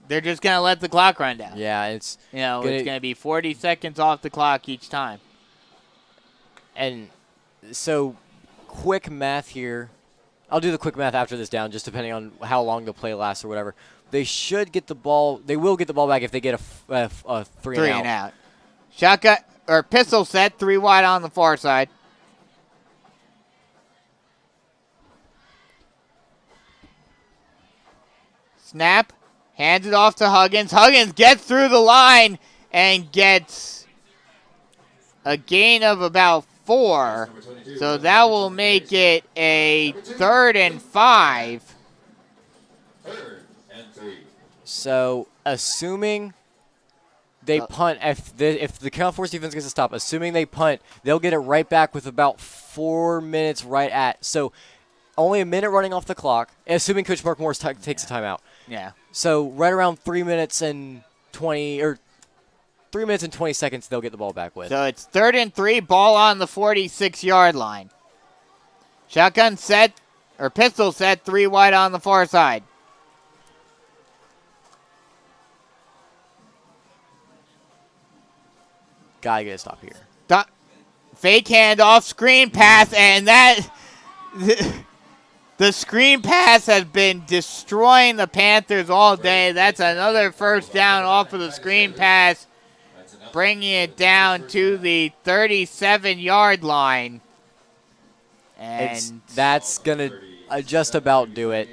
They're just going to let the clock run down. Yeah, it's going to be 40 seconds off the clock each time. And so quick math here. I'll do the quick math after this down, just depending on how long the play lasts or whatever. They should get the ball. They will get the ball back if they get a 3 and out. Shotgun or pistol set, 3 wide on the far side. Snap, hands it off to Huggins. Huggins gets through the line and gets a gain of about 4. So that will make it a 3rd and 5. 3rd and 3. So assuming they punt, if the Cal Force defense gets a stop, assuming they punt, they'll get it right back with about 4 minutes right at. So only a minute running off the clock, assuming Coach Mark Morris takes a timeout. Yeah. So right around 3 minutes and 20 or 3 minutes and 20 seconds they'll get the ball back with. So it's 3rd and 3, ball on the 46-yard line. Shotgun set, or pistol set, 3 wide on the far side. Gotta get a stop here. Fake handoff, screen pass, and that the screen pass has been destroying the Panthers all day. That's another first down off of the screen pass, bringing it down to the 37-yard line. And that's going to just about do it.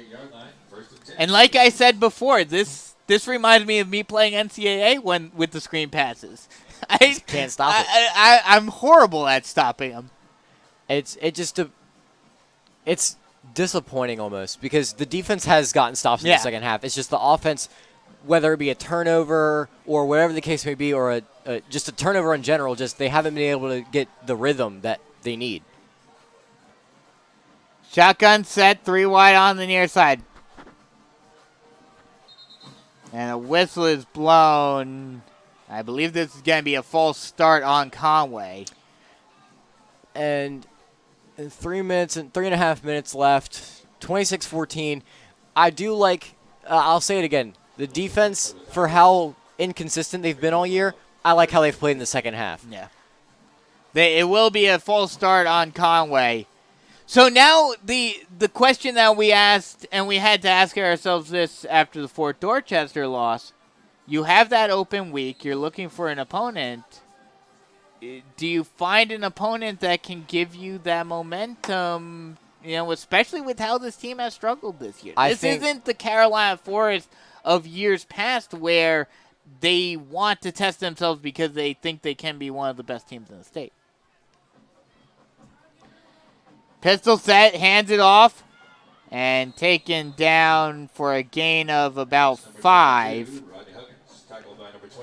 And like I said before, this reminds me of me playing NCAA with the screen passes. I can't stop it. I'm horrible at stopping them. It's disappointing almost because the defense has gotten stops in the second half. It's just the offense, whether it be a turnover or whatever the case may be, or just a turnover in general, just they haven't been able to get the rhythm that they need. Shotgun set, 3 wide on the near side. And a whistle is blown. I believe this is going to be a false start on Conway. And 3 minutes and 3.5 minutes left, 26-14. I do like, I'll say it again, the defense, for how inconsistent they've been all year, I like how they've played in the second half. Yeah. It will be a false start on Conway. So now the question that we asked, and we had to ask ourselves this after the Fort Dorchester loss, you have that open week, you're looking for an opponent. Do you find an opponent that can give you that momentum, especially with how this team has struggled this year? This isn't the Carolina Forest of years past where they want to test themselves because they think they can be one of the best teams in the state. Pistol set, hands it off, and taken down for a gain of about 5.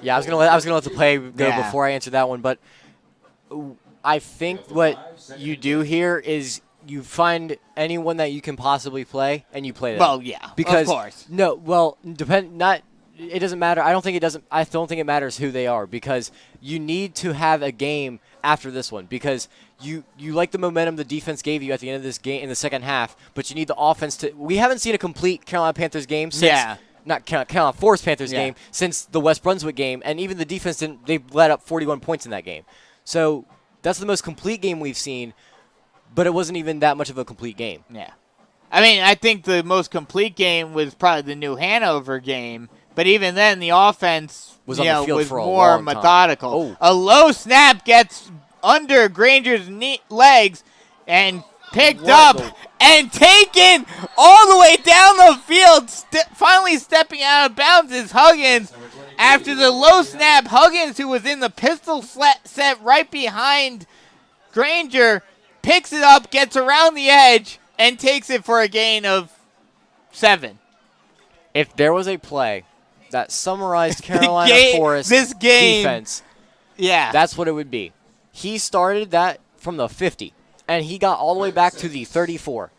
Yeah, I was gonna let the play go before I answered that one, but I think what you do here is you find anyone that you can possibly play and you play them. Well, yeah, because, of course. No, well, it doesn't matter. I don't think it matters who they are because you need to have a game after this one because you like the momentum the defense gave you at the end of this game in the second half, but you need the offense to. We haven't seen a complete Carolina Panthers game since. Yeah. Not Carolina Forest Panthers game since the West Brunswick game, and even the defense they let up 41 points in that game. So that's the most complete game we've seen, but it wasn't even that much of a complete game. Yeah. I mean, I think the most complete game was probably the New Hanover game, but even then the offense was on the field was for a more long time. methodical. Oh. A low snap gets under Granger's legs and picked up and taken all the way down the field. Finally stepping out of bounds is Huggins. After the low snap, Huggins, who was in the pistol set right behind Granger, picks it up, gets around the edge, and takes it for a gain of 7. If there was a play that summarized Carolina Forest defense, that's what it would be. He started that from the 50. And he got all the way back to the 34.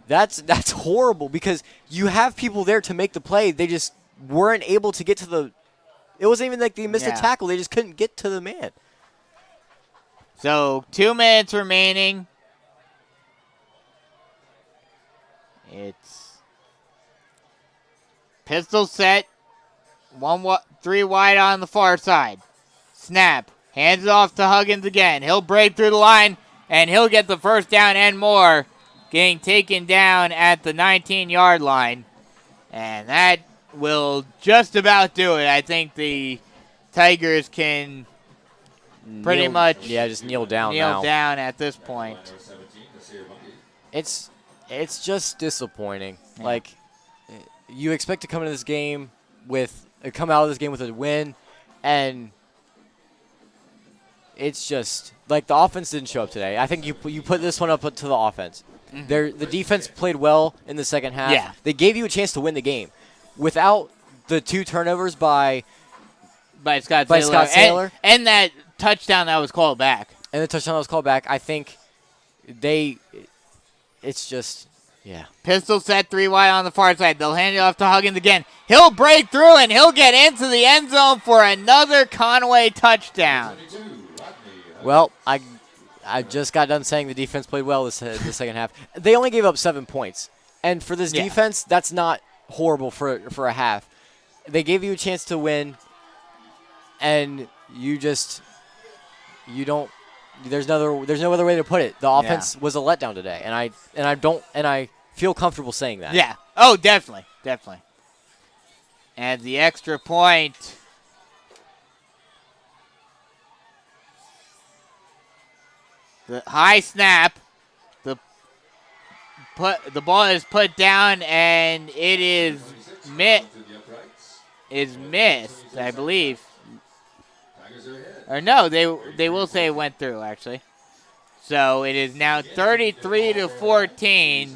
That's horrible because you have people there to make the play. They just weren't able to get to the – it wasn't even like they missed a tackle. They just couldn't get to the man. So 2 minutes remaining. It's pistol set. 3 wide on the far side. Snap. Hands it off to Huggins again. He'll break through the line. And he'll get the first down and more, getting taken down at the 19-yard line. And that will just about do it. I think the Tigers can pretty much just kneel down at this point. It's just disappointing. Yeah. Like, you expect to come out of this game with a win, and it's just like the offense didn't show up today. I think you put this one up to the offense. Mm-hmm. The defense played well in the second half. Yeah. They gave you a chance to win the game. Without the 2 turnovers by Scott Saylor. And that touchdown that was called back. I think it's just Yeah. Pistol set 3 wide on the far side. They'll hand it off to Huggins again. He'll break through, and he'll get into the end zone for another Conway touchdown. Well, I just got done saying the defense played well the second half. They only gave up 7 points. And for this defense, that's not horrible for a half. They gave you a chance to win, and there's no other way to put it. The offense was a letdown today, and I feel comfortable saying that. Yeah. Oh, definitely. And the extra point. The high snap. The ball is put down, and it is missed, I believe. Or no, they will say it went through, actually. So it is now 33-14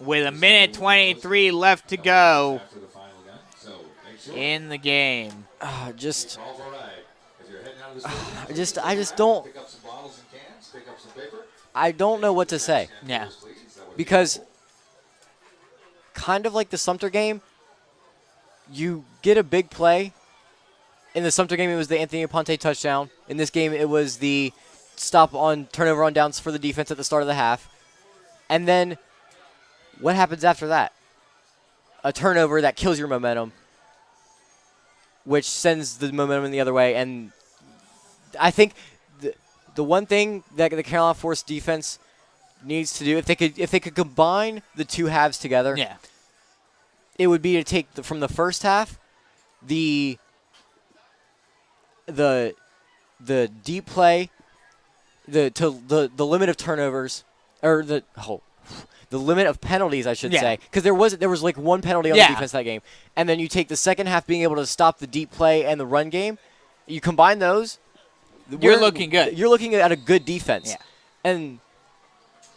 with a minute 23 left to go in the game. I just don't. I don't know what to say. Yeah. Because kind of like the Sumter game, you get a big play. In the Sumter game, it was the Anthony Aponte touchdown. In this game, it was the turnover on downs for the defense at the start of the half. And then what happens after that? A turnover that kills your momentum, which sends the momentum the other way. And I think the one thing that the Carolina Force defense needs to do, if they could combine the two halves together, it would be to take from the first half the deep play, the limit of turnovers, or the limit of penalties, I should say, because there was like one penalty on the defense that game, and then you take the second half being able to stop the deep play and the run game, you combine those. You're looking good. You're looking at a good defense. Yeah. And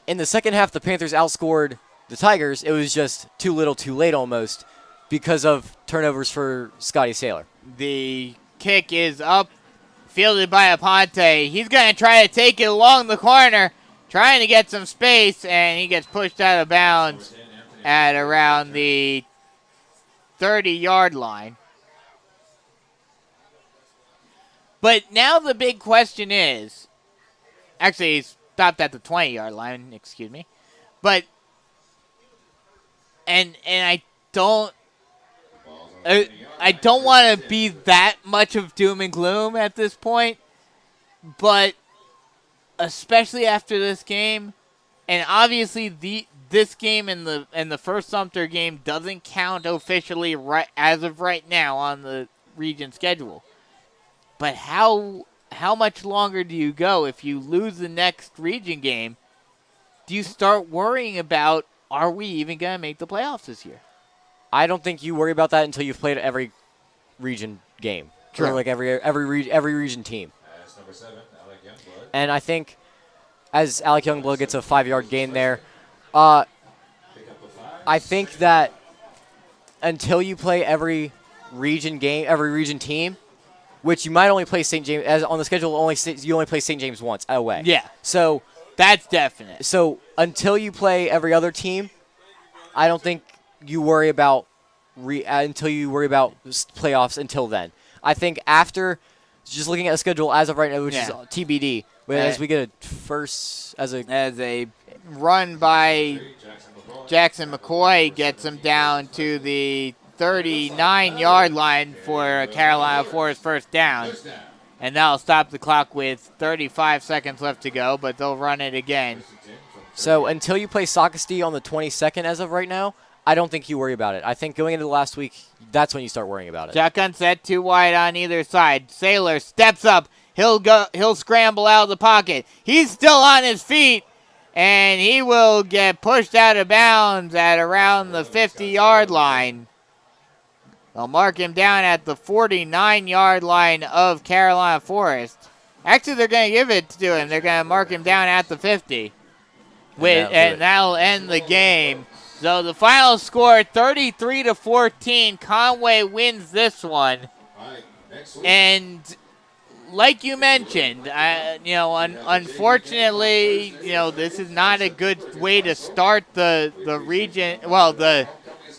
in the second half, the Panthers outscored the Tigers. It was just too little, too late almost because of turnovers for Scotty Saylor. The kick is up, fielded by Aponte. He's going to try to take it along the corner, trying to get some space, and he gets pushed out of bounds at around the 30-yard line. But now the big question is, actually he's stopped at the 20-yard line, excuse me. But and I don't want to be that much of doom and gloom at this point, but especially after this game, and obviously this game and the first Sumter game doesn't count officially right as of right now on the region schedule. But how much longer do you go if you lose the next region game? Do you start worrying about, are we even going to make the playoffs this year? I don't think you worry about that until you've played every region game. True. Or like every region team. Number 7, Alec Youngblood. And I think as Alec Youngblood gets a 5-yard gain there, I think that until you play every region team, which you might only play St. James as on the schedule. You only play St. James once away. Yeah. So that's definite. So until you play every other team, I don't think you worry about playoffs until then. I think after just looking at the schedule as of right now, which is TBD, as we get as a run by Jackson McCoy gets him down to the 39-yard line for Carolina Forest first down. And that'll stop the clock with 35 seconds left to go, but they'll run it again. So until you play Socastee on the 22nd as of right now, I don't think you worry about it. I think going into the last week, that's when you start worrying about it. Shotgun set, 2 wide on either side. Saylor steps up. He'll scramble out of the pocket. He's still on his feet, and he will get pushed out of bounds at around the 50-yard line. They'll mark him down at the 49-yard line of Carolina Forest. Actually, they're going to give it to him. They're going to mark him down at the 50. And that'll end the game. So the final score, 33-14. Conway wins this one. And like you mentioned, unfortunately, this is not a good way to start the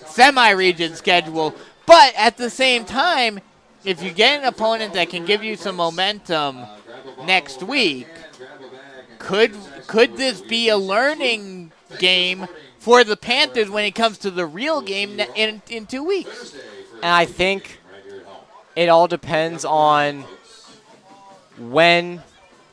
semi-region schedule. But at the same time, if you get an opponent that can give you some momentum next week, could this be a learning game for the Panthers when it comes to the real game in 2 weeks? And I think it all depends on when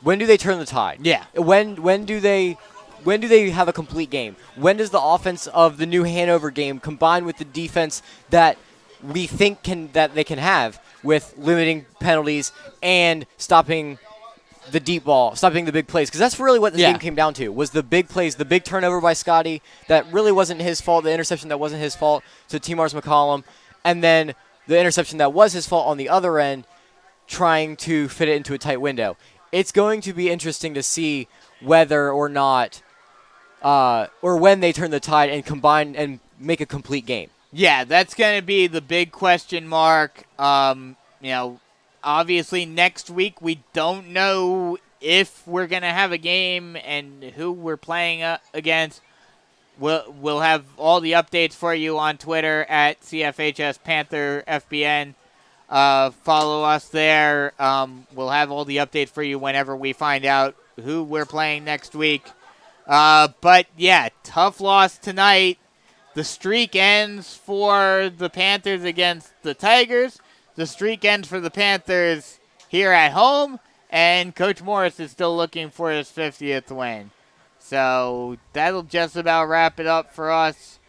do they turn the tide? Yeah. When do they have a complete game? When does the offense of the New Hanover game combine with the defense that we think that they can have with limiting penalties and stopping the deep ball, stopping the big plays? Because that's really what the game came down to, was the big plays, the big turnover by Scotty that really wasn't his fault, the interception that wasn't his fault to T-Mars McCollum, and then the interception that was his fault on the other end, trying to fit it into a tight window. It's going to be interesting to see whether or not, or when they turn the tide and combine and make a complete game. Yeah, that's going to be the big question mark. Obviously next week we don't know if we're going to have a game and who we're playing against. We'll have all the updates for you on Twitter at CFHS Panther FBN. Follow us there. We'll have all the updates for you whenever we find out who we're playing next week. But yeah, tough loss tonight. The streak ends for the Panthers against the Tigers. The streak ends for the Panthers here at home. And Coach Morris is still looking for his 50th win. So that'll just about wrap it up for us.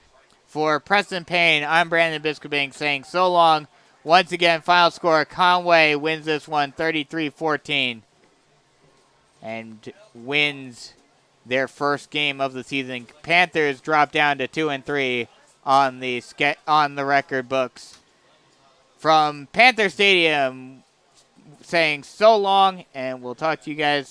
For Preston Payne, I'm Brandon Biskobing saying so long. Once again, final score, Conway wins this one 33-14 and wins their first game of the season. Panthers drop down to 2-3 on the record books. From Panther Stadium, saying so long, and we'll talk to you guys